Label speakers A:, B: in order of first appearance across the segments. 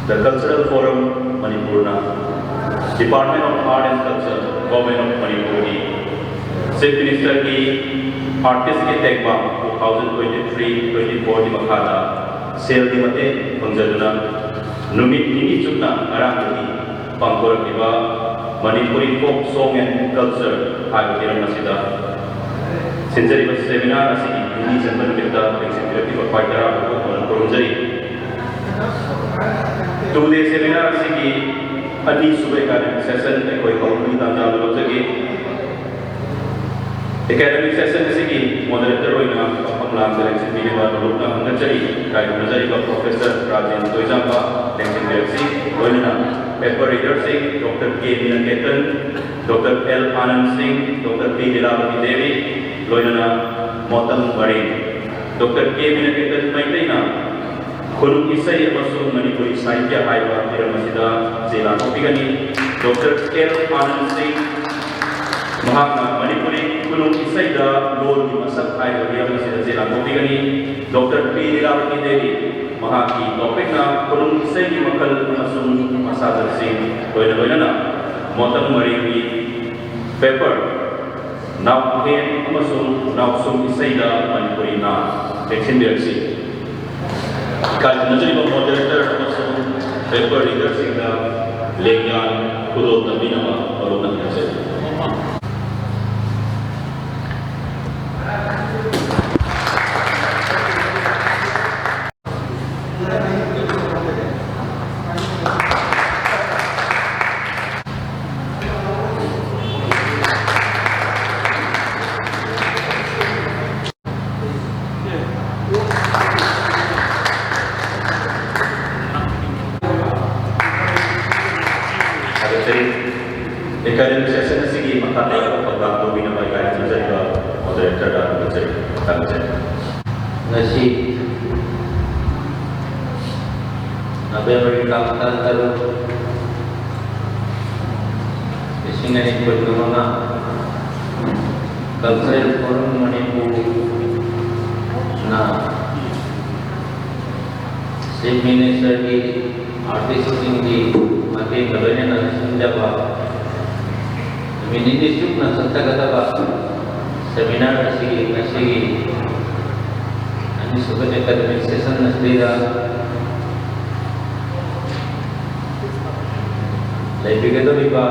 A: the Cultural Forum Manipurna, Department of Art and Culture, Government of Manipur की Chief Minister की Artist के Tekbam 2023-24 की मखादा cell की मते पंजरना नुमित निनी चुपना आराम की पंगोर किबा Manipuri Folk Song and Culture हाई मसीदा सिंजरी बस सेमिनार असी हिंदी जनरल मिलता एक्सिक्यूटिव और फाइटर आपको प्रोजेक्ट टुडे सेमिनार असी की अनी सुबह एकेडमिक सेशन में कोई कौमी ताजा लोगों एकेडमिक सेशन असी की मॉडरेटर होइना हम लांग सेलेक्शन के बाद लोग ना मंगचरी काई नजरी का प्रोफेसर राजेंद्र तोइजांबा लेक्चर गैलेक्सी होइना paper reader Singh doctor K Meenaketan doctor L Anand Singh doctor P Leelavati Devi लोइना मोतम मरी डॉक्टर के मीनाकेतन मैतेना खुरुम इसई अमसुंग मणिपुरी साहित्य हाइबा तिरमसिदा जिला कोपिगनी डॉक्टर एल आनंद सिंह महात्मा मणिपुरी खुरुम इसईदा लोल की मसक हाइबा तिरमसिदा जिला कोपिगनी डॉक्टर पी लीलावती देवी महाकी टॉपिकना खुरुम इसई की मकल अमसुंग मसादर सिंह लोइना मोतम मरी की पेपर नाव हेन अमसुंग नावसुंग इसईदा मणिपुरी ना एक्शन दियसी काज नजरी को मॉडरेटर अमसुंग पेपर रीडर सिंह लेग्यान खुदो तबिनमा और उन्नति से एकेडमिक सेशन से की मकाने का पता तो बिना बाइक नजर का मॉडरेटर डाल नजर तंजे
B: नशी अबे बड़ी कामता करो इसीने एक प्रोग्राम कल्चरल फोरम मणिपुर ना चीफ मिनिस्टर की आर्टिस्ट की मते गवर्नर ना संजबा मिनिंग चुप ना सत्ता कथा सेमिनार असी आणि सोबत एकेडमिक सेशन नसलेला लाइब्रेरी विभा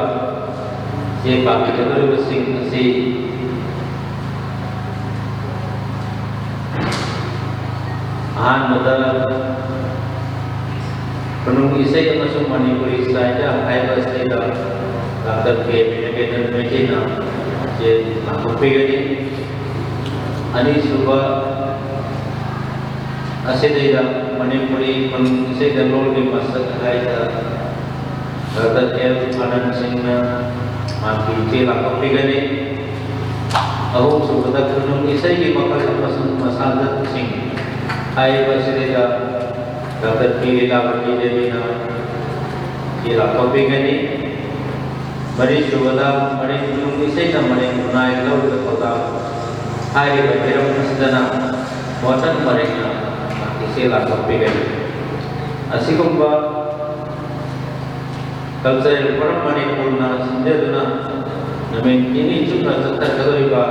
B: जे बाकी सिंग असी आन बदल खुरुम इसई अमसुंग मणिपुरी साहित्य हाइबा स्टेदा डॉक्टर के मीनाकेतन मैतेना जे नागपुरगनी आणि सुबह असे देदा मणिपुरी खुरुम इसई दलोल के मसक हाइदा डॉक्टर एल आनंद सिंह माकी जे नागपुरगनी अहो सुबह खुरुम इसई के मकल पसंद मसादत सिंह हाइबा स्टेदा डॉक्टर पी लीलावती देवी ना जे नागपुरगनी मरी शुभदा मरी खुरुम इसई ना मरी नाय लव पता हाय बहिरम सदना मोटन मरेना इसे लाखोपिगनी असिकुंबा कल्चरल फोरम मणिपुर ना सिंधुना नमें इनी चुना चत्तरगरिबा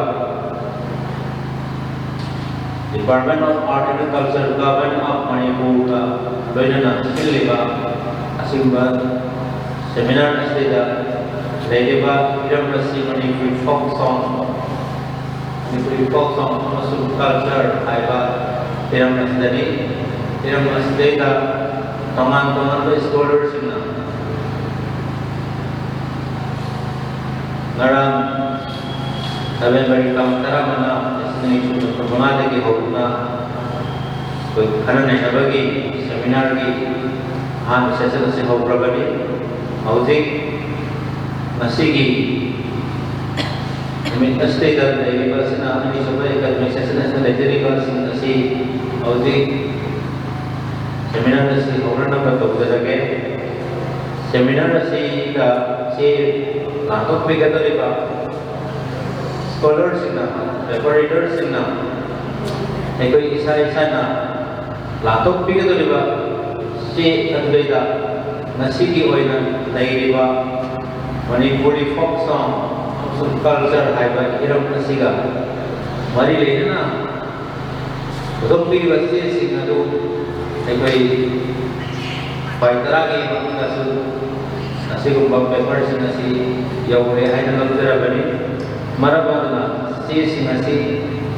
B: department of art and culture government of Manipur का लोइना सिलिबा असिकुंबा सेमिनार नस्लेदा लेदेबा इरमरसी मणिपुरी फोक सॉन्ग अमसुंग कल्चर हाइबा तिरमसदेदा तमाम स्कॉलर्स सिंगना नरम नवेंबर कामतरा मना इसने बना देगी होना कोई खनन नहीं नबगी सेमिनार की हाँ सेशन से हो प्रबली औजिक मसीगी मिनस्टे कर लेगी बस ना अपनी सुबह एकेडमिक सेशन से लेजरी बस नसी औजिक सेमिनार से होना नंबर तो उधर सेमिनार से का से नाटक भी करते रहेगा स्कॉलर्स ना रेफरेटर्स ना एक कोई इसा ना नाटक भी करते रहेगा से अंदर nasi ki oina lairiba Manipuri folk song sub culture haiba iram nasiga mari leina ropi wasi singadu ai pai taragi makasu nasi gumba paper nasi yaure haina lagdara bani marabadna si nasi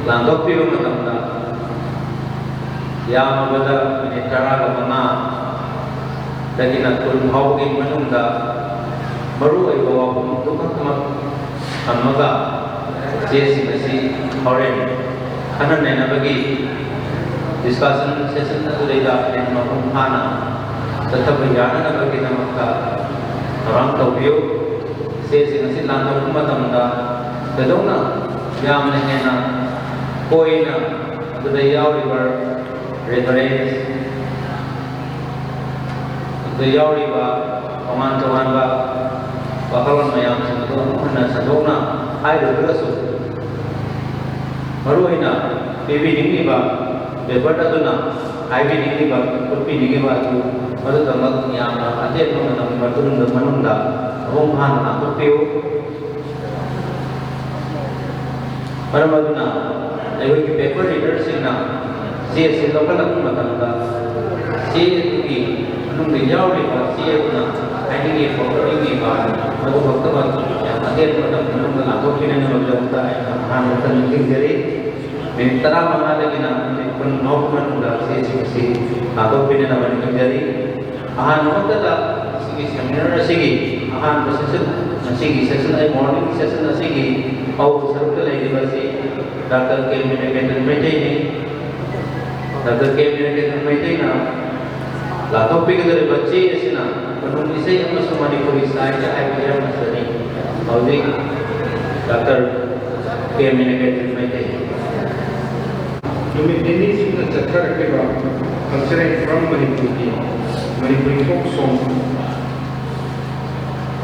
B: landopi matamda yamabada ini taraga mana lagi nak kulmau ke manungga baru ay bawa untuk amaga jesi masih orang kanan nena bagi discussion session na sudah dan maupun hana tetap berjalan na bagi namaka orang tahu sesi masih lantar rumah tamda kedona yang nena koina sudah jauh river reference sudah jauh river teman-teman ba bakalan mayam sana sadona ai berasu maruina baby dingi ba bebada tuna ai dingi ba kopi dingi ba tu madu tamak yang ate no na matun manunda rom han na kopiu paramaduna ai ki paper reader singna si lokal matanda si ki anung dijau di ba si na ini foto ini bahan, aku foto bahan. Yang tadi pada menunggu aku kini nih baca kita, hanya terlihat jadi. Minta mana lagi nak pun noman udah si aku kini nama ini jadi. Ahan waktu dah segi seminar segi, ahan session segi session ay morning session segi. Au circle lagi basi. Dr. K Minakadan meja ini, Dr. K Minakadan meja ini. Lah topik dari bacaan sih na. Menurut saya itu semua dipolisai saya kira masih Audi Dr. Kementerian Pendidikan.
C: Ini sudah cetar keba culture from Manipuri folk song.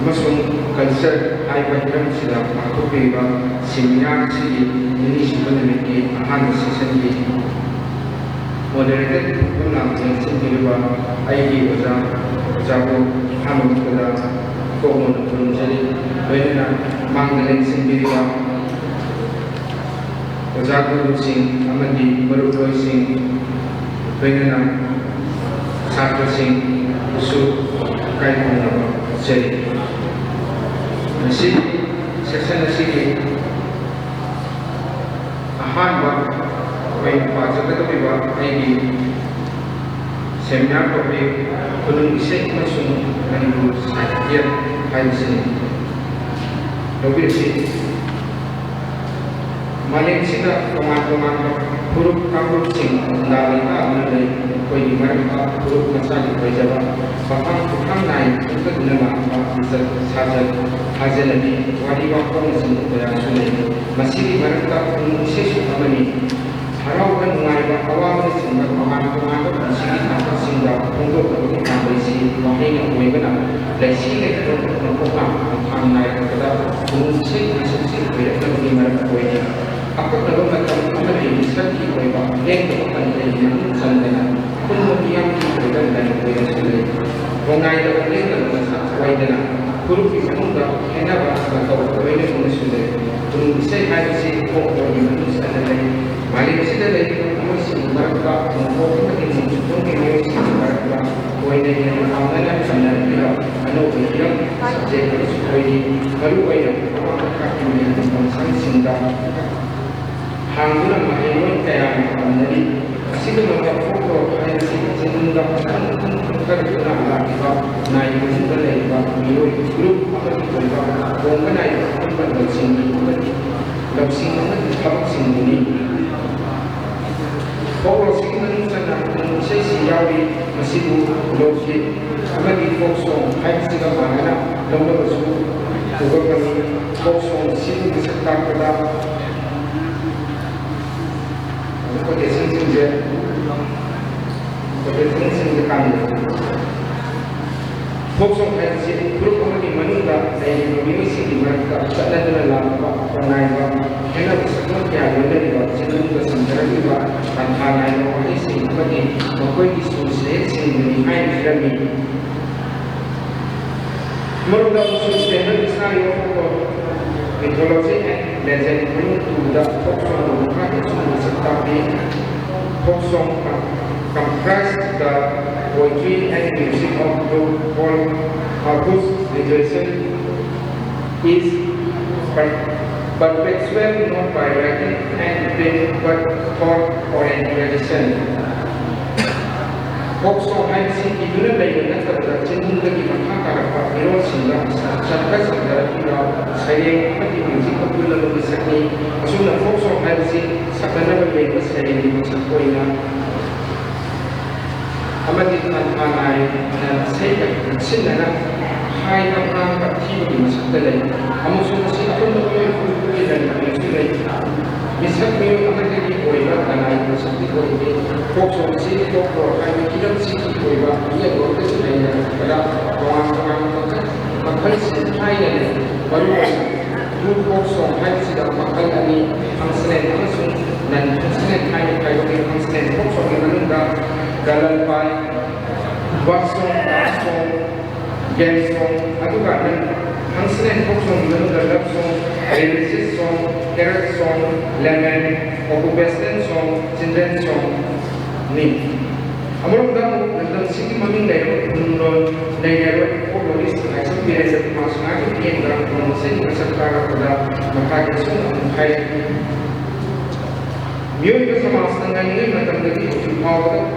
C: Amasung culture ay bagian sila aku keba seminar sih ini sebenarnya ahan season ini. Moderated program yang sendiri ID Jago Hamid Kuda Komun Kunjali Wena Manggaling sendiri Jago Singh Amadi Barukoy Singh Wena Satra Singh Usu Kaipuna Jadi Nasi Seksana Sigi Ahan Baik Pak Jago Biba ID seminar topik belum isek masuk Manipur Sahaja hai sini. Lebih sih Malik sida teman-teman huruf kampung sing dari mengenai koi mereka huruf masalah koi jawab bahkan bukan naik untuk nama bisa saja hasil lagi wadi waktu masih berlangsung masih mereka isek apa ni harapkan mengajar awal sehingga pemahaman masih tanpa sehingga untuk berkomunikasi wahai yang benar lesi itu merupakan mengenai kepada fungsi tidak lebih mereka boleh apa kalau macam ini bisa diubah yang bukan yang sebenarnya kemudian kita dan boleh sekali mengajar boleh dan sesuai dengan huruf itu mudah hanya bahasa atau boleh menulis fungsi hadisi pokok yang sebenarnya Malik sida lagi masih mereka mempunyai mempunyai mereka koine yang awalnya sebenarnya anu yang subjek koine baru koine mereka punya tentang sehingga hanggulan mahirun kayak menjadi sida mereka foto hanya sehingga terkena lagi naik juga lagi miru grup mereka bukan naik tempat bersini bersini bersini ini Kalau sekian sana saya siawi masih logi kami fokusong hai sehingga mana nomor tersebut juga kami fokusong sih beserta pada pada sini kami fokusong hai sih grup kami manusia dari Indonesia di mereka ada dalam pengajar Hena bersama yang ada di bawah sini bersama juga tantangan yang masih seperti mengkoi diskusi sehingga hai kami Murda usul standard scenario for mythology and legend to the folk song of folk song comprised the poetry and music of the whole whose literature is perpetual not by writing and print but for oral tradition. Folk song hai si iduna leiyana tabda chinda ki makha karapa miro singa satka sandara kira sayeng amati music popular lo bisakni asuna folk song hai si sakana ba leiyana sayeng ni masakoina amati tanai na sayka sinana hai tamang ka thiba ki masakta lei amusu si akon ko fu ki dan ka su lei misak mi amati ki oiba tanai masakti ko ni folk song si folk ro hai ki dam si ki oiba ye ro ke su lei kada wang makai si hai ne baru du folk song hai si da makai ani hangslen amusu nan hangslen hai kai ko hangslen folk song ki manunda galal pai wak song game song, aduga nan hangslen folk song manunda love song, religious song, carol song, lemon, western song, children song ni. Amorong damu nandang sigi maming dayo nunol dayo folklorist ay sa pira sa pumasok natin iyan darang pangusay masakara pada makagasong ang kaya. Miyoy ka sa mga sanay ngayon na tamdagi utupaw at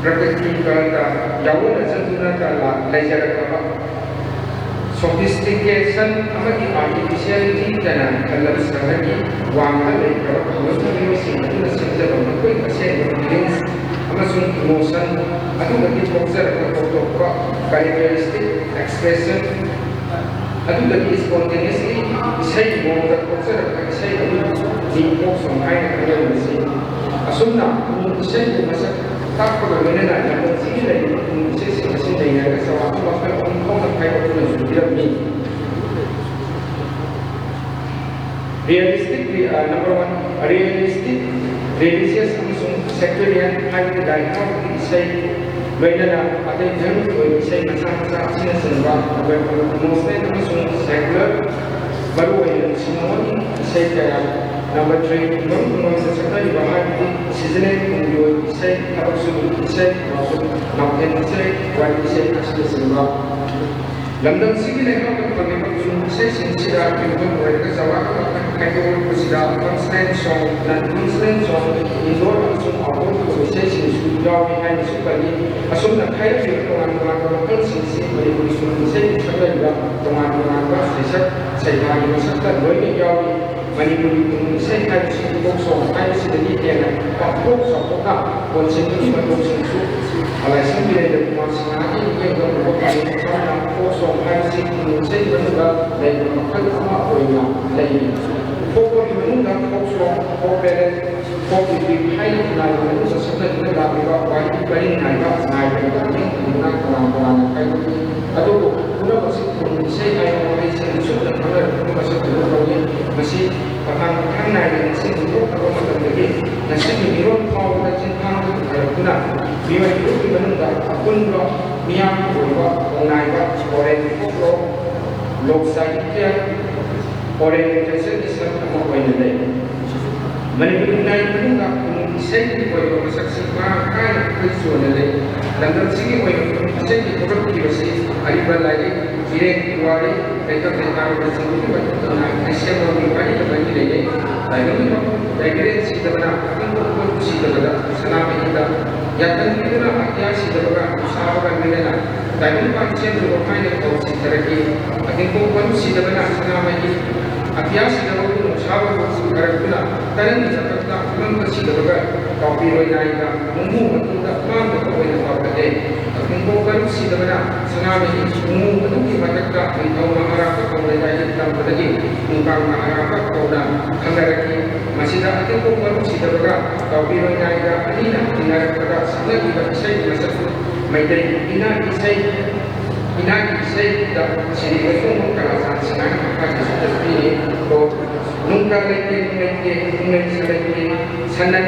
C: praktiki ka yawan at santunan ka laysara ka ba. Sophistication amati artificiality kana kalabas ka lagi wangka ay karoon sa mga sinto na sinta ba magkoy kasi ang feelings amasung emotion ato lagi boxer at photo ka characteristic expression ato lagi spontaneously isay mo at boxer at isay ato di box ang kaya na kaya nasi asum na kung isay masak takpo na ganyan na kung sige na kung isay sinasin na yan kasi ako bakal kung kung kaya ko na sudirap ni realistically number one realistic religious amasung sectarian high dichotomy isay Baina na atay jam ko isay masa-masa sinasanba mostly amasung secular baru ay sinawon isay kaya number 3 nung sa sakay bahag seasonal kung isay kapagsunod isay mountain isay wal isay sinasanba lamdang sige na ikaw kapag ipagsunod isay sinsira pinagod mo ay kasawa kayo ko sila constant song non-constant song indoor amasung abot ko isay sinusunod behind supali asum na kaya sila tungan-tungan kan sisi beri kulisun isay sakay ba tungan-tungan ba sa ibahin masaktan doon yung yawi manipulitong isay kahit sinubok so kahit sinagigyan na pagpok sa puka kung sinugin matong sinusu alay sa bilay na pumasingakin yung gano'n kayo sa mga puso kahit sinubok isay gano'n ba dahil makakama o yung layin pokok di menunda pokso poperet pokok di hai na yung sa sakay na gabi ba wali bali na ba na yung gano'n na kawan-kawan kayo ato una kasi kung isay ay mga sinusod na mga kasi tulungan masih pahang na yung sinubok ako magandagi na sinubok ko na sinubok kuna biwa itu di menunda akun lo niang buwa onai ba oren ko lok sakya orientation Islam mo ko ina dai manipulin na yung kung isay ko yung masaksi pa kaya Kristo na dai langan sige ko yung isay ko ko kasi aliba lagi direct wari ito kaya ko sa mga ito na Kristo mo ni bali na bali dai dai direct si tabana ang ko si tabana sanami kita yakan kita na akya si tabana usaha nila na dai pa siyempre ko kaya ko si taraki akin ko si tabana sanami Apias dalam itu sahabat bersekarang pula dan dicatat memang bersih dalam kopi roinai kan umum betul tak memang betul yang apa saja. Kumpulkan bersih dalam senang ini umum betul kita tak tahu maharap kau roinai dalam berlagi tentang maharap kau dah kandaraki masih tak ada kumpulkan bersih dalam kopi roinai kan ini nak tinggal pada sana kita bisa masuk maidai ina isay da sini ko mo kalasan senang apa seperti ko nungka lagi nungka lagi sanan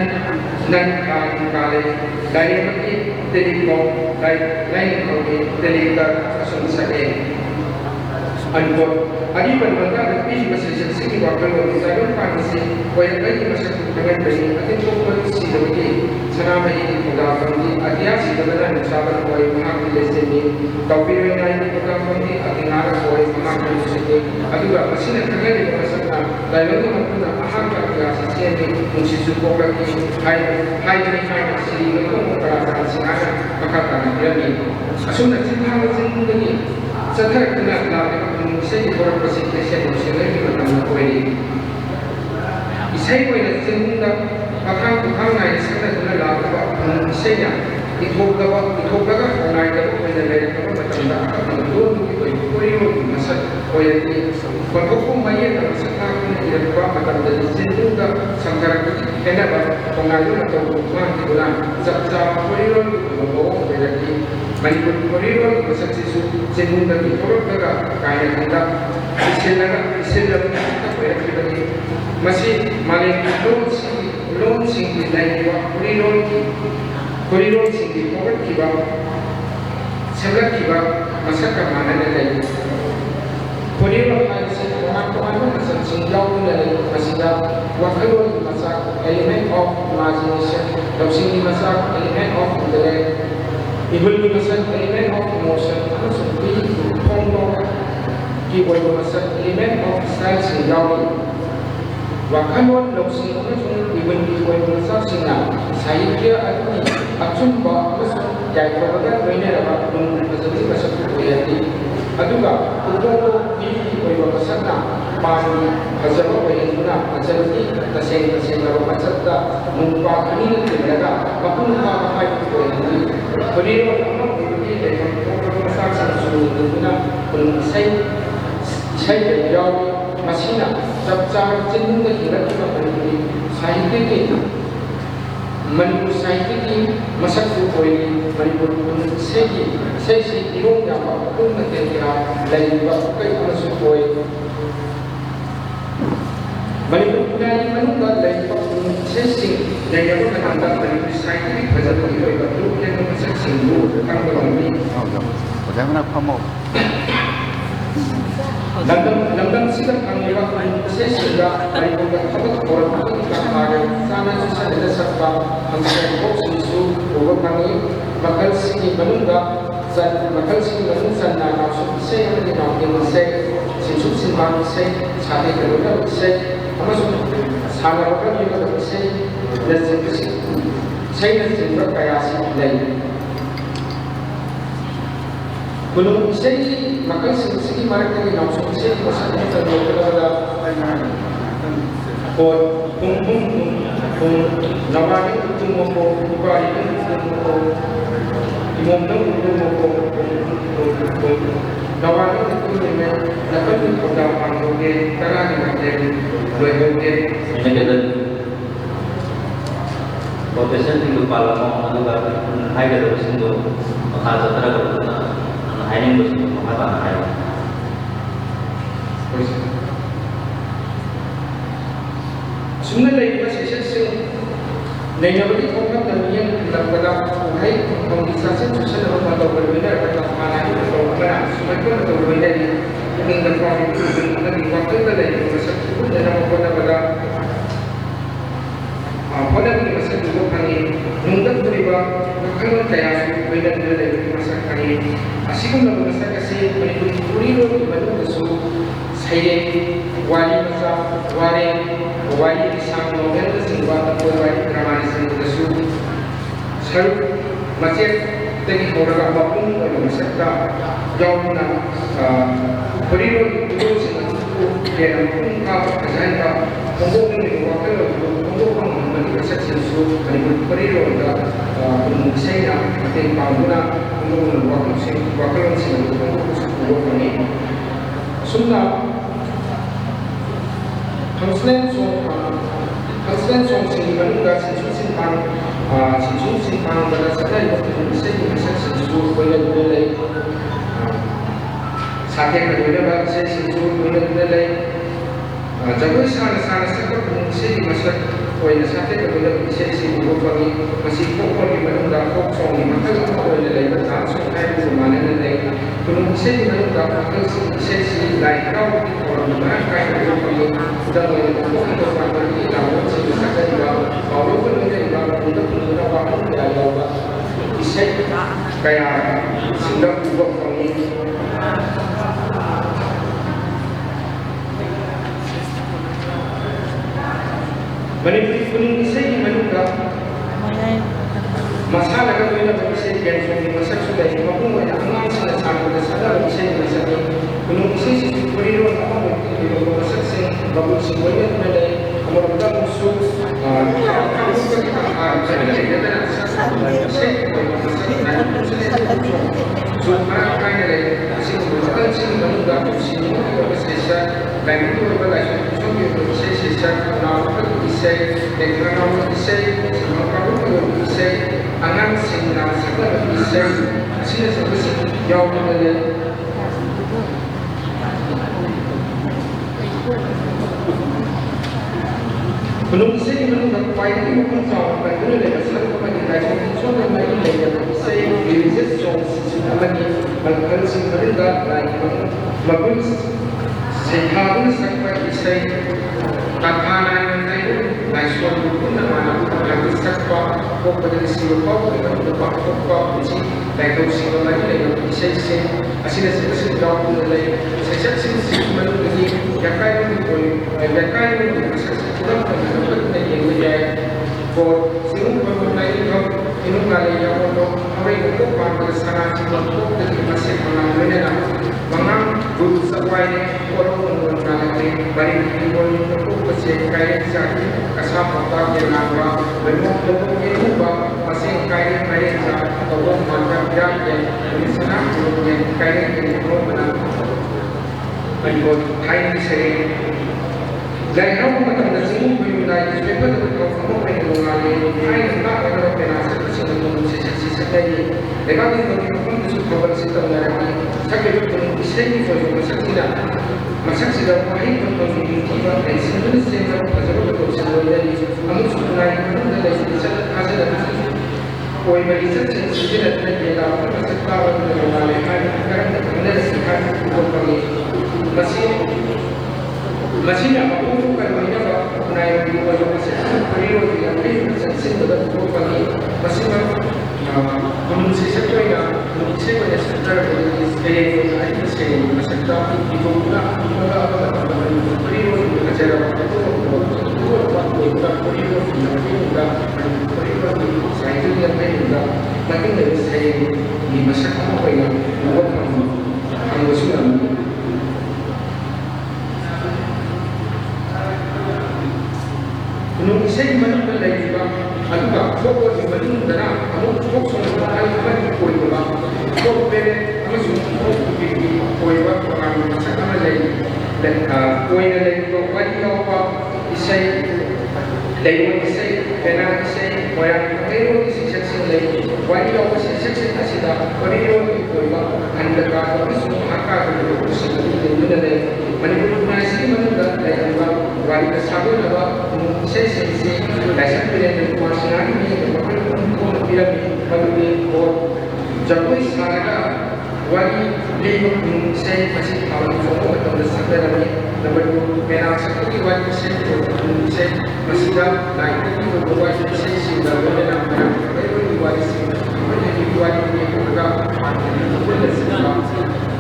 C: nan kale dari mati dari ko lain ko dari ka sun sake अनकोट अरीबन मंगा पीरिबा session सिंगी वाकलों ताइलों Pansi कोयरगई मसक खगन बनी अतिकोपन सीदबगी सनामही खुदाफंदी अतिया सीदबना निसाबन कोई महाक लेसेनी तौबीरो ninety खुदाफंदी अतिनार कोई महाक लेसेनी अदुगा machine खगन मसकना ताइलों मकुना अहां का क्लास सेनी मुंशिसु कोककी हाई सी लोगों का सिनागा मकाता नगरनी असुना सिंहाव जिंदगी सदर कना लाने से बड़ा प्रसिद्ध से मुझे की मतलब कोई इसे कोई जिंदा अखां अखां ना इसे कना लाने से या इथोका का होना है तो मैंने ले रखा मतलब ना दो कोई मसद कोई को माये का सकता है ये बात मतलब जिंदा संकर है ना होना है तो वहां की गुना जब कोई लोग बेरकी Manipur Korea prosesisu jenunda di Korea kaya kita istilah kita berarti masih malah loan sing di lain Korea sing di Korea kiba sangat kiba masa kemana lagi Korea masih teman-teman masih singgau dari masih dah waktu masa element of imagination dan sini masa element of intellect Ibul masuk element of emotion, masuk di kongkong, ibul masuk element of style singgawi. Wakanwan loksi masuk ibul masuk singa. Saya kira aku ni acun bah masuk jadi bahagian mana dapat masuk kuyati. Aduga, untuk ibul masuk na pani hazawa bayanguna hazawi taseng dapat masuk dah mumpa ini tidak makun apa kuyati. Korea orang ini orang masak sangat guna saya jauh masih nak cap jenuh kita beri saya ini Manipur saya ini masak tu boleh Manipur saya irong yang pun nanti lain bagai masuk boleh Manipur punya mana lain sesi yang apa kata Manipur saya ini pada waktu itu yang masuk singgu tentang kami.
D: Bagaimana kamu?
C: Dalam sikap kami waktu sesi juga Manipur dapat orang kita ada sana susah ada sebab kami kok sisu orang kami bakal sini menunggu bakal sini menunggu sana maksud saya yang dimaksud saya sisu simpan saya sampai keluar saya amasung sahabat juga bersih dan bersih saya dan berkreasi lain. Belum saya maka segi mereka yang langsung saya maksudnya terlalu namanya itu mau buka itu imam itu namanya itu memang dapat kita panggil cara dengan
B: Ini kita profession tinggal pala mau anu hai kita bersih tu maka jatra kita hai ni bersih maka tak hai
C: Sebenarnya lagi masih sesi Naya bagi orang yang dalam hai kondisi sosial orang atau berbeda dalam mana itu atau mana semakin atau berbeda di dengan profil dengan waktu itu dari masa itu dalam pada pada masa itu kami mungkin beriba kalau saya beda dari masa kami asyik untuk masa kasih menipuri di mana itu saya wali masa wali sang novel sehingga atau wali drama sehingga itu selalu masih tadi orang apapun kalau masa jauh nak Korea itu sehingga dia pun kau kerja untuk ini waktu untuk menjadi sukses dari Korea dan saya nanti bangunlah untuk waktu sehingga untuk ini sudah Konsulen sehingga juga simpan pada saat itu saya sensuh boleh sakit berbeda saya sensuh boleh Jagoi साना साना सकप से मसक ओइना साथे कबुल इसे से उबो पगी मसी फोको नि मनुंगा folk song नि मखल ओइना लेबा dance song हाय बु माने ने ले कुनु इसे नि मनुंगा मखल इसे से लाइक राउ की और मा काय बु पगी उदा ओइना फोक तो पाकर की लाओ से सकत बा और को ने बा उदा कुनु बा या लाओ इसे kaya sindang ubah kami Manipuri kuning isay manuka masalah kami na isay cancel ni masak sudah ni mapungo na ang sinasabi na sana isay masak kuning isay si Puriro na ako hindi ko masak sing bago si Puriro na dahil amorda muso kami sa nila na isay so parang kaya na rin kasi kung bakal sing manuka kung sino ko kasi siya dahil ito ay balay so yung isay siya na isay deklarasi isay sama kamu isay angan sing na sakla isay sila sa kasi jauh dari belum isay belum dapat ini pun sama pada dulu dari asal kau pada dari so dan lagi lagi isay religious songs sudah lagi bahkan sing mereka lagi bagus seharusnya sampai isay Takana yang lain, nasional pun nama lagu sektor, kau pada siapa kau dengan tempat kau di sini, lagu siapa lagi lagu isai asyik asyik jauh pun lagi, sejak sini malu lagi, yang kaya ni pun, yang kaya ni asyik kurang pun dapat lagi yang berjaya, kau siapa pun lagi kau inum kali yang kau orang kau pada sana cuma kau dari masih mana mana Mangang guru sesuai orang menggunakan bari timbul untuk kesehatan kaya sakit kasar mata yang nama bentuk ini ubah masih kaya kaya atau macam yang misalnya yang kaya yang benar bentuk kaya sering dan kamu kata dasing bermulai sebab itu kamu mengalami kaya tak ada penasa kesehatan sisa tadi lepas itu kamu itu kabar sistem dari sakit itu isai itu masak tidak pahit untuk tiba dan sebenarnya saya kalau betul sebenarnya kamu sudah dari sisa hasil dari koi beriset sejak dari dalam masak tahu dengan malaikat karena benar sehat untuk kami masih apa pun kalau ini apa naik di bawah masih periode yang lain masih sudah untuk kami masih Menurut saya saya pada sektor ini saya sektor itu pula apa periode acara itu periode saya itu yang lain juga makin dari saya di masa apa yang buat kamu sudah Menurut saya mana lagi juga aduga fokus di mana dana kamu fokus sama hal apa koi bola fokus pada masuk fokus di koi bola orang macam mana lagi dan koi lagi tu wajib apa isai lagi isai benar isai orang itu isai seksi lagi wajib apa seksi asal koi itu koi bola anda kalau masuk akar itu sesuatu yang benar Manipur masih menunda lagi wajib sabun apa isai seksi Dasar pilihan dari kuasa ini terpakai untuk tidak bagi jauh sekarang wali lima saya masih tahu semua atau dasar dari nomor merah seperti wali saya masih dah naik itu berbuat saya sudah benar benar wali saya menjadi wali ini juga boleh segala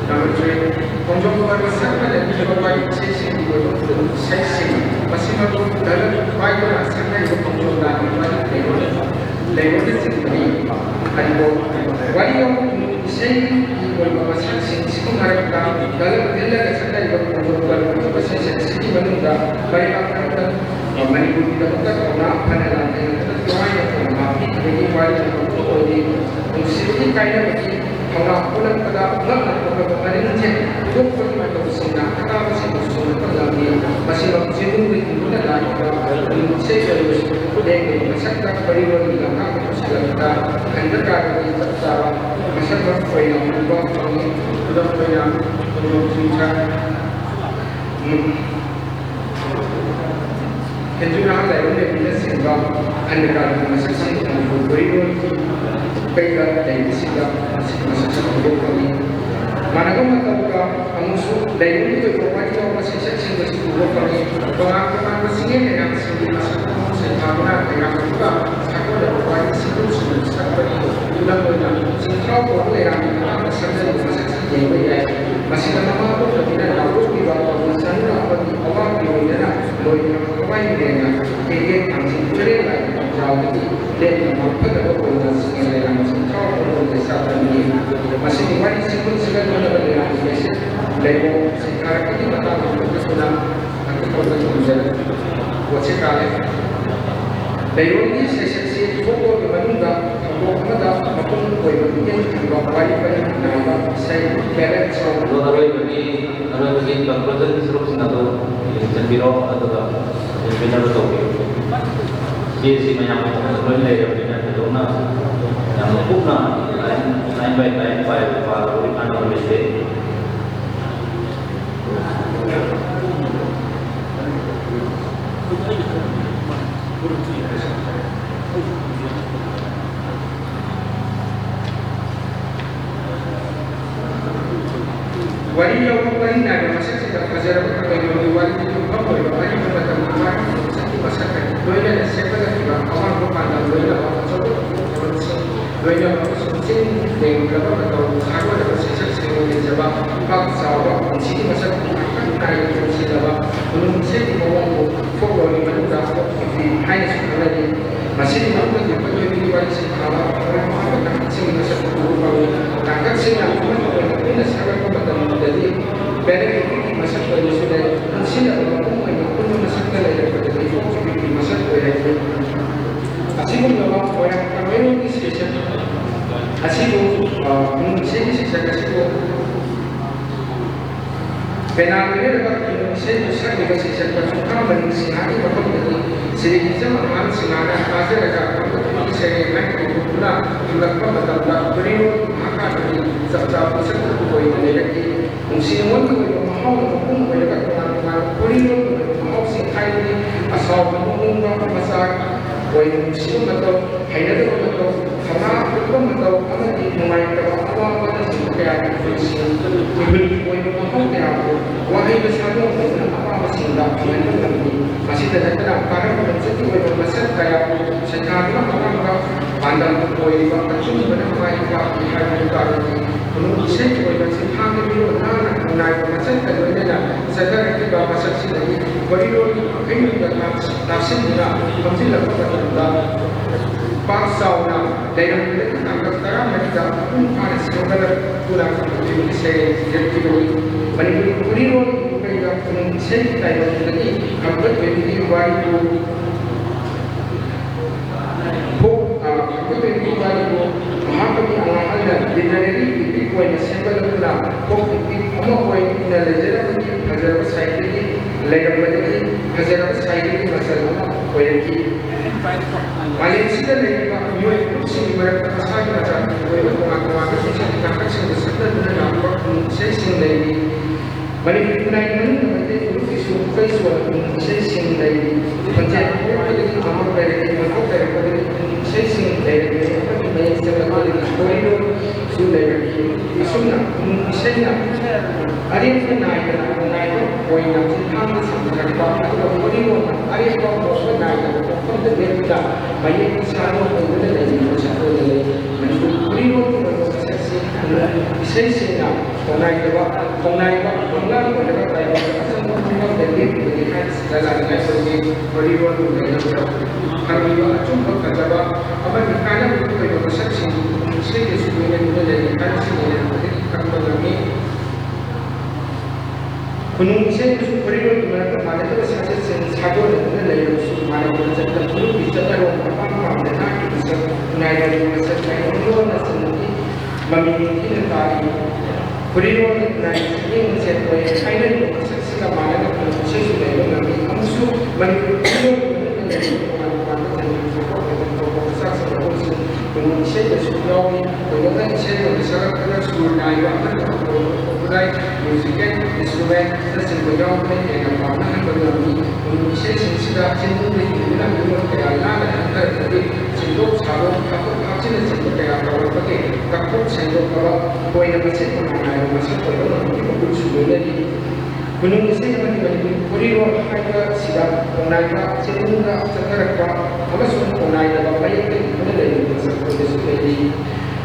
C: nomor tujuh konjung besar dan juga wali saya masih mahu dalam wali asal itu konjung dan wali level sendiri ada wali yang saya beberapa saksi sekarang dalam nilai kesehatan itu beberapa saksi sini menunda baik apa Manipur tidak betul orang pada yang tertuai yang mati bagi wali untuk di sini kaya bagi orang pulang pada mana beberapa ini itu pun macam senang kita masih musuh terlebih masih masih tunggu bulan lagi saya harus dengan masyarakat periwara di belakang kita hendak kita masyarakat yang berubah kami sudah yang menunjukkan Kenjuna lai ne bina singa aneka masaksin na koridor pega dai singa masaksin ko kami managa matabuka amusu dai ni ko property of masaksin ko ko kami pengakaman masingin dengan singi masaksin senjata dengan juga satu da property situ seperti ulang-ulang sentrau ko era masaksin masaksin ye masih nama ko tidak tahu di bawah sana apa di bawah di mana loh yang dengan kegiatan angin ceria jauh dan mampu dapat berhasil dengan sentrau ko desa ini masih di mana sibuk segala dengan biasa lego sekarang ini mata sudah aku proses menjadi wajib kali Dayon sesi fokus di mana ada apapun yang berkaitan dengan saya kerja
B: So bagi conclusion serup sinato yang biro atau yang benar atau si menyambut sebelum ini yang benar itu yang bukan lain baik para berikan oleh mesti
C: wali yang paling ada masa kita belajar bagaimana wali itu apa wali membaca Quran satu masakan dua dan siapa lagi bang awal berpandang dua dan awal coba dua yang penting dengan berapa atau aku ada proses yang dijawab pak jawab sini masa akan kaya proses jawab belum saya di bawah fokus di mana dapat di hanya sebenarnya masih di mana dia punya di wali sekarang orang orang sini masa berubah kakak sini aku ini sekarang jadi benefit masak dari sudah hasil orang pun masak dari itu masak dari asyik membawa orang kawin di sisi asyik sisi asyik benar ini dapat Indonesia bisa juga sisi persuka mensinari bahwa jadi sehingga zaman sinara aja agak untuk saya naik ke bulan betul beribu maka dari setiap bisa berkumpul ini lagi mungkin waktu itu mahal pun mereka dengan beribu mahal sih kali asal menunggu masak mungkin atau hanya itu atau karena itu atau karena di mulai awal pada sebagai fungsi beribu mahal ya wahai bersama dengan apa masih tidak masih tidak karena itu bermasalah kayak sekarang orang pandang koi bahkan cuma bermain di hari hari menurut saya koi masih hanya di mana naik macam kedua sekarang kita masak sini baru ini dengan nasi juga masih lepas paksana dalam angkat terang mereka pun ada segala kurang jadi saya jadi menurut kuriron mereka pun saya tahu tadi angkat jadi baru Mahakami ala dinari itu kau yang sembah dalam kau itu kamu kau yang lejar lagi hajar besar lagi legar lagi hajar besar lagi masalah kau yang Malaysia lagi kau yang sini mereka pasal macam kau yang mengaku sih kita sini sesuatu dengan apa saya sini lagi Malaysia naik mana nanti itu sukai suatu saya sini lagi macam apa lagi kamu dari mana dari saya sini lagi banyak sekali koridor sudah lagi sunnah misalnya ada yang naik poin yang sama seperti apa koridor ada yang mau naik untuk berbeda banyak sekali koridor lagi satu lagi menurut koridor misalnya naik pengaruh pada kaya semua dari pendidikan dalam koridor kami cuba kata apa di kanan itu kalau bersaksi saya sebenarnya sudah dari kanan sini kami mengalami gunung saya itu koridor di mana mana itu saja sahaja dan dari mana berjalan dulu bisa tahu apa mereka bisa naik dari masa lain itu nasi memiliki tadi koridor naik ini saya boleh kanan itu saksi mana saya sudah mengalami amsu memiliki Indonesia sudah dengan saya bisa kerja sudah naik ꯈꯨꯠꯂꯥꯏ musical ꯏꯟꯁꯇ꯭ꯔꯨꯃꯦꯟꯅꯆꯤꯡꯕ ꯌꯥꯎꯕꯅ ꯍꯦꯟꯅ ꯄꯥꯝꯅꯍꯟꯕ ꯉꯝꯃꯤ ꯈꯨꯅꯨꯡ ꯏꯁꯩꯁꯤꯡꯁꯤꯗ ꯆꯤꯟꯗꯨꯗ ꯏꯗꯨꯅ ꯃꯤꯑꯣꯏ ꯀꯌꯥ ꯂꯥꯟꯅ ꯍꯟꯊꯔꯛꯄꯒꯤ ꯁꯦꯝꯗꯣꯛ ꯁꯥꯗꯣꯛ ꯍꯥꯞꯇꯣꯛ ꯍꯥꯞꯆꯤꯟꯅꯆꯤꯡꯕ ꯀꯌꯥ ꯇꯧꯔꯛꯄꯒꯤ ꯀꯥꯡꯊꯣꯛ ꯁꯦꯡꯗꯣꯛꯄ ꯈꯣꯏꯅ ꯃꯆꯦꯠ ꯃꯥꯟꯅꯥꯏꯕ ꯃꯁꯛ ꯑꯣꯏꯕ ꯉꯝꯕꯒꯤ ꯃꯒꯨꯟꯁꯨ ꯂꯣꯏꯅꯔꯤ ꯈꯨꯅꯨꯡ ꯏꯁꯩ ꯑꯃꯗꯤ ꯃꯅꯤꯄꯨꯔꯤ ꯈꯨꯔꯤꯔꯣꯜ ꯍꯥꯏꯕꯁꯤꯗ ꯈꯣꯡꯅꯥꯏꯕ ꯆꯤꯡꯅꯨꯡꯗ ꯆꯠꯊꯔꯛꯄ ꯑꯃꯁꯨꯡ ꯈꯣꯡꯅꯥꯏꯗꯕ ꯃꯌꯦꯛꯇ ꯏꯗꯨꯅ ꯂꯩꯔꯤꯕ ꯃꯁꯛ ꯑꯣꯏꯕꯁꯨ ꯂꯩꯔꯤ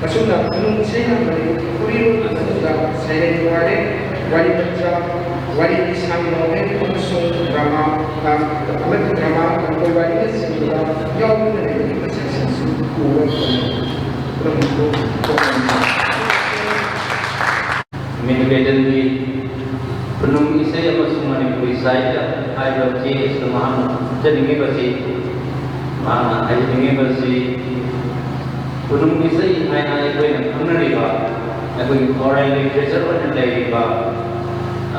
C: ꯑꯁꯨꯝꯅ ꯈꯨꯅꯨꯡ ꯏꯁꯩꯅ ꯃꯅꯤꯄꯨꯔꯤ ꯈꯨꯔꯤꯔꯣꯜꯒꯤ ꯃꯅꯨꯡꯗ ꯁꯩꯔꯦꯡ ꯋꯥꯔꯦꯡ ꯋꯥꯔꯤ ꯃꯆꯥ ꯋꯥꯔꯤ ꯂꯤꯁꯥꯡ ꯅꯣꯚꯦꯜ ꯑꯃꯁꯨꯡ ꯗ꯭ꯔꯃꯥ ꯂꯝꯀꯣꯏ ꯋꯥꯔꯤꯅꯆꯤꯡꯕꯗ ꯌꯥꯎꯗꯨꯅ ꯂꯩꯕꯒꯤ ꯃꯁꯛꯁꯤꯡꯁꯨ ꯎꯕ
B: ꯃꯤꯗꯨꯒꯦꯗꯟꯒꯤ ꯈꯨꯅꯨꯡ ꯏꯁꯩ ꯑꯃꯁꯨꯡ ꯃꯅꯤꯄꯨꯔꯤ ꯁꯥꯍꯤꯇ꯭ꯌ ꯍꯥꯏꯕ ꯆꯦ ꯑꯁꯤꯗ ꯃꯍꯥꯛꯅ ꯍꯥꯏꯖꯅꯤꯡꯉꯤꯕꯁꯤ ꯈꯨꯅꯨꯡ ꯏꯁꯩ ꯍꯥꯏꯅ ꯑꯩꯈꯣꯏꯅ ꯈꯪꯅꯔꯤꯕ ꯑꯩꯈꯣꯏꯒꯤ ꯑꯣꯔꯦꯜ ꯂꯤꯇꯔꯦꯆꯔ ꯑꯣꯏꯅ ꯂꯩꯔꯤꯕ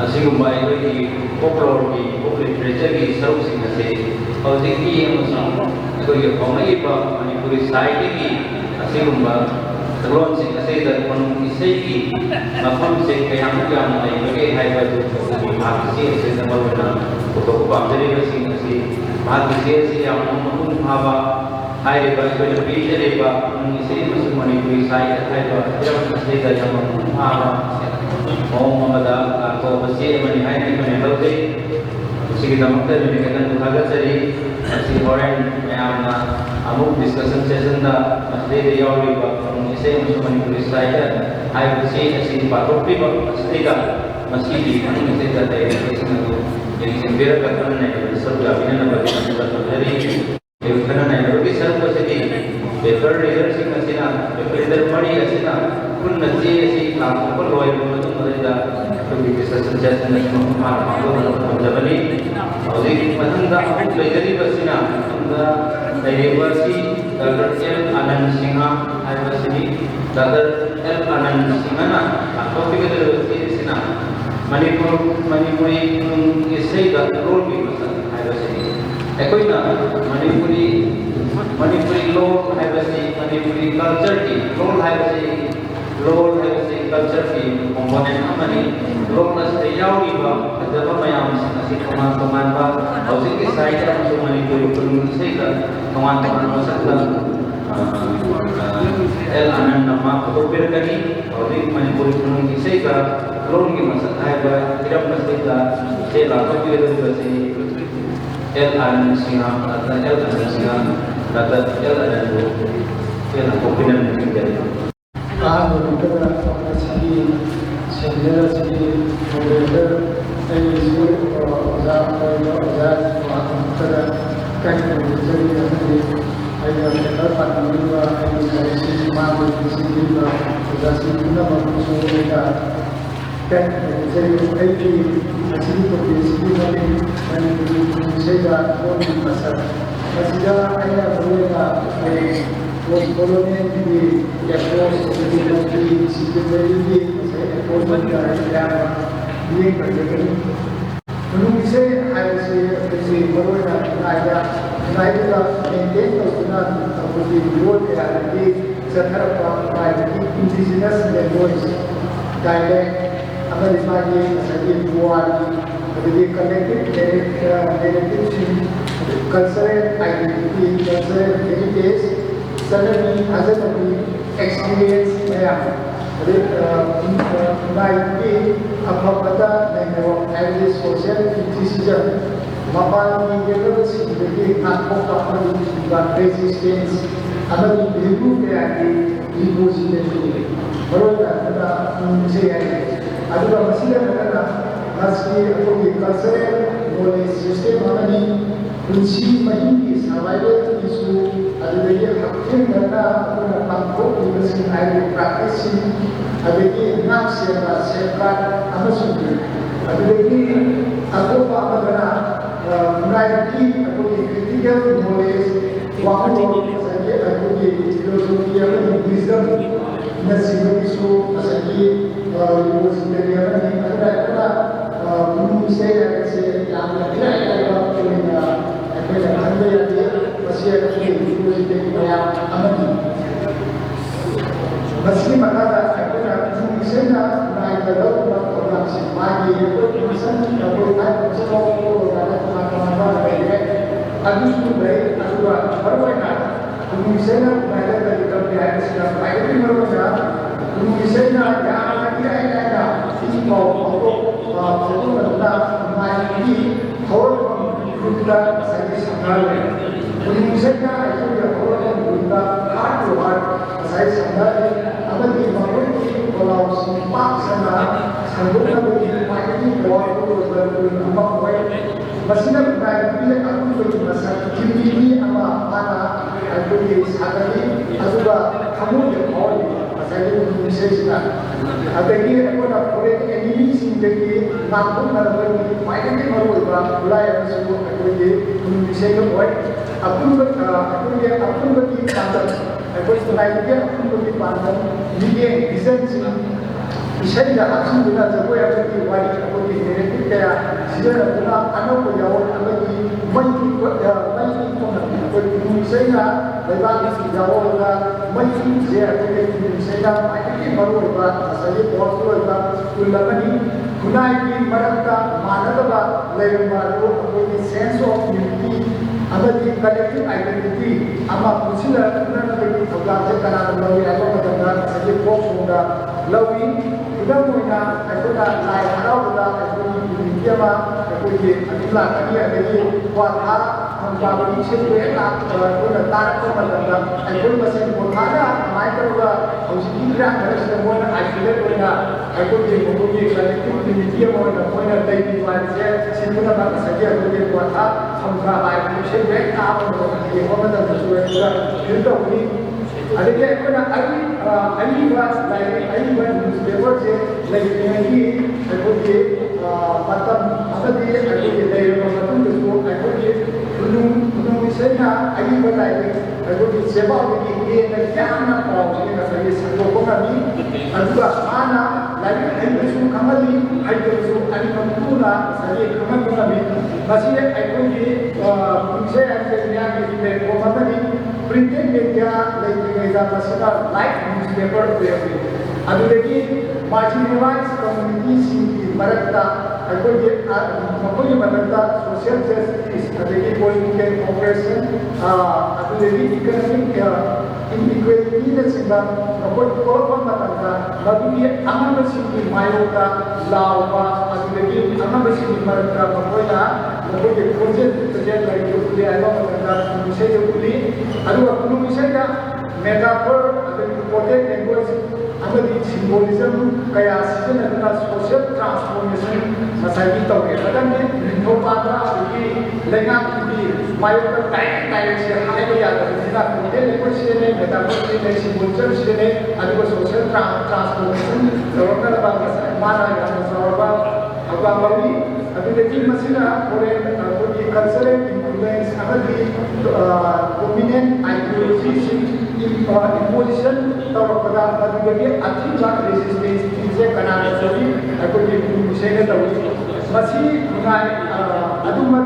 B: ꯑꯁꯤꯒꯨꯝꯕ ꯑꯩꯈꯣꯏꯒꯤ ꯐꯣꯛꯂꯣꯔꯒꯤ ꯐꯣꯛ ꯂꯤꯇꯔꯦꯆꯔꯒꯤ ꯁꯔꯨꯛꯁꯤꯡ ꯑꯁꯤ ꯍꯧꯖꯤꯛꯀꯤ ꯑꯃꯁꯨꯡ ꯑꯩꯈꯣꯏꯒꯤ ꯍꯧꯔꯛꯏꯕ ꯃꯅꯤꯄꯨꯔꯤ ꯁꯥꯍꯤꯇ꯭ꯌꯒꯤ ꯑꯁꯤꯒꯨꯝꯕ ꯁꯛꯂꯣꯟꯁꯤꯡ ꯑꯁꯤꯗ ꯈꯨꯅꯨꯡ ꯏꯁꯩꯒꯤ ꯃꯐꯝꯁꯦ ꯀꯌꯥꯃꯨꯛ ꯌꯥꯝꯅ ꯂꯩꯕꯒꯦ ꯍꯥꯏꯕꯗꯨ ꯃꯍꯥꯛꯀꯤ ꯆꯦ ꯑꯁꯤꯗ ꯃꯔꯨꯑꯣꯏꯅ ꯄꯨꯊꯣꯛꯄ ꯄꯥꯝꯖꯔꯤꯕꯁꯤꯡ ꯑꯁꯤ ꯃꯍꯥꯛꯀꯤ ꯆꯦ ꯑꯁꯤ ꯌꯥꯝꯅ ꯃꯄꯨꯡ ꯐꯥꯕ ꯍꯥꯏꯔꯤꯕ ꯑꯩꯈꯣꯏꯅ ꯄꯤꯖꯔꯤꯕ ꯈꯨꯅꯨꯡ ꯏꯁꯩ ꯑꯃꯁꯨꯡ ꯃꯅꯤꯄꯨꯔꯤ ꯁꯥꯍꯤꯇ꯭ꯌ ꯍꯥꯏꯕ ꯍꯤꯔꯝ ꯑꯁꯤꯗ ꯌꯥꯝꯅ ꯃꯄꯨꯡ ꯐꯥꯕ ꯃꯑꯣꯡ ꯑꯃꯗ ꯂꯥꯛꯄ ꯆꯦ ꯑꯃꯅꯤ ꯍꯥꯏꯅ ꯑꯩꯈꯣꯏꯅ ꯂꯧꯖꯩ ꯃꯁꯤꯒꯤꯗꯃꯛꯇ ꯃꯤꯗꯨꯒꯦꯗꯟꯕꯨ ꯊꯥꯒꯠꯆꯔꯤ ꯃꯁꯤ ꯍꯣꯔꯦꯟ ꯃꯌꯥꯝꯅ ꯑꯃꯨꯛ ꯗꯤꯁꯀꯁꯟ ꯁꯦꯁꯟꯗ ꯃꯁꯤꯗꯩꯗ ꯌꯥꯎꯔꯤꯕ ꯈꯨꯅꯨꯡ ꯏꯁꯩ ꯑꯃꯁꯨꯡ ꯃꯅꯤꯄꯨꯔꯤ ꯁꯥꯍꯤꯇ꯭ꯌ ꯍꯥꯏꯕ ꯆꯦ ꯑꯁꯤ ꯄꯥꯊꯣꯛꯄꯤꯕ ꯑꯁꯤꯗ ꯃꯁꯤꯒꯤ ꯈꯨꯅꯨꯡ ꯏꯁꯩꯗ ꯂꯩꯔꯤꯕꯁꯤꯡ ꯑꯗꯨ ꯌꯦꯡꯁꯤꯟꯕꯤꯔꯒ ꯈꯟꯅ ꯅꯩꯅꯕꯗ ꯁꯔꯨꯛ ꯌꯥꯕꯤꯅꯅꯕꯒꯤ ꯇꯧꯖꯔꯤ ꯈꯟꯅ ꯅꯩꯅꯕꯒꯤ ꯁꯔꯨꯛ ꯑꯁꯤꯗꯤ ꯄꯦꯄꯔ ꯔꯤꯗꯔꯁꯤꯡ ꯑꯁꯤꯅ ꯄꯦꯄꯔ ꯔꯤꯗꯔ ꯃꯔꯤ ꯑꯁꯤꯅ ꯄꯨꯟꯅ ꯆꯦ ꯑꯁꯤ ꯂꯥꯛꯊꯣꯛꯄ ꯂꯣꯏꯔꯕ ꯃꯇꯨꯡ ꯑꯗꯨꯗ ꯑꯩꯈꯣꯏꯒꯤ ꯗꯤꯁꯀꯁꯟ ꯁꯦꯁꯟ ꯑꯁꯤ ꯃꯄꯨꯡ ꯐꯥꯅ ꯄꯥꯡꯊꯣꯛꯅꯕ ꯊꯝꯖꯕꯅꯤ ꯍꯧꯖꯤꯛ ꯃꯊꯪꯗ ꯑꯃꯨꯛ ꯂꯩꯖꯔꯤꯕꯁꯤꯅ ꯃꯊꯪꯗ ꯂꯩꯔꯤꯕꯁꯤ ꯗꯥꯛꯇꯔ ꯑꯦꯜ ꯑꯅꯟ ꯁꯤꯡꯍ ꯍꯥꯏꯕꯁꯤꯅꯤ ꯗꯥꯛꯇꯔ ꯑꯦꯜ ꯑꯅꯟ ꯁꯤꯡꯍꯅ ꯂꯥꯛꯊꯣꯛꯄꯤꯒꯗꯧꯔꯤꯕ ꯆꯦ ꯑꯁꯤꯅ ꯃꯅꯤꯄꯨꯔꯤ ꯈꯨꯅꯨꯡ ꯏꯁꯩꯗ ꯂꯣꯜꯒꯤ ꯃꯁꯛ ꯍꯥꯏꯕꯁꯤꯅꯤ ꯑꯩꯈꯣꯏꯅ ꯃꯅꯤꯄꯨꯔꯤ ꯂꯣꯜ ꯍꯥꯏꯕꯁꯤ ꯃꯅꯤꯄꯨꯔꯤ ꯀꯜꯆꯔꯒꯤ ꯂꯣꯜ ꯍꯥꯏꯕꯁꯤ ꯀꯜꯆꯔꯒꯤ ꯀꯣꯝꯄꯣꯅꯦꯟ ꯑꯃꯅꯤ ꯂꯣꯜ ꯑꯁꯤꯗ ꯌꯥꯎꯔꯤꯕ ꯐꯖꯕ ꯃꯌꯥꯝꯁꯤꯡ ꯑꯁꯤ ꯇꯣꯉꯥꯟ ꯇꯣꯉꯥꯟꯕ ꯍꯧꯖꯤꯛꯀꯤ ꯁꯥꯍꯤꯇ꯭ꯌ ꯑꯃꯁꯨꯡ ꯃꯅꯤꯄꯨꯔꯤ ꯈꯨꯅꯨꯡ ꯏꯁꯩꯗ ꯇꯣꯉꯥꯟ ꯇꯣꯉꯥꯟꯕ ꯃꯁꯛꯇ ꯑꯦꯜ ꯑꯅꯟꯅ ꯃꯥ ꯄꯨꯊꯣꯛꯄꯤꯔꯛꯀꯅꯤ ꯍꯧꯖꯤꯛ ꯃꯅꯤꯄꯨꯔꯤ ꯈꯨꯅꯨꯡ ꯏꯁꯩꯒ ꯂꯣꯜꯒꯤ ꯃꯁꯛ ꯍꯥꯏꯕ ꯍꯤꯔꯝ ꯑꯁꯤꯗ ꯆꯦ ꯂꯥꯛꯊꯣꯛꯄꯤꯒꯗꯧꯔꯤꯕꯁꯤ L Anand Singh doctor L Anand opinion meeting
E: cultural identity, cultural heritage, suddenly experience social criticism, resistance, cultural knowledge system kunci mahimmi survival issue adadagi hakkin dana kuna pangko university high practice adadagi naksiyana safeguard amasung adadagi agopa amagana variety adadagi critical knowledge waktu saja adadagi philosophy and wisdom nasibu isu asagi university yang ada Gunung saya yang tidak ada punya anda yang dia masih ada universiti yang amati masih makanya gunung saya naik ke से मागी कोई mission कोई type से को गाना तमाम है अभी तो गए अथवा परवाना मिशन मैंने कल के आए से प्राइवेट परवाना मिशन ना क्या किया है इसी को फोटो लगता मागी और गुप्ता सही संभाल है मिशन का ऐसा और गुप्ता हार्ट टू हार्ट सही संभाल अगर ये मामले kalau sempat sana sanggup bagi marketing buat untuk apa masih nak bagi aku bagi masa kini apa mana aku di sana ni aku dah kamu yang awal masa itu bisa ada ni aku nak boleh ini sendiri nampak nak bagi marketing baru mulai aku di bisa buat aku bagi kantor aku selain dia aku bagi kantor media design इशारी का आसन बिना जब कोई अपनी वाली अपनी negative क्या सीधे अपना अनु को जाओ अपनी मई की को कोई इशारी का बैबाग की जाओ ना मई की जे अपने इशारी का माइकी मरो इबा सही बहुत लो इबा कुल्लमनी कुनाई की मरक का मानवता लेगमा लो अपनी सेंस ऑफ यूनिटी अमदी कलेक्टिव आइडेंटिटी अमा पुसिला कुनाई की प्रोग्राम से कना लवी आलो मतंगा सही फोक्स होगा लवी Kita punya, aku dah naik harau dah, aku ni dia mah, aku ni adalah dia jadi kuasa menjadi sesuatu aku dah tarik ke mana, aku masih berada, naik tu dah, aku kira ada semua akhirnya punya, aku ni mempunyai kalau ni dia mau dah punya dari mana semua dah saja aku ni kuasa menjadi sesuatu apa dia mau dah sesuatu itu ni. Ada dia aku nak ali was like ali was newspaper je like ni aku dia matam apa dia aku dia dari matam tu aku dia belum misalnya ali was like aku dia sebab dia nak jangan tahu dia nak saya sebab kami ada mana lagi ada su kamali ada su ali kampuna saya kamali kami masih aku dia misalnya ada dia di kota ni printed media like masih like newspaper tu ada lagi marginalized communities di Malaysia aku dia Malaysia social justice ada lagi political oppression ada lagi economic inequality dan sebab aku korban Malaysia bagi dia aman bersih di Mayota Lawa ada lagi aman bersih di Malaysia Malaysia aku dia project lagi tu dia ada Malaysia misalnya tu ada aku misalnya metaphor ada important language amadi symbolism kaya sebenarnya social transformation masih kita kadang ni pada di lengan di mayu kai sehari ada kita kemudian language ini metaphor ini symbolism ini ada social transformation orang bangsa mana yang seorang apa bagi tapi lagi masih ada orang di cultural influence amadi dominant ideology imposition atau pada bagi aktif resistance ini kerana jadi aku di Indonesia tahu masih mengenai adumat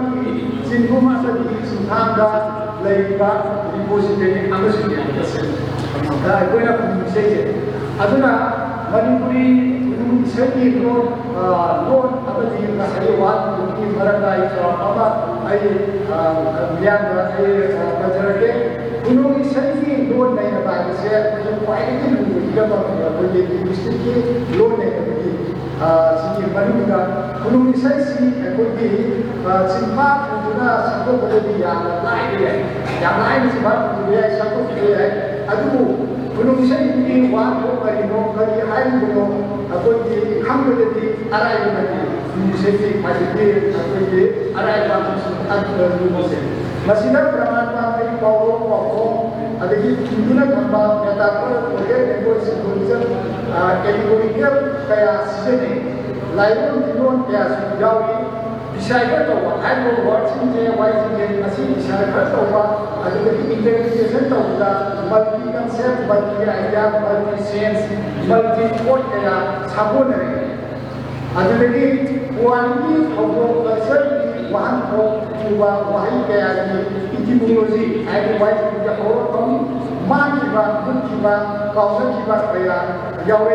E: singgung masa di Singapura lagi imposition ini apa sih maka aku nak Indonesia aduna Manipuri Indonesia ni loan apa di masih wat di Malaysia itu apa yang berjalan Indonesia ni loan naik apa saya kuai ni juga boleh distribusi loan naik lagi sini Malaysia Indonesia si aku di sempat juga satu boleh yang lain sebab dia satu dia aduh Indonesia ini waktu kali hari dulu aku di kampung jadi arai lagi Indonesia ini masih di aku di arai lagi Indonesia masih ada permasalahan dari bawah ada di dunia tambah metaphor boleh dengan symbolism categorical kayak sini lain dinon kayak jauh bisa tahu ada words ini masih bisa tahu ada lagi interpretation tahu multi concept multi idea multi sense multi thought kayak sabun ada lagi quality of culture wahan coba wahai kayak etimology ada wahai juga orang makiba kau kayak jauh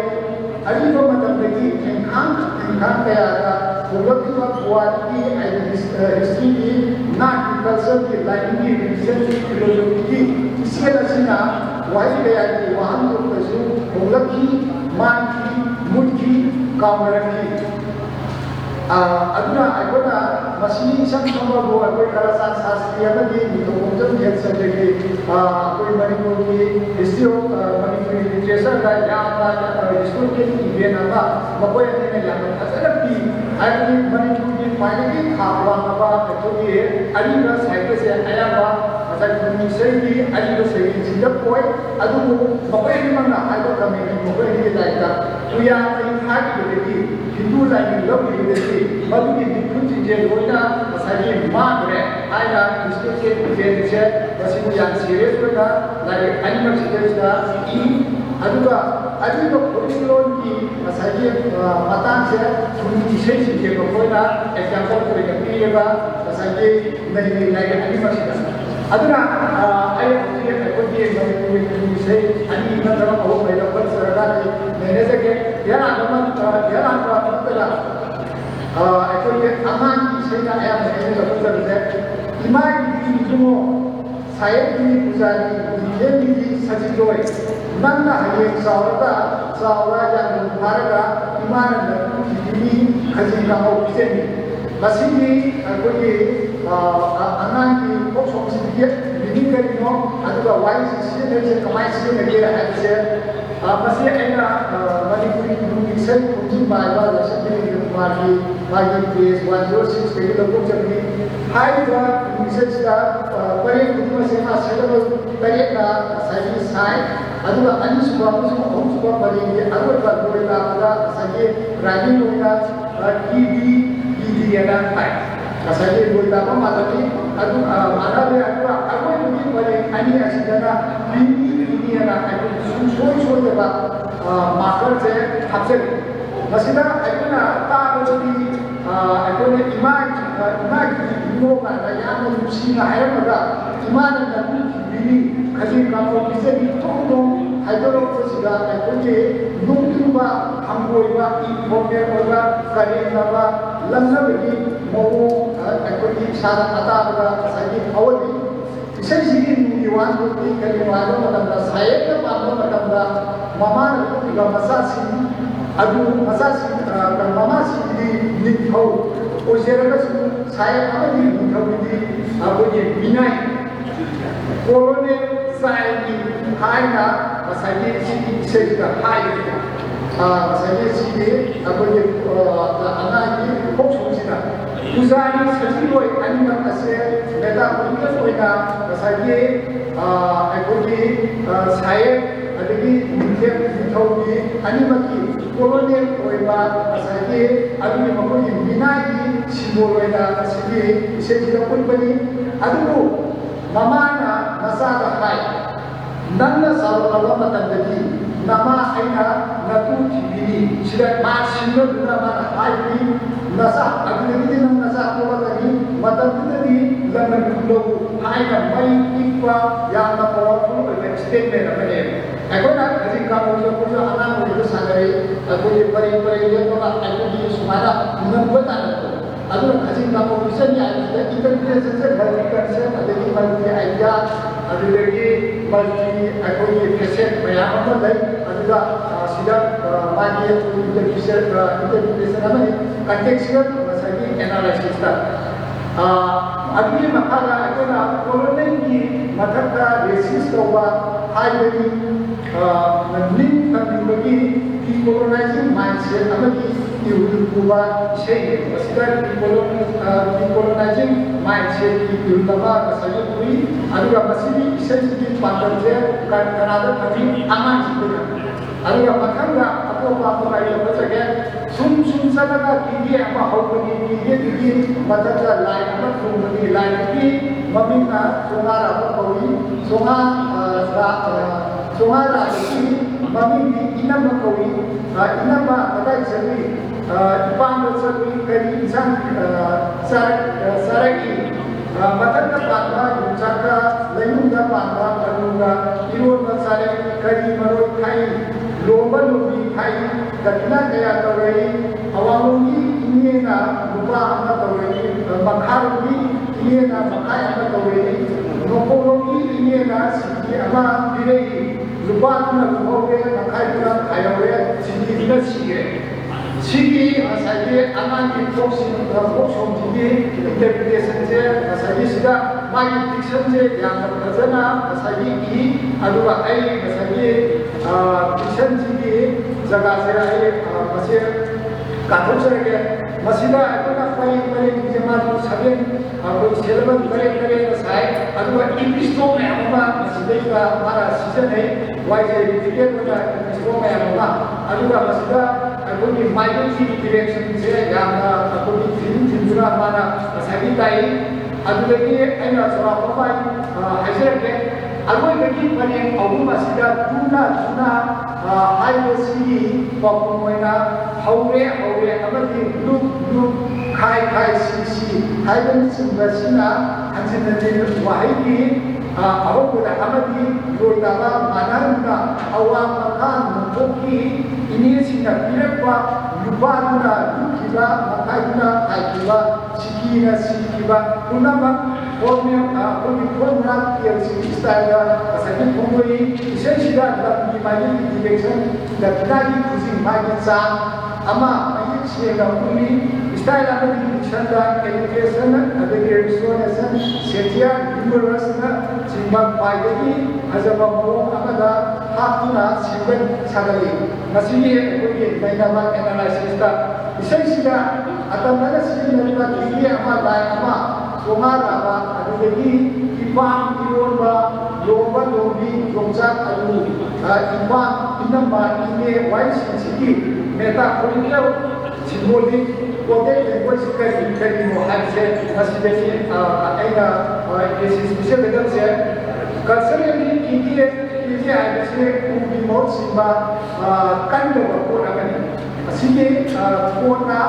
E: अरीब मतमदगी एंखांग कयादा होगतिबा पुवारी history की नाट culture की line की रिविजन की फिलोसफी की इसके लक्षणा वाई कया की वाहन को कसु होगती मान की मुड की कामर की अदुना अगोना मशीनी संसंबो अगोई कलासान शास्त्रीय बगी नितोंजम हेल्थ सब्जेक्ट की अगोई मणिपुर की हिस्ट्री ऑफ मणिपुरी लिटरेचर का याना हिस्टोरी के इवेंट अमा मकोय ने याना फसरत की आदि मणिपुर की फाइनली खावा नबा अगोई अरीबा साहित्य से आयाबा मतलब मिसर की अरीबा से जिंदप कोई अदु मकोय ने मंगा आइबा कमे मकोय ने दायका तुया इन हाट की हिंदू लाइन लव की मधुकी दिखुची जे लोना मसाजी मागरे आइना डिस्ट्रिक्ट के इवेंट से मसिबु यान सीरियस बना लाइक एनिमल सीरियस का ई अदुगा अदुगा पुलिसलोन की मसाजी मतान से उनकी शेष के कोइना एग्जांपल को लेकर मसाजी नहीं लाइक एनिमल सीरियस अदुना आई कोई मणिपुरी से अनि मतलब ओ मेरा पर सरकार मैंने से के यार मतलब अखोई अमान की सेना आया मैंने जब से इमाम की जुमो सायद की पुजारी ये भी सजिलोय नंगा है सावरा जान भारगा इमान की खजी का हो से मसीही अखोई अमान की पोषण से बिल्डिंग करिनो अथवा वाइस से कमाई से लगे है से मसी ऐना मणिपुरी की से कुछ बाइबा जैसे मागी पेज 106 के लोगों चलनी हाई का मिसेज का परे कुछ से ना सेटल करे का सही साइड अदुगा अनिस बाबू हम सुबह परे अगर का कोई का सही राजी होगा ईडी या ना kasih berita apa materi aku mana dia aku ini pada ini asalnya ini anak aku suruh dia marker saya hapus maksudnya aku nak tak jadi aku ni imaj ibu mana yang mesti nak ayam ada iman dan ini kasih kamu bisa ditolong Hydrology sudah aku ni nunggu ba hamboy ba ibu ba karin ba lamna bagi mau aku ni sana ada saya awal saya sini iwan bukti kalau ada macam saya ke mana macam mama itu juga masasi aduh masasi kalau mama sini nikau usia saya apa ni nikau ini aku ni binai korone saya ni hai na saya sini saya juga hai saya sini aku ni anak ni fokus sini Usai sejauh ini masih beda punya punya saya aku ni saya ada di mungkin tahu di ini bagi kolonial punya saya ada di mana di binai simbol punya sini saya tidak pun beri aduh mama na masalah hai nanda sahaja mata jadi nama aina natu ini sudah masih nama hai ini nasa agar ini nasa apa tadi mata tadi jangan dulu hai kan mai ikwa yang nak powerful statement apa ni aku nak kasi kamu punya anak itu sangat aku di peri dia tu aku di semara membuat aduh kasi kamu bisa ni kita saja berikan saya ada di mana idea ada lagi bagi aku di keset banyak apa lagi ada sudah bagi interpretation apa ni contextual masalah analysis tak अगली मकाला अगर colony की मधक्का racist तोबा high बगी link तंबगी की colonising mindset अमगी युवा शेय मसिदर colonising mindset की युवा मसले हुई अगर मसिदी सेंसिटिव पार्टनर कनाडा कभी आमान जितना अगर मकाला apa yang bercakap sum sana kini apa hobi kini macam lain apa kini lain kini meminta sungai apa kau sungai lagi meminta inam kau inam apa jadi ipang jadi kini insan saraki macam apa cakap lain apa kanuga iron masalah kini meroi kai lomba lobi kai दक्षिणा कया तौरई अवांगलोंगी इनेना रुपा अमा तौरई मखारोंगी इनेना मखाय अमा तौरई नोकोलोंगी इनेना सिद्धि अमा पिरई रुपा ना रुपौरे मखाय ना खायौरे सिद्धि ना सिगे सिगी असाइगे अनांगी फोक्सों जिगी interpretation से असाइगे सिदा मागी डिक्शन से याम फजना असाइगे की अदुगा आई असाइगे डिक्शन जिगी जगह से आई मसे काथों से के मसीदा अदुगा परी जमात सबिन अबो सेलबन करे असाइ अदुगा इंग्लिश तो में अमा मसीदे का मारा सीजन है वाइजे टिकेट का इंग्लिश तो में अमा अदुगा मसीदा अकोगी माइग्रेसी डायरेक्शन से यामना अकोगी थिंजुरा माना सगी ताई अदुदगी ऐना सोरा पपाई हाइजरके अगोइदगी पने अबुमा सिदा तुना हाइवेसी पपुमैना हौरे अमदी लुक खाई सी हाइबन सिंबसिना हंसिनदे वाहिगी अहोकुदा अमदी लोइदाबा मानारुना अवा मखान मुखोकी इनिसिना पिरपा युबादुना लुकिबा मखाइना खाइबा सिकिना सिकिबा पुनमा फोर्मिया कोनी फोर्मुला पीएलसी स्टाइल असैनि फोंगोई इसेसिदा लबी मागी डिरेक्शन दक्षिणागी खुसी मागी चा अमा मागी सेगा पुनी स्टाइल अमदी डिरेक्शनदा एजुकेशन अदगी रिसोर्सेस सेटिया यूनिवर्सना सिंबा पाइदगी हजबा मोंग अमदा हातुना सिंबन सागली मसीये कोगी दैनाबा एनालाइसिस दा इसेसिदा अतमना सिंबा किली अमा लाइ अमा सोमाराबा अदगी इपाम इरोनबा लोबा लोबी जोंजा अदु इपाम इनम्बा इने वाइस सिटी मेटाफोरिकल सिम्बोलिक कोटे लैंग्वेज करी मोहाइसे मसीदे आइना स्पेशल लेवल से कल्चरली किजे आइसे उबी मोड सिंबा कंदो कोरागनी असिगे कोना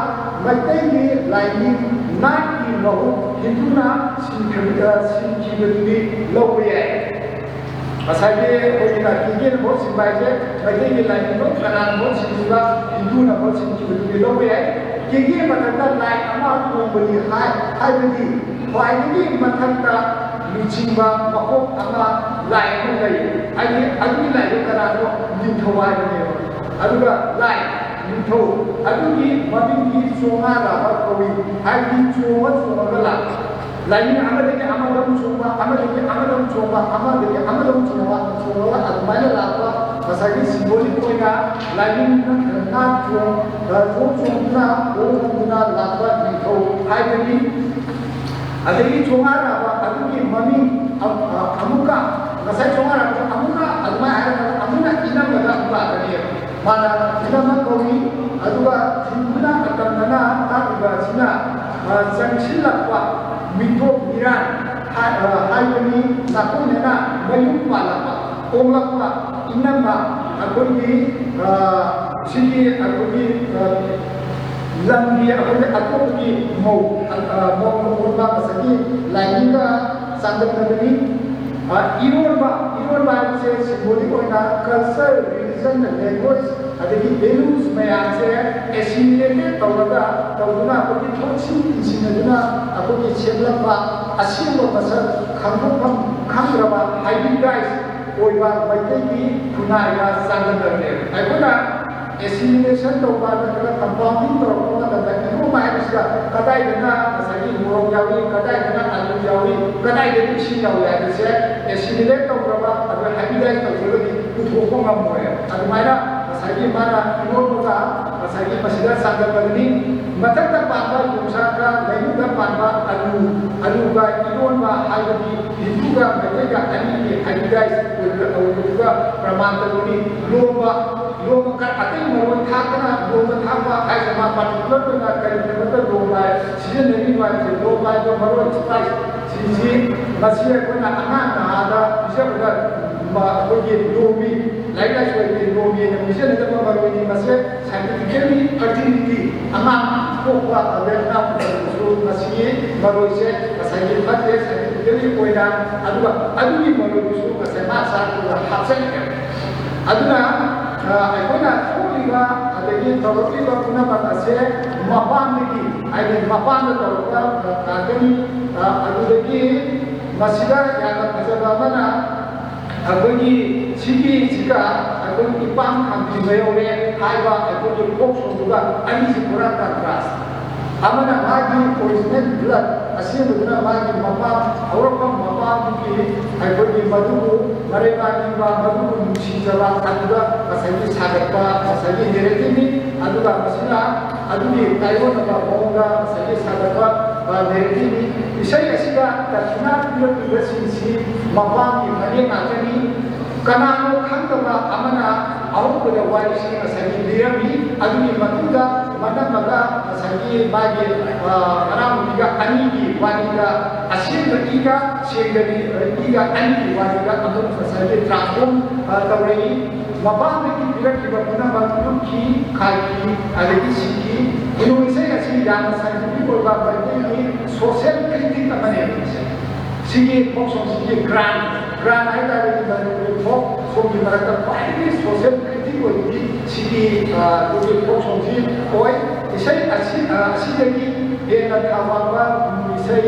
E: मैतेगी लाइनिंग नाकी लहु हिंदुना सिंखिबदुनी लौबे असाइगे कोइना किगे मोड सिंबाइजे मैतेगी लाइनिंग नो कनान मोड सिंबा हिंदुना मोड सिंखिबदुनी लौबे किगे मतता लाइन अमा कोबली हाइबदी वाइगी मतता लुचिंबा मकोक अमा लाइन लई अगी लाइन कनानो निथवाइने अदुगा लाइन निथो अदुगी मबिंगी सोंगा राबा कोई हाइगी चोंगा लाइन अमदगे अमदम चोंगा अदमाइना लापा मसागी सिंबोलिक कोइना लाइन ना चोंगा ओना लापा निथो हाइगी अदगी चोंगा राबा अदुगी ममी अमुका मसाई चोंगा राबा अमुका अदमा अमुना इनमगा बागनी माना इनम कोई अदुगा थिंबुना अतमना ताबा सिना जंगसिलक्वा मिथो मिरान हाइबनी नाकोनेना मयुम पालापा ओंगलक्वा इनमा अकोगी सिटी अकोगी लंबी अकोगी अकोगी मौ ओंगलक्वा मसकी लाइनिंगा संदर्भनी इरोनबा से सिंबोलिक होना कल्चर रिलीजन लैंग्वेज अदगी वैल्यूज मयाम से एसिमिलेटेड तौरगा अकोगी थोसिनदुना अकोगी सेमलपा असिंबो मसक खांगफम खांग्रबा हाइब्रिडाइज ओइबा मैतेगी खुनाइगा सांगदरने आइकोना एसिमिलेशन तौबा नकला कंपाउंडिंग तौरगा नकला माइसका कदाइदना मसागी मोरम यावी कदाइदना आलू यावी कदाइदना सी यावी आइसे एसिमिलेट तौरगा अदु हाइब्रिडाइज तौरगी पुथोको ngam अदुमाइना मसागी माना इनोबा मसागी मसिदा सांगदरनी मथक्ता पाबा युसाका लैनुदा पाबा अदुगा इनोबा हाइबदी हिंदुगा मैतेगा अनिगे हाइब्रिडाइज ओइबा प्रमाणतनी लोबा का अतई मरोन थाकना लोबा थाबा हाइसमा पार्टिकुलर ना करिबता लोबा सीजन नहीं वाजे लोबा जो मरोन स्पाइस सीजी मसिया कोना अना नादा बिजबदा कोगी लोबी लाइका सोई लोबी ने मिशन दम मरोनी मसे साइंटिफिकली कंटिन्यूटी अमा कोपा अवेना सो मसिए मरोइसे साइंटिफिक फटे साइंटिफिकली कोइना अदुगी मरोनी सो मसे मा सा हासन अदुना अखोना ꯊꯣꯛꯂꯛꯂꯤꯕ ꯑꯗꯒꯤ ꯇꯧꯔꯛꯂꯤꯕ ꯄꯨꯝꯅꯃꯛ ꯑꯁꯦ ꯃꯄꯥꯟꯗꯒꯤ ꯍꯥꯏꯗꯤ ꯃꯄꯥꯟꯗ ꯇꯧꯔꯛꯄ ꯉꯥꯛꯇꯅꯤ ꯑꯗꯨꯗꯒꯤ ꯃꯁꯤꯗ ꯌꯥꯝꯅ ꯐꯖꯕ ꯑꯃꯅ ꯑꯩꯈꯣꯏꯒꯤ ꯁꯤꯒꯤꯁꯤꯒ ꯑꯩꯈꯣꯏꯒꯤ ꯏꯄꯥꯝ ꯈꯥꯝꯕꯤꯕ ꯌꯧꯔꯦ ꯍꯥꯏꯕ ꯑꯩꯈꯣꯏꯒꯤ ꯐꯣꯛ ꯁꯣꯡꯗꯨꯒ ꯑꯅꯤꯁꯤ ꯄꯨꯔꯥ ꯀꯟꯇ꯭ꯔꯥꯁ ꯑꯃꯅ ꯃꯥꯒꯤ ꯑꯣꯔꯤꯖꯤꯅꯦꯜ ꯕ꯭ꯂꯠ ꯑꯁꯦꯡꯕꯗꯨꯅ ꯃꯥꯒꯤ ꯃꯄꯥ ꯍꯧꯔꯛꯐꯝ ꯃꯄꯥꯗꯨꯒꯤ ꯑꯩꯈꯣꯏꯒꯤ ꯃꯗꯨꯕꯨ ꯃꯔꯩꯕꯥꯛꯅꯤꯡꯕ ꯃꯗꯨꯕꯨ ꯅꯨꯡꯁꯤꯖꯕ ꯑꯗꯨꯗ ꯉꯁꯥꯏꯒꯤ ꯁꯥꯒꯠꯄ ꯉꯁꯥꯏꯒꯤ ꯅꯦꯔꯦꯇꯤꯚꯅꯤ ꯑꯗꯨꯒ ꯃꯁꯤꯅ ꯑꯗꯨꯒꯤ ꯇꯥꯏꯑꯣꯟꯅꯕ ꯃꯑꯣꯡꯗ ꯉꯁꯥꯏꯒꯤ ꯁꯥꯒꯠꯄ ꯅꯦꯔꯦꯇꯤꯚꯅꯤ ꯏꯁꯩ ꯑꯁꯤꯗ ꯗꯈꯤꯅꯥ ꯄꯤꯔꯛꯂꯤꯕꯁꯤꯡꯁꯤ ꯃꯄꯥꯒꯤ ꯃꯔꯦꯡ ꯉꯥꯛꯇꯅꯤ ꯀꯅꯥꯅꯣ ꯈꯪꯗꯕ ꯑꯃꯅ ꯑꯍꯧꯕꯗ ꯋꯥꯔꯤꯁꯤ ꯉꯁꯥꯏꯒꯤ ꯂꯤꯔꯝꯃꯤ ꯑꯗꯨꯒꯤ ꯃꯇꯨꯡꯗ ꯃꯅꯝꯃꯒ ꯉꯁꯥꯏꯒꯤ ꯃꯥꯒꯤ ꯃꯅꯥꯎꯅꯨꯄꯤꯒ ꯑꯅꯤꯒꯤ ꯋꯥꯔꯤꯗ ꯑꯁꯦꯡꯕ ꯏꯒ ꯁꯦꯡꯗꯕꯤ ꯏꯒ ꯑꯅꯤꯒꯤ ꯋꯥꯔꯤꯗ ꯑꯃꯨꯛ ꯉꯁꯥꯏꯒꯤ ꯇ꯭ꯔꯥꯟꯁꯐꯣꯔꯝ ꯇꯧꯔꯛꯏ ꯃꯄꯥꯟꯗꯒꯤ ꯄꯤꯔꯛꯈꯤꯕ ꯄꯨꯝꯅꯃꯛ ꯂꯨꯞꯈꯤ ꯈꯥꯏꯈꯤ ꯑꯗꯒꯤ ꯁꯤꯈꯤ ꯈꯨꯅꯨꯡ ꯏꯁꯩ ꯑꯁꯤ ꯌꯥꯝꯅ ꯁꯥꯏꯟꯇꯤꯐꯤꯛ ꯑꯣꯏꯕ ꯃꯩꯇꯩꯒꯤ ꯁꯣꯁꯤꯌꯦꯜ ꯀ꯭ꯔꯤꯇꯤꯛ ꯑꯃꯅꯦꯕ सिगी फोक सॉन्ग सिगी ग्रांड है तारे की बारे फोक सॉन्ग की तरह का फाइनली सोशल क्रिटिक होती सिगी जो फोक सॉन्ग सी कोई इसे अच्छी लगी ये न खावाबा इसे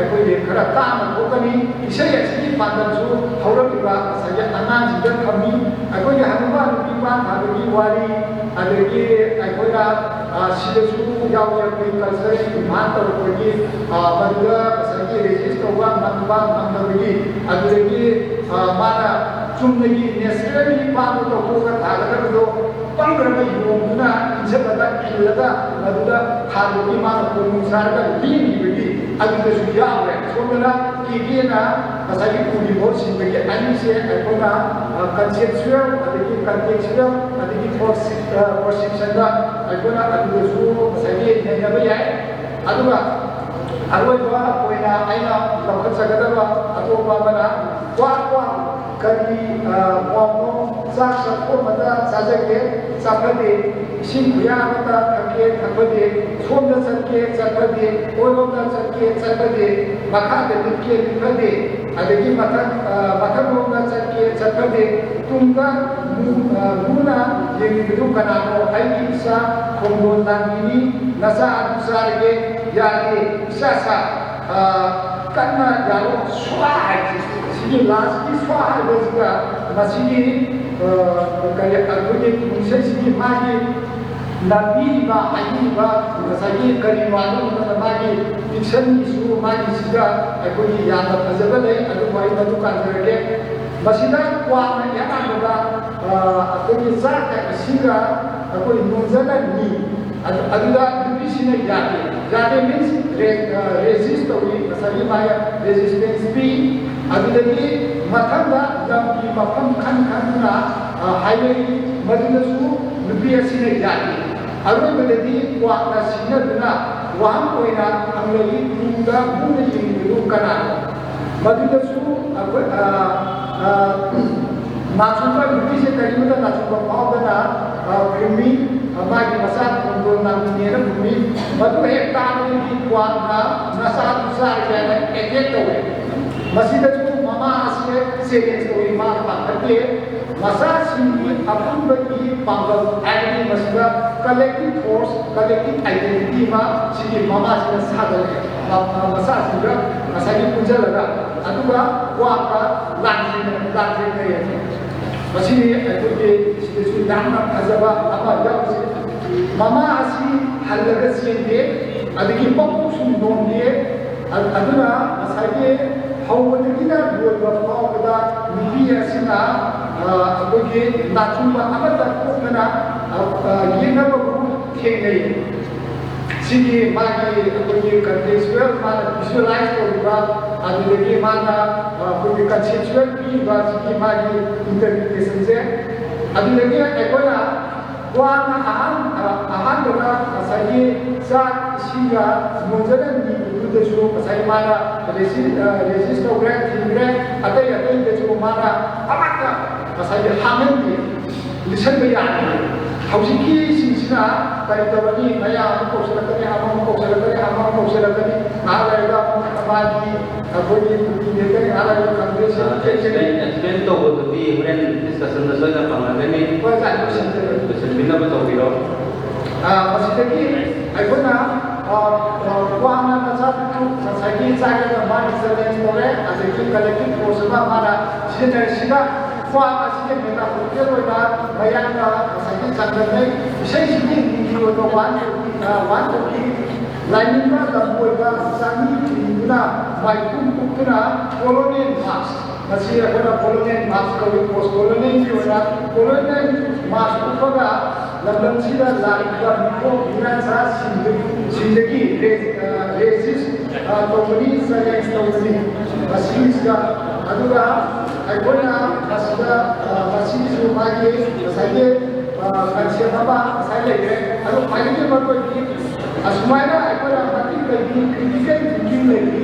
E: कोई देखकर ताम होकनी इसे अच्छी पांडव जो हौरक इबा सजा अनाज जिधर कमी कोई हनुमान बीमा भागी वाली अदगी कोई ना सिद्धसु यावर कोई कल्चर मान तो कोई बंदा सजी रेजिस्ट हुआ मनबा मनबगी अदगी माना चुम्नगी नेचुरली पान तो होगा थागर दो पंद्रह युवना इंजबदा इलदा मदुदा थारुगी मान को मुसारगा लीबगी अदगी यावर सोमना कीगेना मसागी कुदी बोल सिंबगी अनि से कोना कंसेप्चुअल अदगी कंटेक्चुअल अदगी परसेप्शन दा कोना अदगी मसागी नेनबा याय अदुगा अरोइबा कोइना आइना लखसगदबा अतोपा बना क्वा करी मोमो साक सको मदा साजके साफदे इसिं खुया मदा थके थपदे सोमदा सके चपदे ओरोदा सके चपदे मखादे निके निफदे अदगी मथरोदा सके चपदे तुंगा मुना येंगिदु कनानो आइगी इसा खोंगोन नांगिनी नसा अनुसारगे यागे इसा कन्ना यारो स्वाहा सिगी लास्ट की स्वाहा बेजगा मसिगी कया अगुनी मुंसे सिगी मागी नबी बा आयी बा मसागी करी वालो मागी डिक्शन इशू मागी सिगा अगुनी याना फजबले अदु वाई मदु कांजरगे मसिदा क्वाना याना अगुनी जाका सिगा अगुनी मुंजना नि अदुदा दुबिसिना याते मीन्स रेजिस्ट तौरी मसागी माया रेजिस्टेंस पी अदुदगी मथंदा लमकी मफम खन खनना हाईवे मदुदसु नुपी असिना याते अरोबदगी क्वाना सिनदुना वाम कोइना अंगली तुंगा मुने जिंगु कना मदुदसु नाचुबा नुपी से करीबदा नाचुबा पावदना भूमि मागी मसा कोंदो नामिनेर भूमि मदु एक तामनी क्वाना नसा तुसार जाना एकेट तोवे मसीदसु ममा आसे सेकेंड्स तोई मा पाखते मसा सिंगी अपुंबगी पांगल एग्री मसिदा कलेक्टिव फोर्स कलेक्टिव आइडेंटिटी मा सिगी ममा सिना सागले मसा सिगा मसागी पुजलगा अदुगा क्वाका लांजे मसीनी अखोगे सिदसु यामना फजबा अमा यावसे ममा असि हल्लगा सेंदे अदगी पक्कुसु नोंदे अदुना मसागे हौबदगिना दुवा फावदा निबी असिना अखोगे नाचुबा अमता कोकना येनबा थेंगै सिगी मागी अखोगे कंटेक्चुअल माना विजुअलाइज तौबा अदुदगी माना अखोगे कंसेप्चुअल पीबा सिगी मागी इंटरप्रिटेशन से अदुदगी एकोना वाना आहान दोना मसागी साक सिगा मोजलन नि दुदसु मसागी माना रेजिस्ट तौग्रे थिग्रे अतै दसु माना अमाका मसागी हामेन दि लिसन बयानी हौजिकी सिंसिना कई तबनी नया कोसलकने हम कोसलकने आलायगा मागी अबोनी देते आलायगा Congress
B: present to go to be when discussion the soil pangagani
E: ꯍꯣꯏ ꯖꯥꯠ ꯂꯣꯏꯁꯤꯟꯖꯔꯦ
B: question bin na to biro
E: ꯃꯁꯤꯗꯒꯤ ꯑꯩꯈꯣꯏꯅ ꯋꯥꯅ ꯃꯆꯥꯗꯨ ꯉꯁꯥꯏꯒꯤ ꯆꯥꯏꯔꯒ ꯃꯥꯒꯤ ꯆꯦꯂꯦꯟꯖ ꯇꯧꯔꯦ ꯑꯗꯒꯤ ꯀꯂꯦꯛꯇꯤꯚ ꯐꯣꯔꯁ ꯑꯃ ꯃꯥꯅ ꯁꯤꯖꯤꯟꯅꯔꯤꯁꯤꯗ ꯋꯥ ꯑꯁꯤꯒꯤ ꯃꯦꯇꯥꯐꯣꯔꯤꯀꯦꯜ ꯑꯣꯏꯅ ꯃꯌꯥꯝꯒ ꯉꯁꯥꯏꯒꯤ ꯆꯥꯡꯗꯝꯅꯩ ꯏꯁꯩꯁꯤꯒꯤ ꯍꯤꯟꯗꯤ ꯑꯣꯏꯕ ꯋꯥꯟ ꯊꯣꯛꯀꯤ ꯂꯥꯏꯅꯤꯡꯕ ꯂꯝ ꯑꯣꯏꯕ ꯆꯥꯃꯤ ꯊꯤꯡꯗꯨꯅ ꯃꯥꯏꯄꯨ ꯄꯨꯛꯇꯨꯅ ꯀꯣꯂꯣꯅꯤꯌꯦꯜ ꯃꯥꯔꯆ ꯃꯁꯤ ꯑꯩꯈꯣꯏꯅ ꯀꯣꯂꯣꯅꯤꯌꯦꯜ ꯃꯥꯔꯆ ꯀꯧꯏ ꯄꯣꯁ ꯀꯣꯂꯣꯅꯤꯌꯦꯜꯒꯤ ꯑꯣꯏꯅ ꯀꯣꯂꯣꯅꯤꯌꯦꯜ ꯃꯥꯔꯆ ꯎꯠꯄꯒ ꯂꯝꯗꯝꯁꯤꯗ ꯂꯥꯛꯏꯕ ꯃꯤꯐꯝ ꯃꯤꯔꯥꯟꯁꯥꯁꯤꯡꯗꯒꯤ ꯔꯦꯖꯤꯁ ꯇꯧꯕꯅꯤ ꯆꯦꯂꯦꯟꯖ ꯇꯧꯕꯅꯤ ꯃꯁꯤꯁꯤꯗ ꯑꯗꯨꯒ ꯑꯩꯈꯣꯏꯅ ꯃꯁꯤꯁꯨ ꯃꯥꯒꯤ ꯉꯁꯥꯏꯒꯤ ꯀꯟꯁꯦꯞ ꯑꯃ ꯉꯁꯥꯏ ꯂꯩꯔꯦ ꯑꯗꯨ ꯈ꯭ꯋꯥꯏꯗꯒꯤ ꯃꯔꯨꯑꯣꯏꯕꯗꯤ ꯑꯁꯨꯃꯥꯏꯅ ꯑꯩꯈꯣꯏꯅ ꯃꯇꯤꯛ ꯂꯩꯔꯤ ꯀ꯭ꯔꯤꯇꯤꯀꯦꯜ ꯊꯤꯡꯀꯤꯡ ꯂꯩꯔꯤ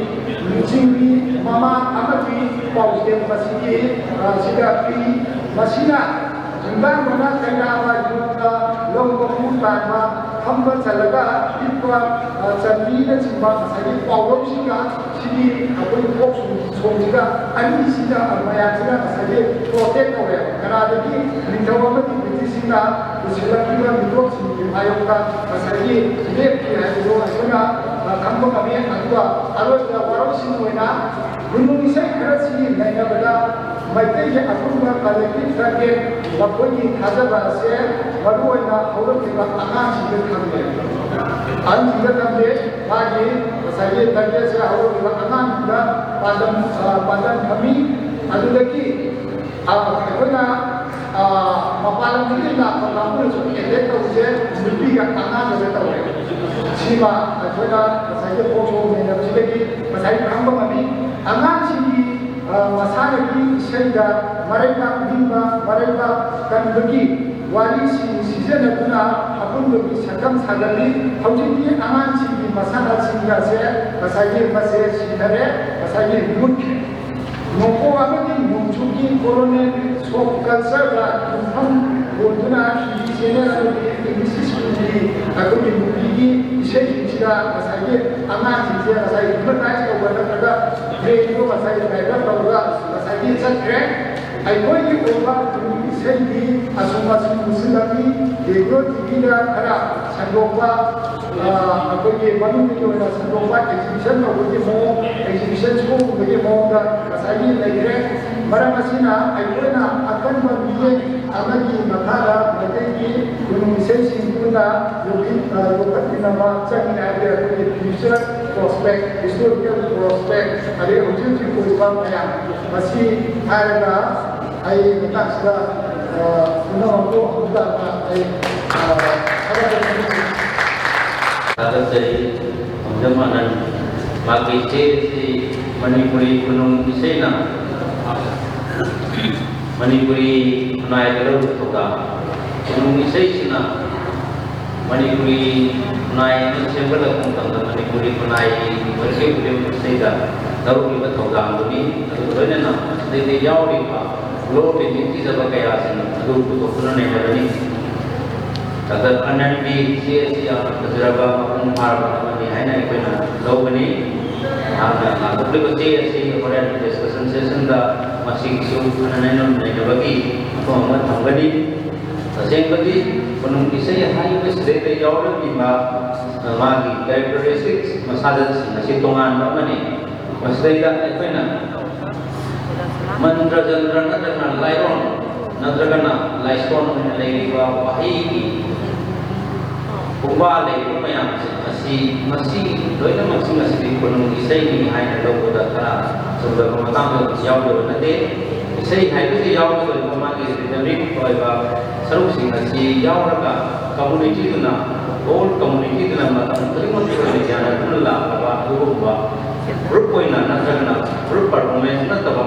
E: ꯂꯨꯆꯤꯡꯒꯤ ꯃꯃꯥꯡ ꯑꯃꯗꯤ ꯄꯥꯎꯖꯦꯜ ꯃꯁꯤꯒꯤ ꯁꯤꯗ ꯄꯤ ꯃꯁꯤꯅ ꯍꯪꯒꯥꯝꯕꯅ ꯀꯩꯅꯥꯕ ꯌꯨꯝꯗ ꯂꯧ ꯃꯄꯨ ꯇꯥꯟꯕ ꯐꯝꯕ ꯆꯠꯂꯒ ꯄꯤꯛꯄ ꯆꯟꯕꯤꯅꯆꯤꯡꯕ ꯉꯁꯥꯏꯒꯤ ꯄꯥꯎꯔꯧꯁꯤꯡꯒ ꯁꯤꯒꯤ ꯑꯩꯈꯣꯏ ꯐꯣꯛ ꯁꯣꯡꯁꯤꯒ ꯑꯅꯤꯁꯤꯗ ꯃꯌꯥꯝꯁꯤꯅ ꯉꯁꯥꯏꯒꯤ ꯄ꯭ꯔꯣꯇꯦꯛ ꯇꯧꯋꯦ ꯀꯅꯥꯗꯒꯤ ꯅꯤꯡꯊꯧ ꯑꯃꯗꯤ ꯕ꯭ꯔꯤꯇꯤꯁꯁꯤꯡꯅ ꯄꯨꯁꯤꯜꯂꯛꯂꯤꯕ ꯃꯤꯇꯣꯞꯁꯤꯡꯒꯤ ꯃꯥꯌꯣꯛꯇ ꯉꯁꯥꯏꯒꯤ ꯂꯦꯞꯈꯤ ꯍꯥꯏꯕꯗꯨ ꯑꯩꯈꯣꯏꯅ ꯈꯪꯕ ꯉꯝꯃꯤ ꯑꯗꯨꯒ ꯑꯔꯣꯏꯕꯗ ꯋꯥꯔꯣꯜꯁꯤꯡ ꯑꯣꯏꯅ ꯈꯨꯅꯨꯡ ꯏꯁꯩ ꯈꯔꯁꯤ ꯅꯩꯅꯕꯗ ꯃꯩꯇꯩꯒꯤ ꯑꯄꯨꯟꯕ ꯀꯂꯦꯛꯇꯤꯚ ꯇꯥꯔꯒꯦꯠ ꯃꯈꯣꯏꯒꯤ ꯊꯥꯖꯕ ꯑꯁꯤ ꯃꯔꯨꯑꯣꯏꯅ ꯍꯧꯔꯛꯂꯤꯕ ꯑꯉꯥꯡꯁꯤꯡꯗ ꯊꯝꯂꯦ ꯑꯍꯟꯁꯤꯡꯗ ꯊꯝꯂꯦ ꯃꯥꯒꯤ ꯉꯁꯥꯏꯒꯤ ꯇꯥꯔꯒꯦꯠꯁꯦ ꯍꯧꯔꯛꯂꯤꯕ ꯑꯉꯥꯡꯁꯤꯡꯗ ꯄꯥꯟꯗꯝ ꯊꯝꯃꯤ ꯑꯗꯨꯗꯒꯤ ꯑꯩꯈꯣꯏꯅ ꯃꯄꯥꯟ ꯂꯝꯗꯒꯤ ꯂꯥꯛꯄ ꯀꯥꯡꯕꯨꯅꯁꯨ ꯑꯦꯇꯦꯛ ꯇꯧꯕꯁꯦ ꯅꯨꯄꯤꯒ ꯑꯉꯥꯡꯒꯗ ꯇꯧꯋꯦ ꯁꯤꯃ ꯑꯩꯈꯣꯏꯅ ꯉꯁꯥꯏꯒꯤ ꯄꯣꯛꯁꯣ ꯃꯦꯅꯞꯁꯤꯗꯒꯤ ꯉꯁꯥꯏ ꯈꯪꯕ ꯉꯝꯃꯤ ꯑꯉꯥꯡꯁꯤꯡꯒꯤ ꯃꯁꯥꯟꯅꯒꯤ ꯏꯁꯩꯗ ꯃꯔꯩꯕꯥꯛ ꯅꯤꯡꯕ ꯃꯔꯩꯕꯥꯛ ꯀꯟꯕꯒꯤ ꯋꯥꯔꯤꯁꯤꯡ ꯁꯤꯖꯤꯟꯅꯗꯨꯅ ꯑꯄꯨꯟꯕꯒꯤ ꯁꯛꯇꯝ ꯁꯥꯒꯠꯂꯤ ꯍꯧꯖꯤꯛꯇꯤ ꯑꯉꯥꯡꯁꯤꯡꯒꯤ ꯃꯁꯥꯟꯅꯁꯤꯡ ꯑꯁꯦ ꯉꯁꯥꯏꯒꯤ ꯃꯁꯦ ꯁꯤꯊꯔꯦ ꯉꯁꯥꯏꯒꯤ ꯃꯨꯠꯈ꯭ꯔꯦ ꯅꯣꯡꯄꯣꯛ ꯑꯃꯗꯤ ꯅꯣꯡꯆꯨꯞꯀꯤ ꯀꯣꯂꯣꯅꯤꯌꯦꯜ ꯁꯣꯛ ꯀꯜꯆꯔꯗ ꯌꯨꯝꯐꯝ ꯑꯣꯏꯗꯨꯅ ꯇꯤꯚꯤ ꯆꯦꯅꯦꯜ ꯑꯃꯗꯤ ꯏꯪꯂꯤꯁ ꯁ꯭ꯀꯨꯜꯒꯤ ꯑꯩꯈꯣꯏꯒꯤ ꯅꯨꯄꯤꯒꯤ ꯏꯁꯩꯁꯤꯡꯁꯤꯗ ꯉꯁꯥꯏꯒꯤ ꯑꯉꯥꯡꯁꯤꯡꯁꯦ ꯉꯁꯥꯏ ꯍꯤꯞꯅꯣꯇꯥꯏꯖ ꯇꯧꯕ ꯅꯠꯇ꯭ꯔꯒ ꯕ꯭ꯔꯦꯟꯗꯣ ꯉꯁꯥꯏ ꯗꯥꯏꯚꯔꯠ ꯇꯧꯔꯒ ꯉꯁꯥꯏꯒꯤ ꯆꯠꯈ꯭ꯔꯦ ꯑꯩꯈꯣꯏꯒꯤ ꯑꯣꯏꯕ ꯇꯨꯡꯒꯤ ꯏꯁꯩꯒꯤ ꯑꯁꯨꯝ ꯑꯁꯨꯝ ꯄꯨꯁꯤꯜꯂꯛꯏ ꯔꯦꯗꯤꯑꯣ ꯇꯤꯚꯤꯗ ꯈꯔ ꯁꯟꯗꯣꯛꯄ ꯑꯩꯈꯣꯏꯒꯤ ꯃꯅꯨꯡꯒꯤ ꯑꯣꯏꯅ ꯁꯟꯗꯣꯛꯄ ꯑꯦꯛꯖꯤꯕꯤꯁꯟ ꯇꯧꯕꯒꯤ ꯃꯑꯣꯡ ꯑꯦꯛꯖꯤꯕꯤꯁꯟ ꯁꯣꯒꯨꯝꯕꯒꯤ ꯃꯑꯣꯡꯗ ꯉꯁꯥꯏꯒꯤ ꯂꯩꯈ꯭ꯔꯦ ꯃꯔꯝ ꯑꯁꯤꯅ ꯑꯩꯈꯣꯏꯅ ꯑꯀꯟꯕ ꯃꯤꯠꯌꯦꯡ ꯑꯃꯒꯤ ꯃꯈꯥꯗ ꯃꯩꯇꯩꯒꯤ ꯈꯨꯅꯨꯡ ꯏꯁꯩꯁꯤꯡ ꯄꯨꯟꯅ ꯌꯣꯛꯈꯠꯃꯤꯟꯅꯕ ꯆꯪꯏ ꯍꯥꯏꯕꯗꯤ ꯑꯩꯈꯣꯏꯒꯤ ꯐ꯭ꯌꯨꯆꯔ ꯄ꯭ꯔꯣꯁꯄꯦꯛ ꯍꯤꯁꯇꯣꯔꯤꯀꯦꯜ ꯄ꯭ꯔꯣꯁꯄꯦꯛ ꯑꯗꯩ ꯍꯧꯖꯤꯛ ꯍꯧꯖꯤꯛ ꯑꯣꯏꯕ ꯃꯌꯥꯝ ꯃꯁꯤ ꯍꯥꯏꯔꯒ ꯑꯩ ꯃꯇꯥꯡꯁꯤꯗ ꯄꯨꯝꯅꯃꯛꯄꯨ ꯑꯃꯨꯛꯇ ꯑꯩ
B: ꯊꯥꯒꯠꯆꯔꯤ ꯈꯣꯡꯖꯝ ꯃꯥꯒꯤ ꯆꯦꯁꯤ ꯃꯅꯤꯄꯨꯔꯤ ꯈꯨꯅꯨꯡ ꯏꯁꯩꯅ ꯃꯅꯤꯄꯨꯔꯤ ꯈꯨꯟꯅꯥꯏꯗ ꯂꯧꯕ ꯊꯧꯗꯥꯡ ꯈꯨꯅꯨꯡ ꯏꯁꯩꯁꯤꯅ ꯃꯅꯤꯄꯨꯔꯤ ꯈꯨꯟꯅꯥꯏ ꯑꯃ ꯁꯦꯝꯒꯠꯂꯛꯄ ꯃꯇꯝꯗ ꯃꯅꯤꯄꯨꯔꯤ ꯈꯨꯟꯅꯥꯏꯒꯤ ꯃꯔꯀꯦ ꯈꯨꯗꯤꯡꯃꯛ ꯏꯁꯩꯗ ꯂꯧꯔꯤꯕ ꯊꯧꯗꯥꯡꯗꯨꯅꯤ ꯑꯗꯨꯒ ꯂꯣꯏꯅꯅ ꯃꯁꯤꯗꯩꯗ ꯌꯥꯎꯔꯤꯕ ꯂꯣꯜꯒꯤ ꯅꯤꯡꯊꯤꯖꯕ ꯀꯌꯥꯁꯤꯡ ꯑꯗꯨ ꯄꯨꯊꯣꯛꯇꯨꯅ ꯅꯩꯅꯕꯅꯤ ꯗꯥꯛꯇꯔ ꯑꯅꯟꯕꯤ ꯆꯦ ꯑꯁꯤ ꯌꯥꯝꯅ ꯐꯖꯔꯕ ꯃꯄꯨꯡ ꯐꯥꯔꯕ ꯑꯃꯅꯤ ꯍꯥꯏꯅ ꯑꯩꯈꯣꯏꯅ ꯂꯧꯒꯅꯤ ꯃꯍꯥꯛꯅ ꯂꯥꯡꯊꯣꯛꯂꯤꯕ ꯆꯦ ꯑꯁꯤ ꯍꯣꯔꯦꯟ ꯗꯤꯁꯀꯁꯟ ꯁꯦꯁꯟꯗ ꯃꯁꯤꯒꯤꯁꯨ ꯅꯩꯅꯕꯒꯤ ꯃꯐꯝ ꯑꯃ ꯊꯝꯒꯅꯤ तसेंबदी खनुंग इसे हाई बेसदे यावरबिमा मागी कैरेक्टरिस्टिक्स मसादसिंग असी तोंगान बमने मसदैदा अखोइना मंत्र जंत्र नत्रगना लाइरोन नत्रगना लाइस्टोन लेरिबा वाहीगी पुंबा लेबो मयाम असी मसी लोइना मसिंग असी खनुंग इसे नि हाइना लौबदा खरा सुबदा मतांग यावदो नदे इसे हाइबे यावदो मागी रिदमिक ओइबा सरुसिंग असी यावरगा कम्युनिटी दुना all community दुना मतम तरिमो तिरने जाना दुला बा दुबा group ओइना नत्रगना group performance नतबा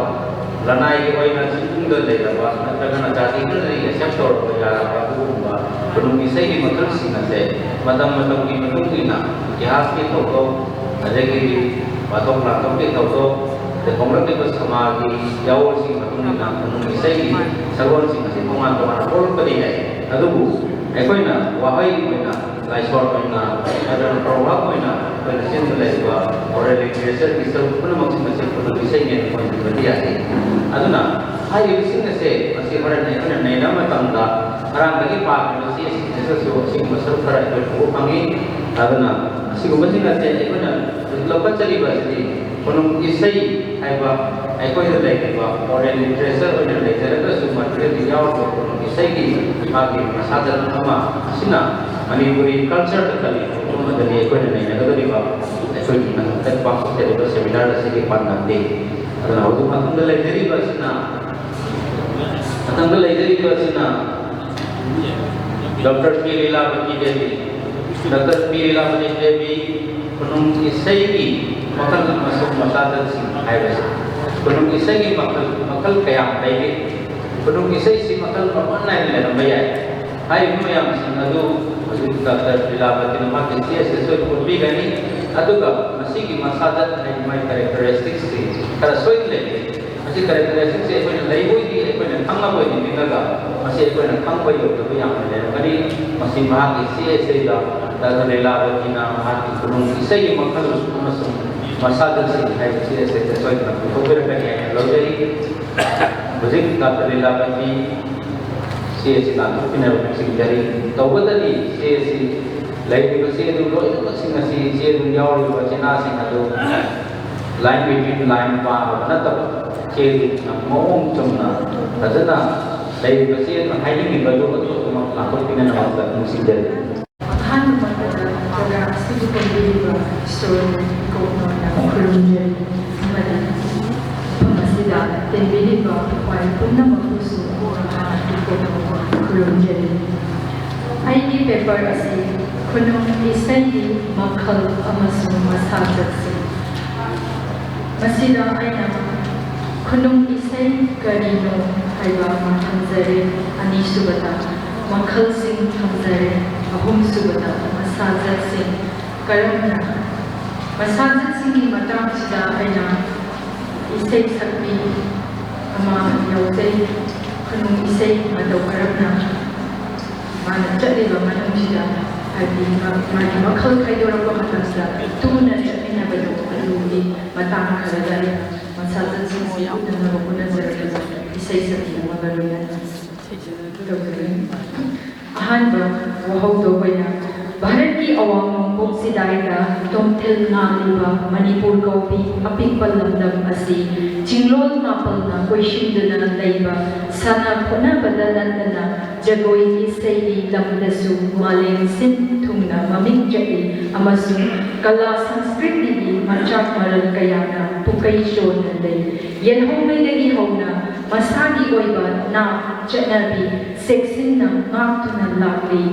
B: लनाई के ओइना सिंग लेबा नत्रगना जाति के एक्सेप्ट और बजारा दुबा खनुंग इसे की मतलब सिंग से मतम की मतुंगिना इतिहास के थोको अजेगी बातों लातों के थोको the congregate was samagi yawl sing matungina khunung isai sarwan sing asi tongan tongan pol padi hai adubu ekoina wahai koina laisor koina adan prowa koina koina sin lai wa or literature ki sab pun maksud masih khunung isai ne koina padi hai aduna hai sing se asi hora nei kana nei nama tangda arang lagi pak si so sing masuk para ko pangi aduna asi ko masih na te ko na lokat chali ba si kono isai hai ba ai ko ida lai ba foreign literature or literature ka su material diyaw ko kono isai ki agi masadan ama asina Manipuri culture ta kali ko madani ko na nei na ka di ba so ki na ta pa ko te ba seminar sa ki pan na de aduna udu matang lai deri ba sina matang lai deri ba sina Dr. P. Leelawati Devi Dr. P. Leelawati Devi kunung isai ki makal masuk masadan si aywas kunung isai ki makal kaya baik kunung isai si makal mana ni lah bayar hai yang sanadu Dr. Leelawati nama kisi sesuatu kurbi gani aduga masih ki masadan hai mai characteristics si kara soil le masih characteristics si apa yang lain boleh di apa yang tangga boleh di tinggal masih apa yang tangga boleh tu yang mana kali masih mahal isi dah Dr. Leelawati nama hati kunung isai makal masuk masadan si hai isi sesuatu nak kubur kani lalu jadi Bujik Dr. Leelawati si nak pinar si dari tahu tadi si lain juga si dulu itu si dunia orang juga si nasi itu line between line bar mana tahu si nak ngomong cuma karena lain juga si hai ini baru betul cuma lakukan pinar nama si dari
F: Han pada pada studi pendidikan story konon kerja pada pemasida dan pendidikan pada punna makusu orang di konon kerja. ID paper asi konon isai makal amasung masajasi. Masida aina konon isai karino haiba makanzare anisubata makal sing kanzare ahum subata masajat sing karamna masajat sing ki matang sida aina isai sakmi ama yautei kunung isai atau karamna mana jadi ba matang sida adi mana makal kaidora ko matang sida tuna ina ba do aludi matang karadari masajat sing mo ya utana ko na zara isai sakmi magaluya अहंबा वहाउदो बया भारत की अवाम नोंबोक सिदाइदा तोमथिल नालिबा Manipur copy अपिकपल लमदम असि चिंगलोल मापलना कोइशिंदना लैबा सना पुना बदलनना जगोई इसैली लमदसु मालेम सिन थुंगना ममिंग जई अमसु कला संस्कृति की मचाक मरल कयाना पुकई shown लै येनहोमेदगी होना मसागी ओइबा ना चनबी सेक्सिना ngakuna lakli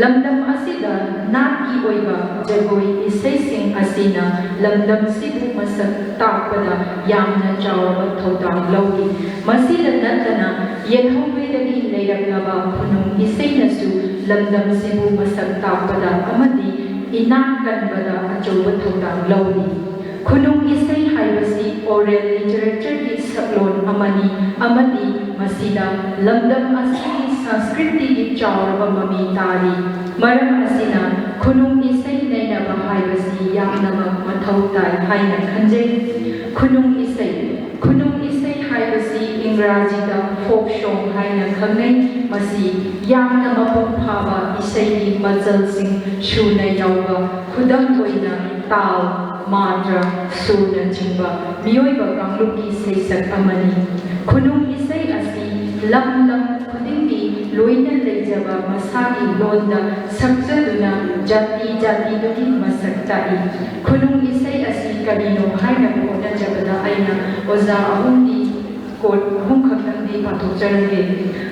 F: lamdam asida nakki oiba jagoi isaising asina lamdam sibu masak takpada yamna chawaba thodang lawi masida natana yenhomwedagi leiraknaba phunung isainasu lamdam sibu masak takpada amadi inak kanbada achoba thodang lawi khunung isai haibasi oral literature ki saklon amadi masida lamdam asini संस्कृति की चावरवा mummy तारी मरम असिना खुनुंग इसै नैनबा हाइबसी यामनमक मथौ ताई हाइना खंजे खुनुंग इसै हाइबसी इंग्राजीदा folk song हाइना खंगै मसी यामना मपुंग फाबा इसैगी मजलसिंग शुना यावबा खुदम ओइना ताल मात्रा सुना चिंबा मियोइबा कांगलुकी सैसक अमनी खुनुंग इसै असि लम खुदिंगी लोइना लेजबा मसागी लोंदा सक्जदुना जाति दुगी मसक्ताई खुनुंग इसै असि करिनो हाइना कोना जबदा आइना ओजा अहुंदी कोट अहुं खक्तंदी पाथोकजरगे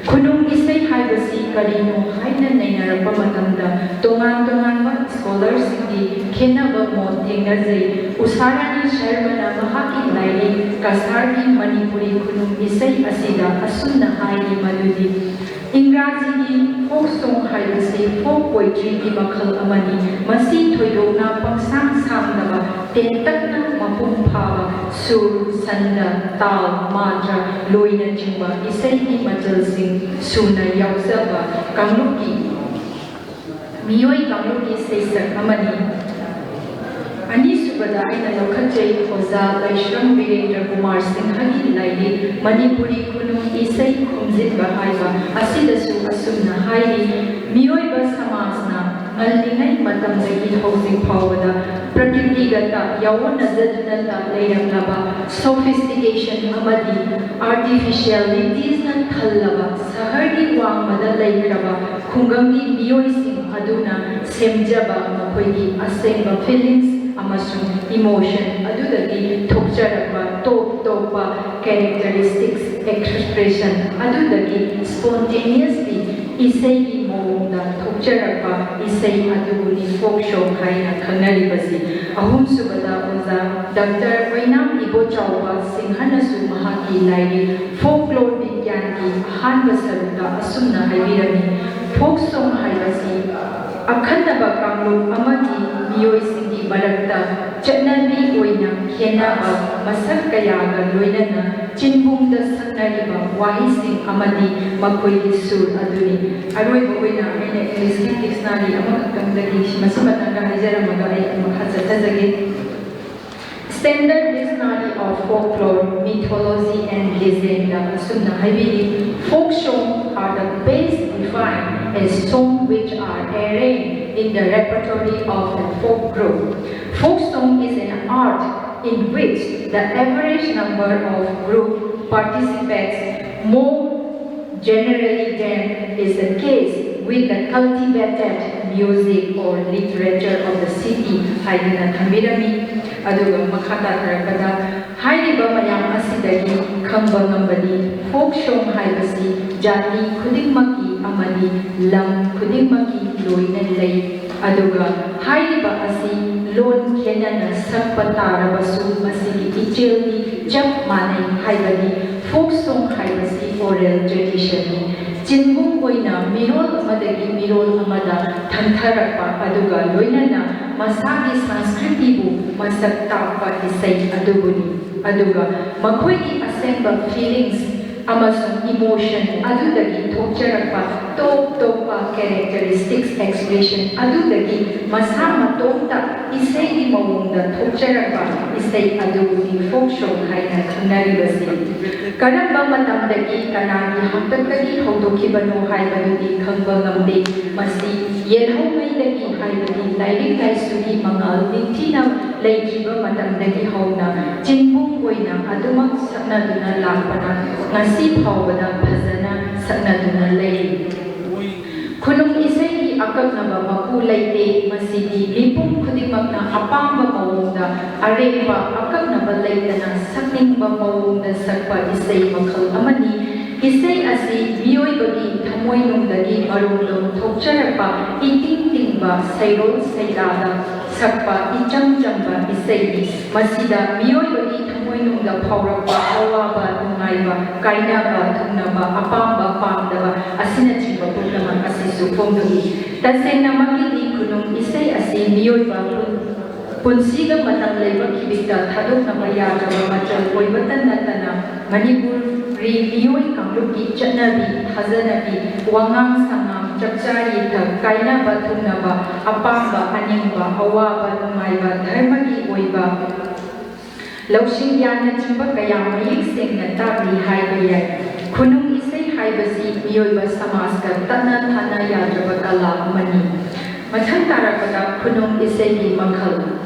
F: खुनुंग इसै हाइबसी करिनो हाइना नैनारपा मतंदा तोंगान स्कॉलर्स की खेनबा मोद थेंगजै उसारानी शर्मना महाकी लाइरी कसारगी मणिपुरी खुनुंग इसै असिदा असुन्ना हाइरी मदुदी इंग्राजी की फोक सॉन्ग हाइबसी फोक पोइट्री की मखल अमनी मसी थोइदोना पंगसांग सांगदबा तेंतकना मपुंग फाबा सुर संदा ताल मात्रा लोइना चिंबा इसै की मजल सिंह सुना यावजबा कांगलुकी मियोई कांगलुकी सैसक अमनी अनिसु ꯑꯅꯤꯁꯨꯕꯗ ꯑꯩꯅ ꯂꯧꯈꯠꯆꯩ ꯑꯣꯖꯥ ꯂꯥꯏꯁ꯭ꯔꯝ ꯕꯤꯔꯦꯟꯗ꯭ꯔ ꯀꯨꯃꯥꯔ ꯁꯤꯡꯍꯒꯤ ꯂꯥꯏꯔꯤꯛ ꯃꯅꯤꯄꯨꯔꯤ ꯈꯨꯅꯨꯡ ꯏꯁꯩ ꯈꯣꯝꯖꯤꯟꯕ ꯍꯥꯏꯕ ꯑꯁꯤꯗꯁꯨ ꯑꯁꯨꯝꯅ ꯍꯥꯏꯔꯤ ꯃꯤꯑꯣꯏꯕ ꯁꯃꯥꯖꯅ ꯉꯜꯂꯤꯉꯩ ꯃꯇꯝꯗꯒꯤ ꯍꯧꯖꯤꯛ ꯐꯥꯎꯕꯗ ꯄ꯭ꯔꯀ꯭ꯔꯤꯇꯤꯒꯇ ꯌꯥꯑꯣꯟꯅꯖꯗꯨꯅ ꯂꯩꯔꯛꯂꯕ ꯁꯣꯐꯤꯁꯇꯤꯀꯦꯁꯟ ꯑꯃꯗꯤ ꯑꯥꯔꯇꯤꯐꯤꯁꯤꯌꯦꯂꯤꯇꯤꯁꯅ ꯊꯜꯂꯕ ꯁꯍꯔꯒꯤ ꯋꯥꯡꯃꯗ ꯂꯩꯈ꯭ꯔꯕ ꯈꯨꯡꯒꯪꯒꯤ ꯃꯤꯑꯣꯏꯁꯤꯡ ꯑꯗꯨꯅ ꯁꯦꯝꯖꯕ ꯃꯈꯣꯏꯒꯤ ꯑꯁꯦꯡꯕ ꯐꯤꯂꯤꯡꯁ ꯑꯃꯁꯨꯡ ꯏꯃꯣꯁꯟ ꯑꯗꯨꯗꯒꯤ ꯊꯣꯛꯆꯔꯛꯄ ꯇꯣꯞ ꯇꯣꯞꯄ ꯀꯦꯔꯦꯛꯇꯔꯤꯁꯇꯤꯛꯁ ꯑꯦꯛꯁꯄ꯭ꯔꯦꯁꯟ ꯑꯗꯨꯗꯒꯤ ꯁ꯭ꯄꯣꯟꯇꯦꯅꯤꯌꯁꯂꯤ ꯏꯁꯩꯒꯤ ꯃꯑꯣꯡꯗ ꯊꯣꯛꯆꯔꯛꯄ ꯏꯁꯩ ꯑꯗꯨꯕꯨꯅꯤ ꯐꯣꯛ ꯁꯣꯡ ꯍꯥꯏꯅ ꯈꯪꯅꯔꯤꯕꯁꯤ ꯑꯍꯨꯝꯁꯨꯕꯗ ꯑꯣꯖꯥ ꯗꯥꯛꯇꯔ ꯑꯣꯏꯅꯥꯝ ꯏꯕꯣꯆꯥꯎꯕ ꯁꯤꯡꯍꯅꯁꯨ ꯃꯍꯥꯛꯀꯤ ꯂꯥꯏꯔꯤꯛ ꯐꯣꯛꯂꯣꯔ ꯕꯤꯒ꯭ꯌꯥꯟꯒꯤ ꯑꯍꯥꯟꯕ ꯁꯔꯨꯛꯇ ꯑꯁꯨꯝꯅ ꯍꯥꯏꯕꯤꯔꯝꯃꯤ ꯐꯣꯛ ꯁꯣꯡ ꯍꯥꯏꯕꯁꯤ ꯑꯈꯟꯅꯕ ꯀꯥꯡꯂꯨꯞ ꯑꯃꯒꯤ ꯃꯤꯑꯣꯏꯁꯤꯡꯒꯤ ꯃꯔꯛꯇ ꯆꯠꯅꯕꯤ ꯑꯣꯏꯅ ꯈꯦꯟꯅꯕ ꯃꯁꯛ ꯀꯌꯥꯒ ꯂꯣꯏꯅꯅ ꯆꯤꯟꯕꯨꯡꯗ ꯁꯛꯅꯔꯤꯕ ꯋꯥꯍꯩꯁꯤꯡ ꯑꯃꯗꯤ ꯃꯈꯣꯏꯒꯤ ꯁꯨꯔ ꯑꯗꯨꯅꯤ ꯑꯔꯣꯏꯕ ꯑꯣꯏꯅ ꯑꯩꯅ ꯏꯪꯂꯤꯁꯀꯤ ꯗꯤꯛꯁꯅꯥꯔꯤ ꯑꯃꯈꯛꯇꯪꯗꯒꯤ ꯃꯁꯤ ꯃꯇꯥꯡꯗ ꯍꯥꯏꯖꯔꯝꯃꯒ ꯑꯩ ꯃꯈꯥ ꯆꯠꯊꯖꯒꯦ Standard Dictionary of Folklore, Mythology and Legend asumna haibiri folk song are the best defined as songs which are arranged in the repertory of a folk group. Folk song is an art in which the average number of group participants more generally than is the case with the cultivated music or literature of the city haidana thammirami aduga makha tarakada hairiba mayam asidagi khamba ngambadi folk song haibasi jati khudingmaki amadi lam khudingmaki loina lei aduga hairiba asi lon khenana sakpa tarabasu masigi ichilni jap manai haibadi folk song haibasi oral tradition Jinbung oina mirol amadagi mirol amada thantharakpa aduga loinana masagi sanskriti bu masak takpa isai adubuni aduga makhoigi asengba feelings amasung emotion adudagi thokcharakpa top topa characteristics expression adudagi masa matokta isai gi mawongda thokcharakpa isai adubuni folk song haina khanaribasi karamba matamdagi kanagi haktakagi haudokhibano haibadudi khangba ngamde masi yelhaumaidagi haibadi lairik laisugi mangal ningthina leijiba matamdagi hauna jinbung oina adumak saknaduna lakpana ngasi phawbada phajana saknaduna lei khunung isai akaknaba maku leite masidi lipum khudimakna apamba mawongda areba akaknaba leitana sakningba mawongda sakpa isai makhal amani isai asi miyoibagi thamoinungdagi marumlum thokcharapa iting tingba sairol sairada sakpa icham chamba isai masida miyoibagi thamoinungda phawrapa awaba nungaiba kainaba thunaba apamba pamdaba asina chimba purnama asisu phongdagi tasena makidi khunung isai asi miyoiba punsiga matam leiba kibita thadoknaba yadaba machal oibatan natana manipur Review Kamluki Chanabi, Hazanabi, Wangang Sangam, Chapchari, Kaina Batunaba, Apamba, Aningba, Awaba, Numaiba, Dharmagi Oiba, Laushin Yana Chimba Kayam, Sing Natabi, Haibaya, Kunung Isai Haibasi, Yoiba Samaska, Tana Tana Yadabakala, Mani, Matantarakada, Kunung Isai Makal.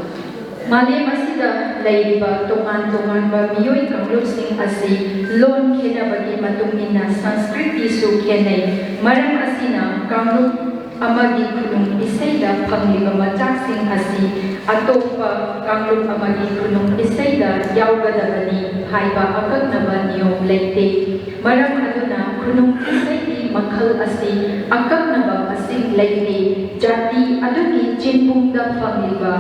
F: Malay masida laiba tongan ba miyoi kanglupsing asi lon khenabagi matungina sanskriti su khenai maram asina kanglup amagi khunung isaida phangliba machaksing asi atopa kanglup amagi khunung isaida yaugadabani haiba akaknaba niyom leite maram aduna khunung isaidi makhal asi akaknaba asi leite jati adugi chinpungda phangliba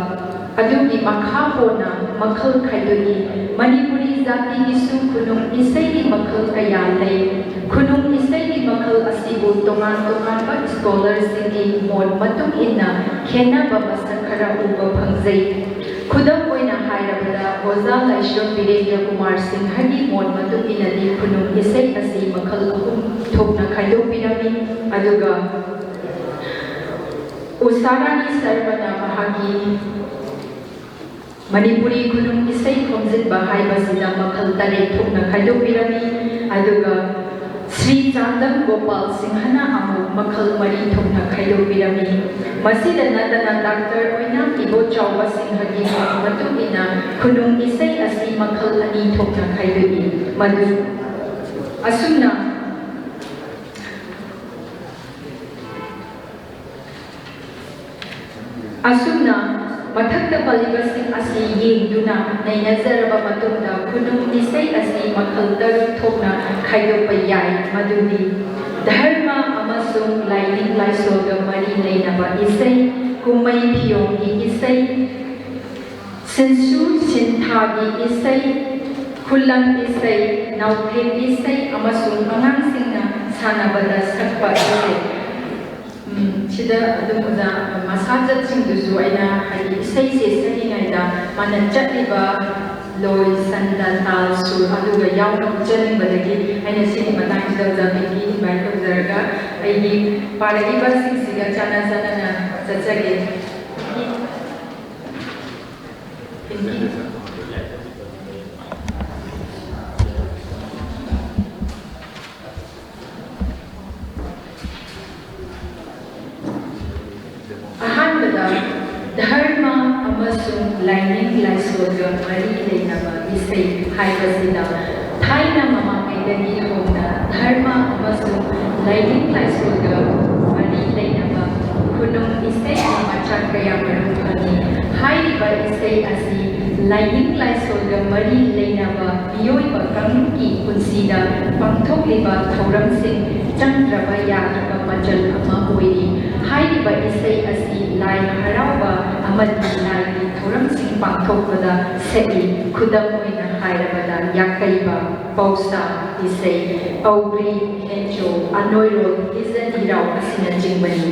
F: adugi makhapona makhal khaidoni manipuri zati isu khunung isai makhal kaya lei khunung isai makhal asibu tongan ba scholars singi mod matung inna khena ba masakhara uba phangjai khudam oina hairabada oza laishram birendra kumar singhagi mod matung inadi khunung isai asi makhal ahum thokna khaidopirami aduga usarani sarvana mahagi Manipuri khunung isai khomjinba haibasida makhal tare thukna khaidokpirami aduga Sri Chandam Gopal Singhana amu makhal mari thukna khaidokpirami masida natana Dr. Oina Ibo Chawba Singhagi matugina khunung isai asi makhal ani thukna khaidoi madu asumna mathakta palibasing asi yengduna nainazaraba matungda khunung isai asi makhal taruk thokna khaidokpa yai madudi dharma amasung laining laisoga mari leinaba isai kumai phiyonggi isai sensu sinthagi isai khulang isai nauthem isai amasung angangsingna sanabada sakpa isai Sida adum uda masajat sing dusu aina hari isai se saningaida mana chatliba loi sanda tal sur aduga yauna chaning badagi aina sini matang sida uda bigi invite tawjaraga aigi paragiba sing siga chana chana chachage Dharma amasung laining laisoga mari leinaba isai haibasida thaina mamaidagi hona dharma amasung laining laisoga mari leinaba khunung isai amachak kaya marumani hairiba isai asi laining laisoga mari leinaba mioiba kangki punsida pangthokliba thauramsing chandraba yadraba machal ama oiri hairiba isai asi lai harauba amadi lai thoramsing pangthokpada sei khudam oina hairabada yakaiba pausa isai augri hencho anoiro izani rau asina jingbani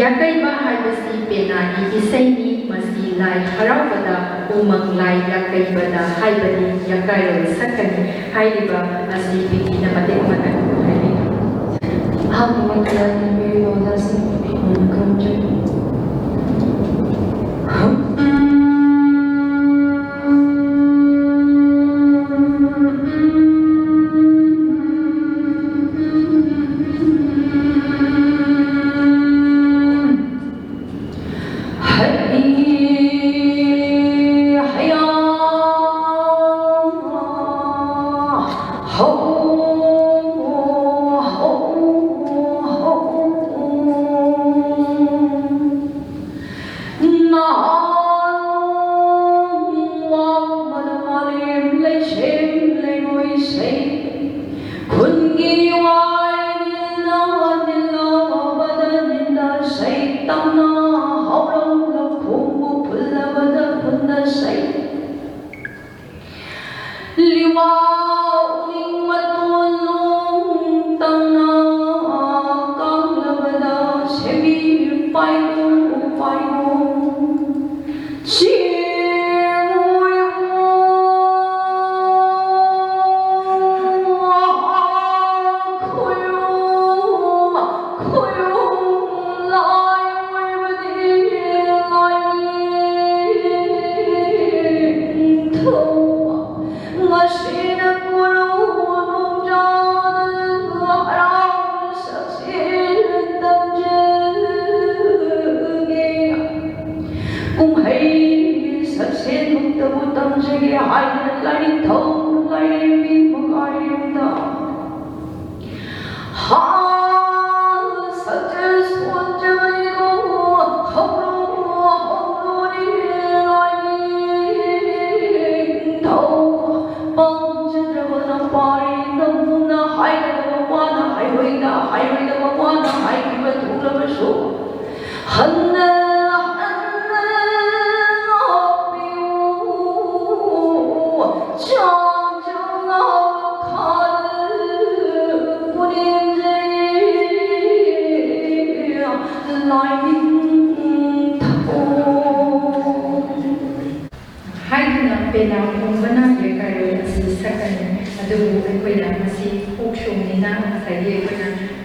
F: yakaiba haibasi penani isai ni masi lai haraubada umang lai yakaibada haibadi yakairo sakani hairiba asi bigina matek matan hairi
G: Alhamdulillah we know that's in country.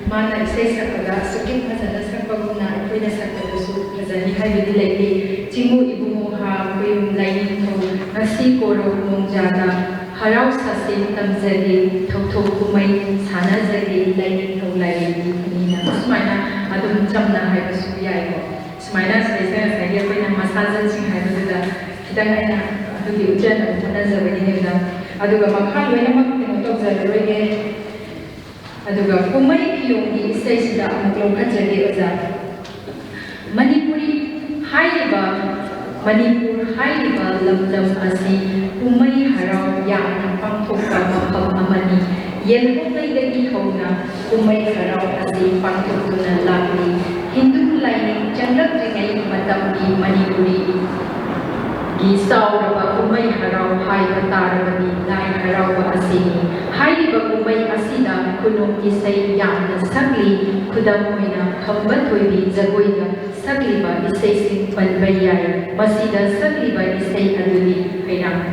F: ꯃꯥꯅ ꯏꯁꯩ ꯁꯛꯄꯗ ꯑꯁꯨꯛꯀꯤ ꯐꯖꯅ ꯁꯛꯄꯒꯨꯝꯅ ꯑꯩꯈꯣꯏꯅ ꯁꯛꯄꯗꯁꯨ ꯐꯖꯅꯤ ꯍꯥꯏꯕꯗꯤ ꯂꯩꯇꯦ ꯆꯤꯡꯃꯨ ꯏꯕꯨꯡꯉꯣ ꯍꯥ ꯈꯣꯏꯌꯨꯝ ꯂꯥꯏꯅꯤꯡꯊꯧ ꯉꯁꯤ ꯀꯣꯔꯧ ꯅꯣꯡꯖꯥꯗ ꯍꯔꯥꯎ ꯁꯥꯁꯦꯟ ꯇꯝꯖꯒꯦ ꯊꯧꯊꯣꯛ ꯀꯨꯝꯍꯩ ꯁꯥꯟꯅꯖꯒꯦ ꯂꯥꯏꯅꯤꯡꯊꯧ ꯂꯥꯏꯔꯦꯝꯕꯤ ꯈꯨꯅꯤꯅ ꯑꯁꯨꯃꯥꯏꯅ ꯑꯗꯨꯝ ꯆꯝꯅ ꯍꯥꯏꯕꯁꯨ ꯌꯥꯏꯀꯣ ꯁꯨꯃꯥꯏꯅ ꯁꯤꯗꯩꯁꯤꯗ ꯉꯁꯥꯏꯒꯤ ꯑꯩꯈꯣꯏꯅ ꯃꯁꯥꯖꯟꯁꯤꯡ ꯍꯥꯏꯕꯗꯨꯗ ꯈꯤꯇꯪ ꯑꯩꯅ ꯑꯗꯨꯒꯤ ꯎꯠꯆꯅꯕ ꯍꯣꯠꯅꯖꯕꯒꯤꯅꯦꯕ ꯑꯗꯨꯒ ꯃꯈꯥ ꯂꯣꯏꯅꯃꯛ ꯀꯩꯅꯣ ꯇꯧꯖꯔꯔꯣꯏꯒꯦ ꯑꯗꯨꯒ ꯀꯨꯝꯍꯩ ꯐꯤꯌꯣꯡꯒꯤ ꯏꯁꯩꯁꯤꯗ ꯑꯃꯨꯛ ꯂꯧꯈꯠꯆꯒꯦ ꯑꯣꯖꯥ ꯃꯅꯤꯄꯨꯔꯤ ꯍꯥꯏꯔꯤꯕ ꯃꯅꯤꯄꯨꯔ ꯍꯥꯏꯔꯤꯕ ꯂꯝꯗꯝ ꯑꯁꯤ ꯀꯨꯝꯍꯩ ꯍꯔꯥꯎ ꯌꯥꯝꯅ ꯄꯥꯡꯊꯣꯛꯄ ꯃꯐꯝ ꯑꯃꯅꯤ ꯌꯦꯜꯍꯧꯉꯩꯗꯒꯤ ꯍꯧꯅ ꯀꯨꯝꯍꯩ ꯍꯔꯥꯎ ꯑꯁꯤ ꯄꯥꯡꯊꯣꯛꯇꯨꯅ ꯂꯥꯛꯂꯤ ꯍꯤꯟꯗꯨ ꯂꯥꯏꯅꯤꯡ ꯆꯪꯂꯛꯇ꯭ꯔꯤꯉꯩ ꯃꯇꯝꯒꯤ ꯃꯅꯤꯄꯨꯔꯤ ꯒꯤ ꯆꯥꯎꯔꯕ ꯀꯨꯝꯍꯩ ꯍꯔꯥꯎ ꯍꯥꯏꯕ ꯇꯥꯔꯕꯗꯤ ꯂꯥꯏ ꯍꯔꯥꯎꯕ ꯑꯁꯤꯅꯤ ꯍꯥꯏꯔꯤꯕ ꯀꯨꯝꯍꯩ ꯑꯁꯤꯗ ꯈꯨꯅꯨꯡ ꯏꯁꯩ ꯌꯥꯝꯅ ꯁꯛꯂꯤ ꯈꯨꯗꯝ ꯑꯣꯏꯅ ꯈꯝꯕ ꯊꯣꯏꯕꯤ ꯖꯒꯣꯏꯗ ꯁꯛꯂꯤꯕ ꯏꯁꯩꯁꯤꯡ ꯄꯟꯕ ꯌꯥꯏ ꯃꯁꯤꯗ ꯁꯛꯂꯤꯕ ꯏꯁꯩ ꯑꯗꯨꯗꯤ ꯍꯩꯔꯥꯡ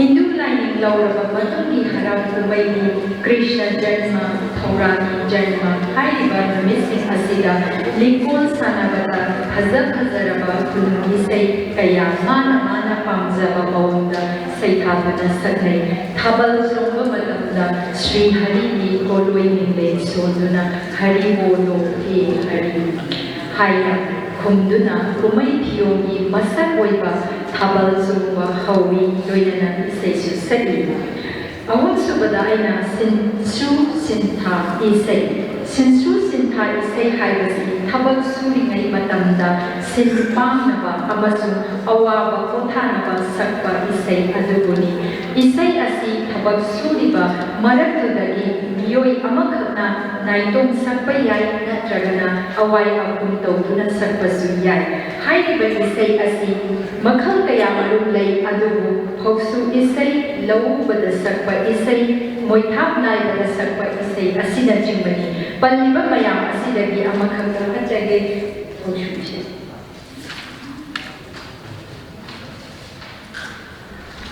F: Hindu lainning lauraba matungi harau kumaini Krishna Janma, Thaurani Janma, Haiba Namising Asida, Likon Sanabata, Hazaraba Kunungi Say Kaya Mana Pamzaba Maunda, Saitapana Sakai, Tabal Songa Matamda, Sri Hari Koloi Minde Sonduna, Hari Bolo He Hari Haya. Kumduna kumai piyongi masak oiba tabal zumba hawi loinana isai su sagi. Awon subada aina sinsu sintha isai. Sinsu sintha isai haibasi tabal suringai matamda sinpangnaba amasu awaba kothanaba sakpa isai aduguni. Isai asi tabal suriba maratudagi miyoi amakhakna naitong sakpa yai natragana awai akum tawduna sakpa suyai. Hairiba isai asi makhal kaya marum lay adubu hoksu isai lawubada sakpa isai moithap naibada sakpa isai asina chimbani. Paliba mayam asidagi amakhakna hachage hoksu isai.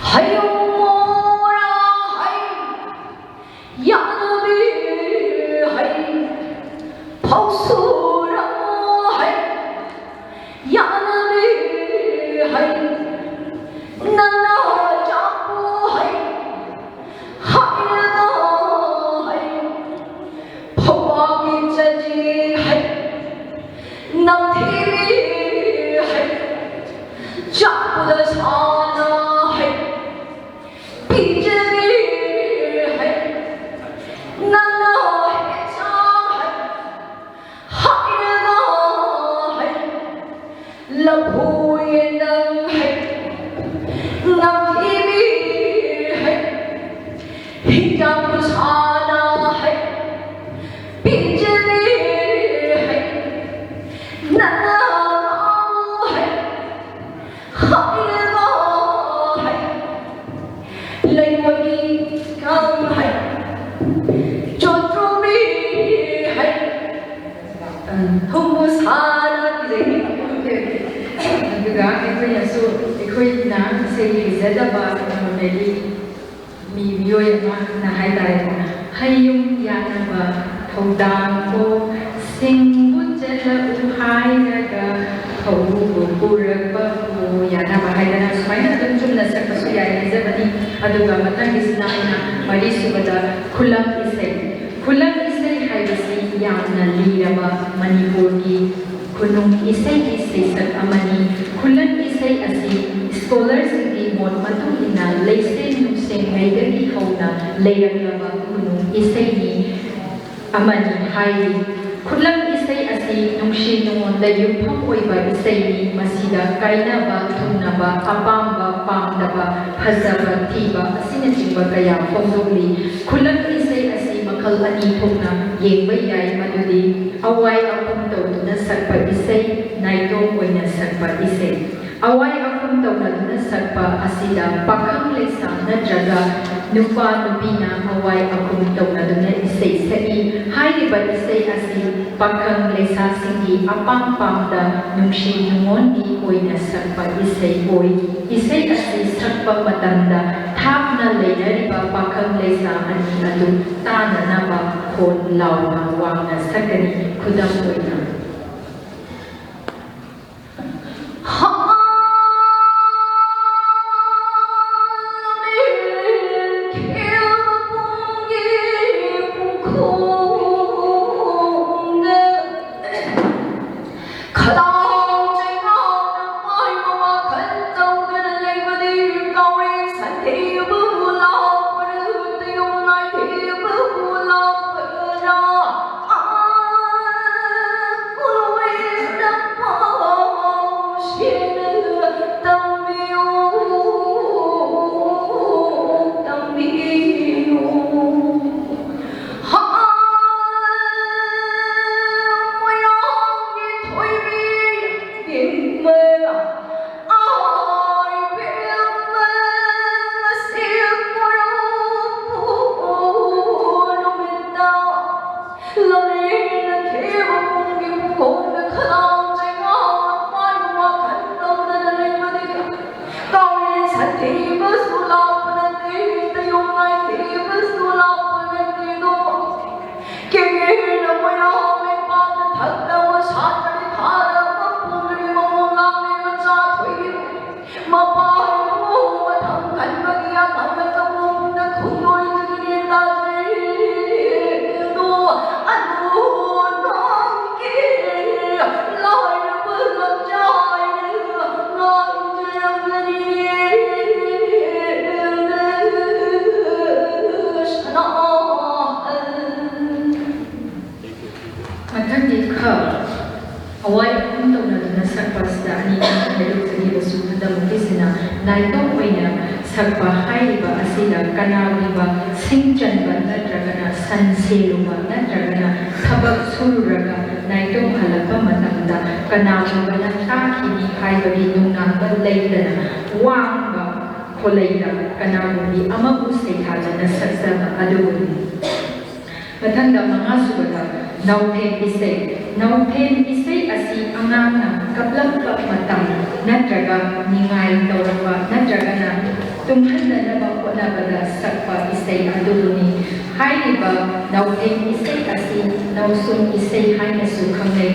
F: Hayo mora hay yanabi hay pausura hay yanabi hay nana japu hay hayana hay phawagi chaji hay namthiri hay japu da sana hay bijali hay nana cha hay hayana hay labhu yenang hay namthiri hay ꯑꯩꯈꯣꯏꯅ ꯏꯁꯩ ꯍꯩꯖꯗꯕ normally ꯃꯤꯑꯣꯏ ꯑꯃꯅ ꯍꯥꯏꯇꯥꯔꯦꯀꯣ ꯍꯩꯌꯨꯝ ꯌꯥꯅꯕ ꯊꯧꯗꯥꯡꯕꯨ ꯁꯤꯡꯕꯨ ꯆꯠꯂꯨ ꯍꯥꯏꯔꯒ ꯐꯧꯕꯨ ꯄꯨꯔꯛꯄꯕꯨ ꯌꯥꯅꯕ ꯍꯥꯏꯗꯅ ꯁꯨꯃꯥꯏꯅ ꯑꯗꯨꯝ ꯆꯨꯝꯅ ꯁꯛꯄꯁꯨ ꯌꯥꯏ ꯍꯥꯏꯖꯕꯅꯤ ꯑꯗꯨꯒ ꯃꯊꯪꯒꯤꯁꯤꯅ ꯑꯩꯅ ꯃꯔꯤ ꯁꯨꯕꯗ ꯈꯨꯂꯪ ꯏꯁꯩ ꯈꯨꯂꯪ ꯏꯁꯩ ꯍꯥꯏꯕꯁꯤ ꯌꯥꯝꯅ ꯂꯤꯔꯕ ꯃꯅꯤꯄꯨꯔꯒꯤ ꯈꯨꯅꯨꯡ ꯏꯁꯩꯒꯤ ꯁꯩꯁꯛ ꯑꯃꯅꯤ ꯈꯨꯂꯪ ꯏꯁꯩ ꯑꯁꯤ ꯁ꯭ꯀꯣꯂꯔꯁꯤꯡꯒꯤ ꯃꯣꯠ ꯃꯇꯨꯡ ꯏꯟꯅ ꯂꯩꯁꯦꯟ ꯅꯨꯡꯁꯦꯡꯉꯩꯗꯒꯤ ꯍꯧꯅ ꯂꯩꯔꯛꯂꯕ ꯈꯨꯅꯨꯡ ꯏꯁꯩꯅꯤ ꯑꯃꯅꯤ ꯍꯥꯏꯔꯤ ꯈꯨꯂꯪ ꯏꯁꯩ ꯑꯁꯤ ꯅꯨꯡꯁꯤ ꯅꯨꯡꯉꯣꯟꯗ ꯌꯨꯝꯐꯝ ꯑꯣꯏꯕ ꯏꯁꯩꯅꯤ ꯃꯁꯤꯗ ꯀꯥꯏꯅꯕ ꯊꯨꯡꯅꯕ ꯑꯄꯥꯝꯕ ꯄꯥꯝꯗꯕ ꯐꯖꯕ ꯊꯤꯕ ꯑꯁꯤꯅꯆꯤꯡꯕ ꯀꯌꯥ ꯐꯣꯡꯗꯣꯛꯂꯤ ꯈꯨꯂꯪ ꯏꯁꯩ ꯑꯁꯤ ꯃꯈꯜ ꯑꯅꯤ ꯊꯣꯛꯅ ꯌꯦꯡꯕ ꯌꯥꯏ ꯃꯗꯨꯗꯤ ꯑꯋꯥꯏ ꯑꯈꯨꯝ ꯇꯧꯗꯨꯅ ꯁꯛꯄ ꯏꯁꯩ ꯅꯥꯏꯇꯣꯝ ꯑꯣꯏꯅ ꯁꯛꯄ ꯏꯁꯩ ꯑꯋꯥꯏ ꯑꯈꯨꯝ ꯇꯧꯅꯗꯨꯅ ꯁꯛꯄ ꯑꯁꯤꯗ ꯄꯥꯈꯪ ꯂꯩꯁꯥ ꯅꯠꯇ꯭ꯔꯒ ꯅꯨꯄꯥ ꯅꯨꯄꯤꯅ ꯑꯋꯥꯏ ꯑꯈꯨꯝ ꯇꯧꯅꯗꯨꯅ ꯏꯁꯩ ꯁꯛꯏ ꯍꯥꯏꯔꯤꯕ ꯏꯁꯩ ꯑꯁꯤ ꯄꯥꯈꯪ ꯂꯩꯁꯥꯁꯤꯡꯒꯤ ꯑꯄꯥꯝ ꯄꯥꯝꯗ ꯅꯨꯡꯁꯤ ꯅꯨꯡꯉꯣꯟꯒꯤ ꯑꯣꯏꯅ ꯁꯛꯄ ꯏꯁꯩ ꯑꯣꯏ ꯏꯁꯩ ꯑꯁꯤ ꯁꯛꯄ ꯃꯇꯝꯗ ꯊꯥꯞꯅ ꯂꯩꯅꯔꯤꯕ ꯄꯥꯈꯪ ꯂꯩꯁꯥ ꯑꯅꯤ ꯑꯗꯨ ꯇꯥꯅꯅꯕ ꯈꯣꯟ ꯂꯥꯎꯅ ꯋꯥꯡꯅ ꯁꯛꯀꯅꯤ ꯈꯨꯗꯝ ꯑꯣꯏꯅ ꯑꯋꯥꯏ ꯑꯈꯨꯝ ꯇꯧꯅꯗꯨꯅ ꯁꯛꯄ ꯑꯁꯤꯗ ꯑꯅꯤ ꯈꯥꯏꯗꯣꯛꯆꯈꯤꯕꯁꯨ ꯈꯨꯗꯝꯁꯤꯅ ꯅꯥꯏꯇꯣꯝ ꯑꯣꯏꯅ ꯁꯛꯄ ꯍꯥꯏꯔꯤꯕ ꯑꯁꯤꯗ ꯀꯅꯥꯒꯨꯝꯕ ꯁꯤꯡ ꯆꯟꯕ ꯅꯠꯇ꯭ꯔꯒꯅ ꯁꯟ ꯁꯦꯜꯂꯨꯕ ꯅꯠꯇ꯭ꯔꯒꯅ ꯊꯕꯛ ꯁꯨꯔꯨꯔꯒ ꯅꯥꯏꯇꯣꯝ ꯍꯜꯂꯛꯄ ꯃꯇꯝꯗ ꯀꯅꯥꯒꯨꯝꯕꯅ ꯇꯥꯈꯤꯅꯤ ꯍꯥꯏꯕꯒꯤ ꯅꯨꯡꯅꯥꯡꯕ ꯂꯩꯇꯅ ꯋꯥꯡꯕ ꯈꯣꯜꯂꯩꯗ ꯀꯅꯥꯒꯨꯝꯕꯤ ꯑꯃꯕꯨ ꯁꯩꯊꯥꯗꯨꯅ ꯁꯛꯆꯕ ꯑꯗꯨꯕꯨꯅꯤ ꯃꯊꯪꯗ ꯃꯉꯥꯁꯨꯕꯗ ꯅꯥꯎꯊꯦꯝ ꯏꯁꯩ ꯅꯥꯎꯊꯦꯝ ꯏꯁꯩ ꯑꯁꯤ ꯑꯉꯥꯡꯅ ꯀꯞꯂꯛꯄ ꯃꯇꯝ ꯅꯠꯇ꯭ꯔꯒ ꯅꯤꯡꯉꯥꯏ ꯇꯧꯔꯛꯄ ꯅꯠꯇ꯭ꯔꯒꯅ ꯇꯨꯝꯍꯟꯅꯅꯕ ꯍꯣꯠꯅꯕꯗ ꯁꯛꯄ ꯏꯁꯩ ꯑꯗꯨꯕꯨꯅꯤ ꯍꯥꯏꯔꯤꯕ ꯅꯥꯎꯊꯦꯝ ꯏꯁꯩ ꯑꯁꯤ ꯅꯥꯎꯁꯨꯝ ꯏꯁꯩ ꯍꯥꯏꯅꯁꯨ ꯈꯪꯅꯩ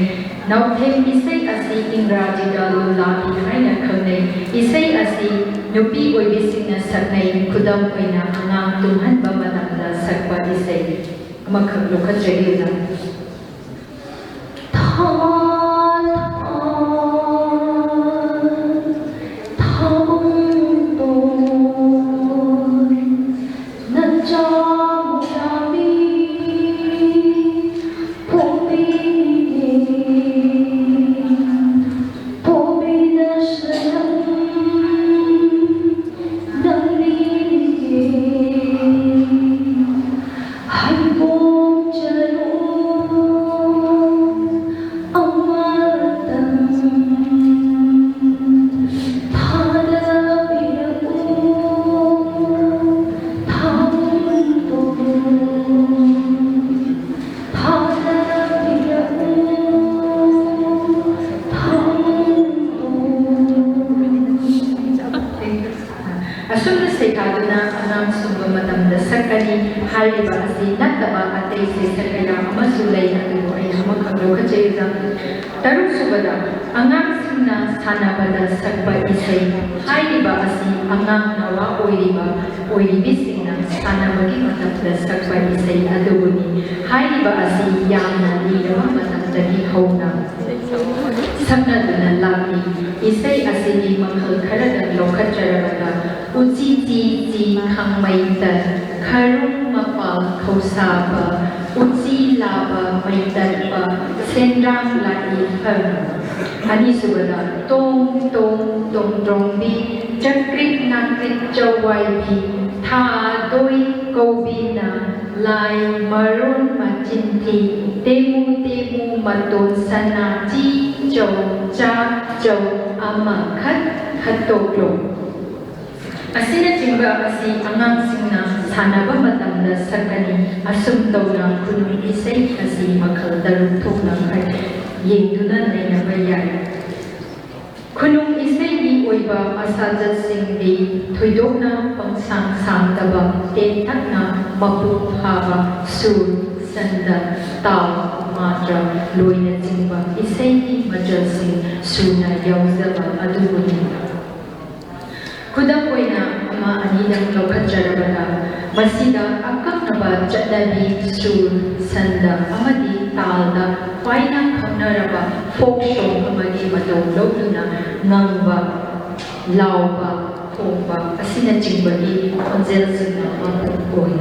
F: ꯅꯥꯎꯊꯦꯝ ꯏꯁꯩ ꯑꯁꯤ ꯏꯪꯒ꯭ꯔꯥꯖꯤꯗ ꯂꯨꯂꯥꯕꯤ ꯍꯥꯏꯅ ꯈꯪꯅꯩ ꯏꯁꯩ ꯑꯁꯤ ꯅꯨꯄꯤ ꯑꯣꯏꯕꯤꯁꯤꯡꯅ ꯁꯛꯅꯩ ꯈꯨꯗꯝ ꯑꯣꯏꯅ ꯑꯉꯥꯡ ꯇꯨꯝꯍꯟꯕ ꯃꯇꯝꯗ ꯁꯛꯄ ꯏꯁꯩ ꯑꯃꯈꯛ ꯂꯧꯈꯠꯆꯔꯤꯕ
G: I
F: हाइरिबा असि नत्तबा अतै सेक्टर कया अमसु लै अदुबु अै अमखक लौखजैदा तरुक सुबदा अंगाम सिंना सानाबदा सकबा इसै हाइरिबा असि अंगाम नवा ओइरिबि सिंना सानाबगी मतमदा सकबा इसै अदुबुनि हाइरिबा असि यामना लीरबा मतमदगी हौना सकनदुना लागी इसै असिगी मखल खरदा लौखजरबदा उची ची खंगमैता खरुं मपाल खौसाबा उची लाबा मैतरबा सेंद्रांग लाई फर अनिसुबदा तोंग द्रोंबी चक्रिक नाक्रिक चौवाइबी था दोई कौबीना लाई मरुन मचिंथी तेमु मतोन सना ची चौ चा चौ अमा खतोक्लो असिना चिंबा असि अंगाम सिंना सानाबा मतमदा सकनी असुम तौना खुनु इसै असि मखल दरुक थोकना खै येंदुना नैनबा याय खुनु इसैगी ओइबा असाजत सिंगी थोइदोकना पंगसांग सांगदबा तेंथकना मपु हाबा सुर संदा ताल मात्रा लोइना चिंबा इसैगी मजल सिंग सुना यावजबा अदुबुनि खुदम ओइना अमा अनिदम लौखजरबदा मसिदा अकक्नबा चटनाबी सुर संदा अमदी तालदा ख्वाइना खंगनरबा फोक सॉन्ग अमगी मतौ लौदुना nangba lauba khomba asina चिंबगी खंजेल सिंना ओइ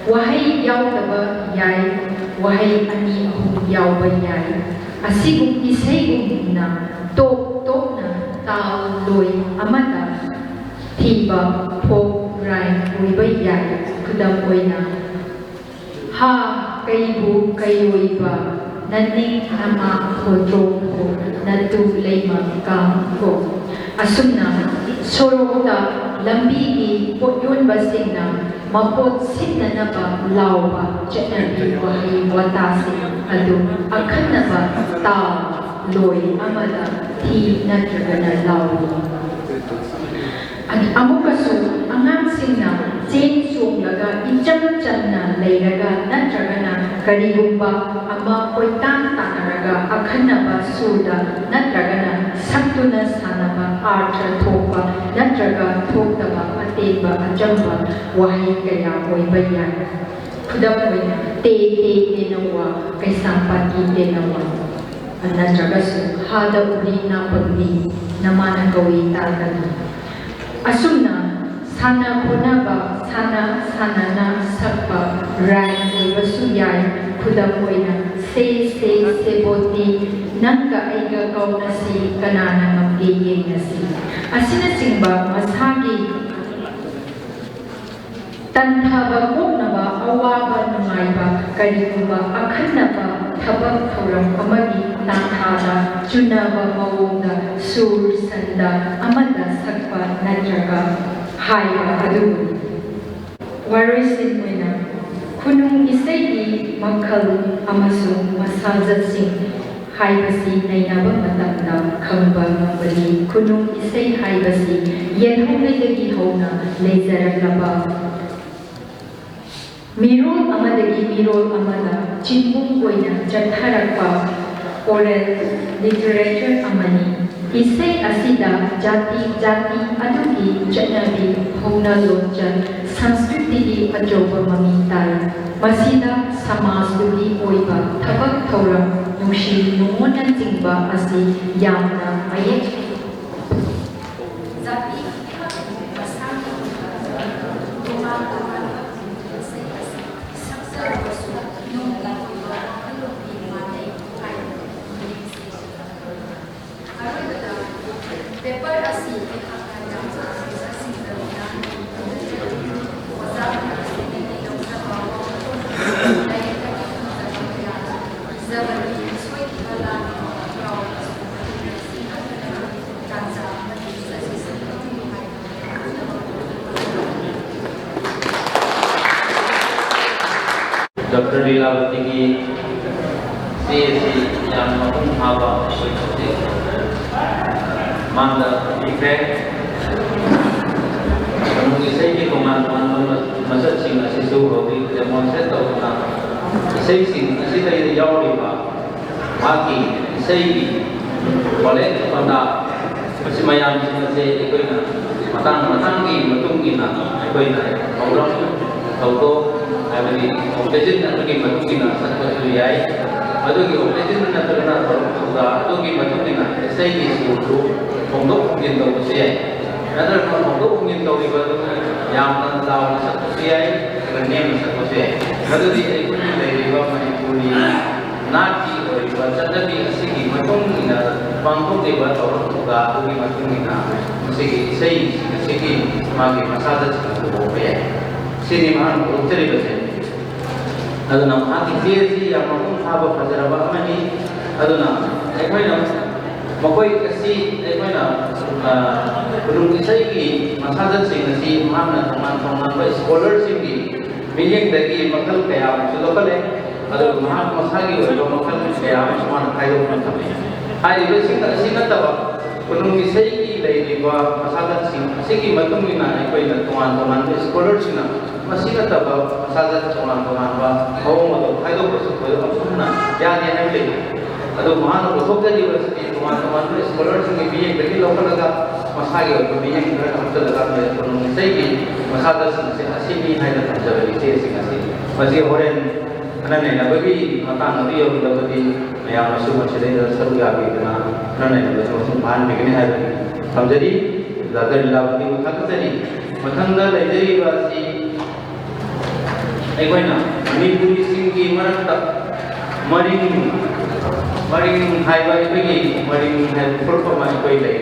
F: वहाई यावदबा याय वहाई अनि अहुम यावबा याय असिगुम इसैगुमना टोपना ताल लोई अमदा थीबा फोक राय ओइबा याय खुदम ओइना हा कईबु कईओइबा नन्निंग नमा खोद्रो को नतु लेमा काम को असुमना सोरोदा लंबी की पोयोन बसिंगना मपोत सिन्ननबा लाउबा चटनबी वही वतासी अदु अखन्नबा ता लोई अमदा थी नत्रगना लाउ अमुकसु अंगाम सिंना चेन सोंगलगा इचम चन्ना लेरगा नत्रगना करीगुंबा अमा कोइतान तानरगा अखन्नबा सुदा नत्रगना सक्तुना सानबा आर्थ थोपा नत्रगा थोक्तबा अतेबा अजंबा वही कया ओइबा याय खुदम ओइना ते नवा कैसांपाती ते नवा नत्रगसु हादा उदी नापगनी नमाना कवि तागनी असुमना साना खोनाबा साना सकबा राय ओइबसु याय खुदम ओइना से बोती नंगा ऐगा कौनसी कनाना नमगे येंगसी असिना चिंबा मसागी तंथाबा कोकनबा अवाबा नुंगाइबा करीगुबा अखन्नबा थबक थौरम अमगी तांथादा चुनाबा मवोंदा सुर संदा अमदा सकबा नत्रगा हाइबा अदुबुनि वारोइसिन ओइना खुनुंग इसैगी मखल अमसुंग मसाजतसिंग हाइबसी नैनाबा मतमदा खंबा ngambali खुनुंग इसै हाइबसी येनहौंगैदगी हौना लेजरगलबा मिरोल अमदगी मिरोल अमदा चिंबुंग ओइना चथरकपा ओरल लिटरेचर अमनी इसै असिदा जाति अदुगी चटनाबी हौना लोचन संस्कृतिगी अचौबा ममी ताई मसिदा समाजदुगी ओइबा थबक थौरम नुशी नुमोना चिंबा असि यामना मयेक जाति पेपर असि
B: डॉक्टर लीलावती की CSC yang menghaba seperti manda effect kemudian saya di komandan masasing asisu hobi demonstrate tawna isai sing asidai yauriba maki isai boleh pada mayam sing ikoina matang ki matungi na ikoina orang auto abadi operation na ki matungi na sakwa suyai adugi operation na terna da adugi matungi na isai ki sulu pondok din to suyai ada pondok din to iba yang tahu sakwa suyai dengan sakwa suyai adugi ikoina dari iba manipuri nati iba sadabi asigi matungi na pangkong iba orang juga adugi matungi na sige sige magi masada chiku be sini mahan utri bese aduna magi sesi yang maung thaba fajaraba amani aduna ekhoina makoi kasi ekhoina rung isai ki masada sing si mahamna thaman ba scholar sing ki miyeng dagi makal kaya sulokale adu maham masagi oilo makal kaya suman khayo na thame ai besi ka sing taba kunung isai ki leiba masadat sing sigi matungina ikoina tuan scholar sina masina taba masadat tuan ba hawong ado kaido prosu ko apuna ya ne hai le ado mahana bosokta university tuan scholar sing biye bagi lokalaga masagi ko biye ngara amta daga me kunung isai ki masadat sing asini hai da tamjari se sing asini masi horen anane na bagi mata nabi yo bagi ya masu machere da saru ya bi na anane na bagi ban begini hai समझरी Dadar लावती मथकतरी मथंगा लेजरी वासी एकोइना Manipuri सिंगी मरक्ता मरिंग Hyva इबगी मरिंग high फुरपमा इकोइ ले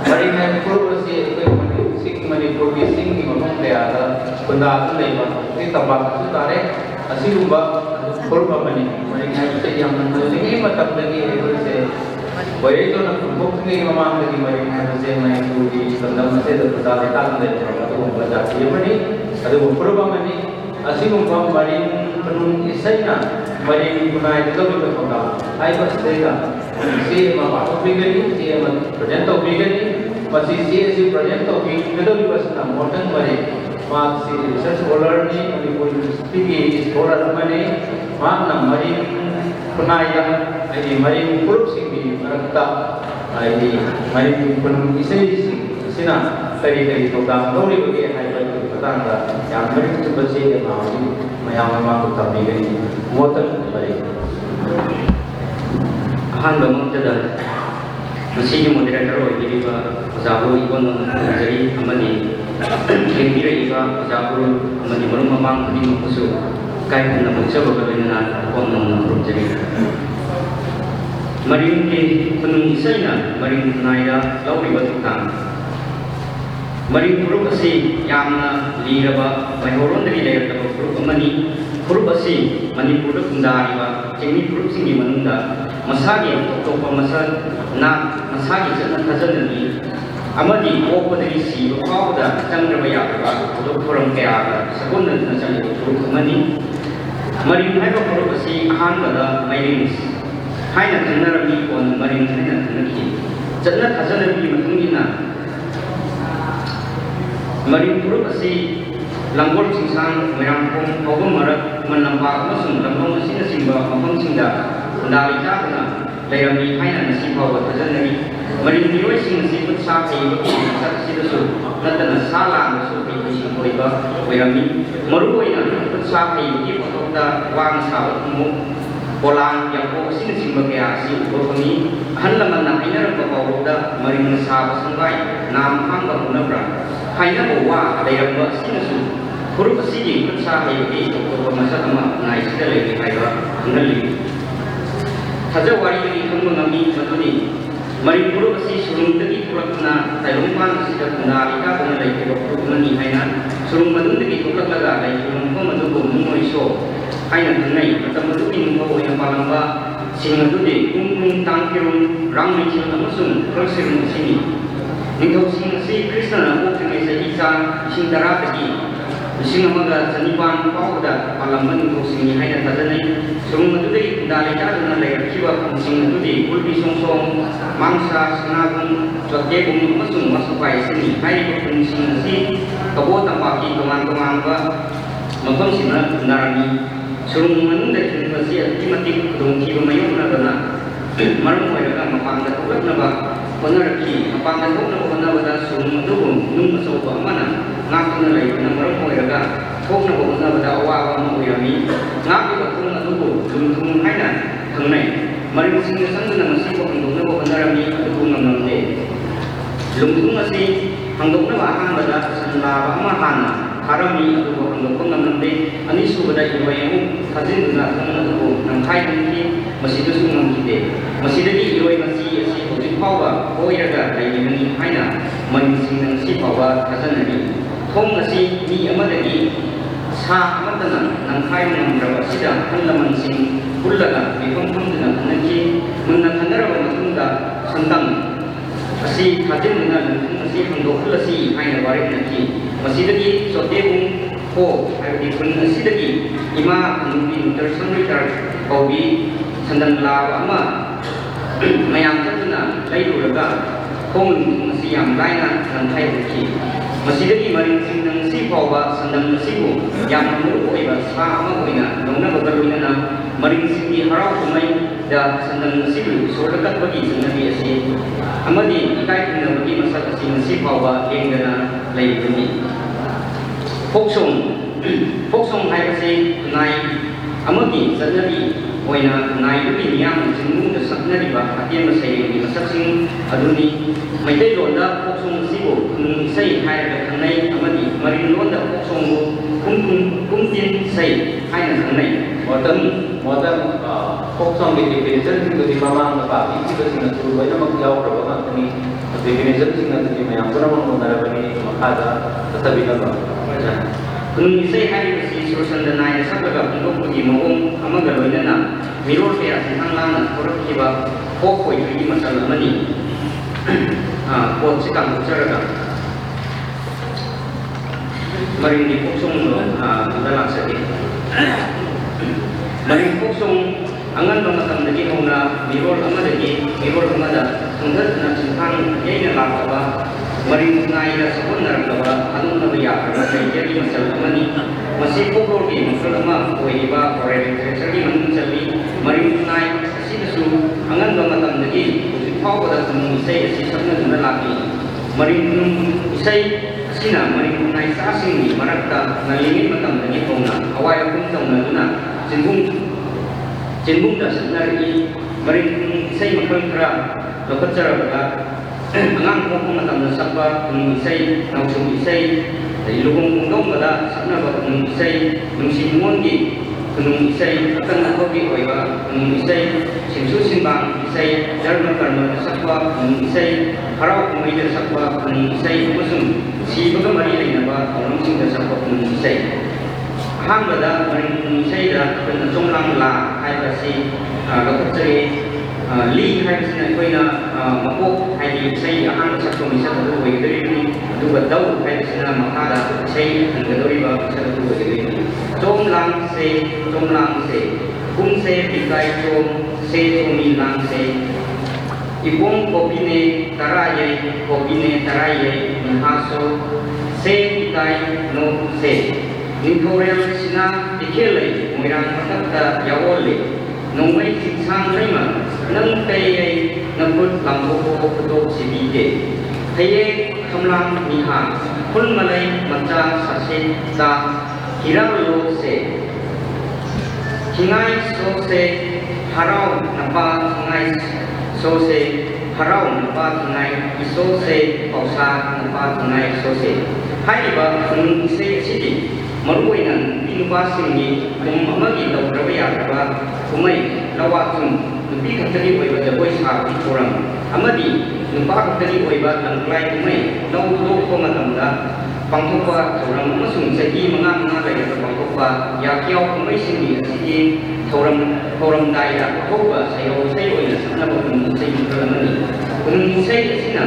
B: मरिंग high फुरपसी इकोइ Manipuri सिंगी ममंग लेआदा कुंदा लेबा ति तबा सुतारे असिगुबा फुरपमनी मरिंग high से याम नंदनी मतबदगी एसे वही तो ना मुक्त नहीं मांग लगी मरी में से मैं पूरी बंदा से तो बता देता हूं तो वो बता ये मनी अरे वो प्रोग्राम मनी असी को मरी पनुन इसै ना मरी पुनाय तो भी होगा आई बस देगा से मां बात भी गई से मन प्रेजेंट तो भी गई मसी से प्रेजेंट तो भी तो भी बस ना मॉडर्न मरी मां से रिसर्च स्कॉलर ने कोई यूनिवर्सिटी की स्कॉलर मने मां ना मरी पुनाय या आई मरी ग्रुप से रखता आई मरी पुनम इसै सिना करी करी तो काम दौड़ी बगे हाई बगे पतांगा या मरी चुबसे मावी मयाम मा को तबी गई मोतन मरी अहान बमतदा मसी मॉडरेटर ओइबिबा जाबो इकोन जरी अमनी केंदिरेबा जाबो अमनी मरु ममांग खनि मखसु काय हन मुचबो गबेना कोन नम जरी मरिंग की कुनुंग इसैना मरिंग नायदा लौरिबा तुकां मरिंग ग्रुप असी यामना लीरबा मैहोरोंदगी लेरतबा ग्रुप अमनी ग्रुप असी मणिपुर कुंदारिबा चिंगी ग्रुप सिंगी मनुंदा मसागी तोपा मसा ना मसागी जन थजननी अमदी ओपदगी सीब फावदा चंद्रबा याबा तो फोरम कयागा सगुन नजन ग्रुप अमनी मरिंग हाइबा ग्रुप असी अहानबदा मैरिंग हाइना खनरमी कोन मरिंग हाइना खनकी जन्ना थजनबी मतुंगिना मरिंग ग्रुप असी लंगोर चिंसांग मैरामकों औगम मरक मनलंबा अमसुंग लंगों असिना सिंबा मफंगसिंदा दारि जागना लेरमी हाइना नसी फाव थजनबी मरिंग निरोय सिंग सि पुत्सा खैबकी ससिदसु नतन सालांगसु बिसि होइबा ओइरमी मरुओइना पुत्सा खैबकी पतोदा वांग साबमु Polang yang fokusin sebagai aksi berkoni hanya mana hanya berkauda mering sahab sangkai nam hang bermunabra hanya bawa ada yang bersinusu huruf sini bersah ini untuk masa lama naik sekali di kaya ngali saja wari ini kamu mengambil matuni mering huruf si sulung tadi pulang na tayumpan sudah benar ika mengenai kedokter meni hanya sulung madun tadi pulang laga dari sulung kau madun bumui so हाइना थंगनै मतम दुनि नुबो yang palangba sing दुदि कुंकुं तांकिरुं रांगमिचिन अमसुं खरसिरुं सिनि निंगौ सिं सि कृष्णना ओखिनै से इसा सिं दरातगी
H: चनिपान फाउदा पालम निथौसिंगी हाइना थाजनै सुरुंग अदुदै दाले चादुना लेरखिबा फंसिंग अदुदि कुलबि सोंसों मांसा सनागुं चोतेगुं अमसुं मसपाइ सिनि हाइबा फंसिंग असि कबो तंबाकी तोमान तोमानबा मफमसिना नारमी सुरुंग मनुंग खिंबसि अतिमति खुदोंथिबा मायोगनाबना मरम ओइरगा मपांग थोलकनबा होनरखि मपांग थोलकनबा होनबदा सुरुंग अदुबु नुंग असौबा अमना ngakna laibna maram oiraga thokna bokna bada awawa ma oirami ngakli bakung adubu lumthum haina thangnai maring sing sangna masi ko hangdokna bo hanarami adubu ngamnamde lumthum asi hangdokna ba hangada sanla ba ma hana harami adubu hangdokna ngamnamde ani subada iwayamu thajinduna thangna adubu nangkhai tangki masidu sungamkide masidagi iwai masi asi hojik phawa oiraga laibani haina maring sing nangsi phawa thajanani thong asi mi amadagi sa amadana nangkhai ngamraba sida hanlaman sing kullaga mifam thamduna thanaki munna thandaraba matungda santang asi thajinna nangkhung asi hangdokhulasi haina warinaki masidagi sotebung ho haibdi kun asidagi ima nubi nutar samritar kawi sandang laba ama mayam taduna lairuraga thong asi yam laina nangkhai uki masidagi maring sing nang si pawba sandang nasibu yang muru oiba sa ama oina nongna bagaluna na maring sing di harau kumai da sandang nasibu solakat bagi sanabi asi amadi ikai kunna bagi masak asi nasi pawba engana laibani foksong hai kasi nai amadi sanabi oina nai bagi niyam jinung da saknari ba atiyan masai di masak sing aduni maitai londa foksong sibu sei hai da khanai amadi maring londa foksong kumtin sei hai na khanai
B: modern foksong di definition sing di mamang na pa isi kasi na suruh na magyaw ra ba kani definition sing na di mayang pura mo na ra ni makada sasabi na ba
H: kunung isai hai kasi surusan da nai sablaga pungkok puji moong amaga loina na miror kaya sinhanglang na korok kiba kokoi pigi masal amani pot sikang ucaraga maring di foksong dalak sakit maring foksong angan bangatam dagi hona miror amada sunggat na sinhang yai na lakaba maring ngai da sabon naragaba anong nabaya karena jadi masal amani masih pokok di masal ama oiba korek seri manung sabi maring ngai sisu angan bangatam dagi pau pada kunung isai asi sabna duna lagi maring kunung isai sina maring ngai sasing di marakta nalingin matam dagi hona awai pun tauna duna jenbung da sebenarnya maring isai makal kera dapat cara berda angang pokok matam da sabba kunung isai nausung isai dari lubung kundong pada sabna ba kunung isai nungsi muongi kunung isai akan nakobi oiba kunung isai simsu simbang isai dharma karma sakwa kunung isai harau kumai da sakwa kunung isai amasung si bagamari lainaba orang sing da sakwa kunung isai ahambada maring kunung isai da kana chonglang la haiba si lokacari li haiba sina koina mapok haibi isai ahang sakwa misa tu wegdari ni duba dau haiba sina makada isai ngadori ba sa tu wegdari chonglang se kung se pikai chom se chomi lang se ibong kopine taraye nihaso se pikai no se ninthorel sina ikele moirang matakta yawole nongmai singsang laima nang tayai nambut lambo ko sibide thaye khamlang niha khul malai macha sase ta hiralo se hingai so se harau napa hingai so se harau napa hingai iso se pausa napa hingai so se hai ba kunung ise sidi maruina binuba singi amagi lawraba yaraba kumai lawatun nubi khatani oiba da boi sa bi foram amadi nuba khatani oiba langlai kumai law do ko matamda pangthokpa thoram amasung sahi manga lairaba pangthokpa yakyau kumai singi asigi thoram daira thokpa sayo oina sanaba kunung sai mukalamani kunung sai asina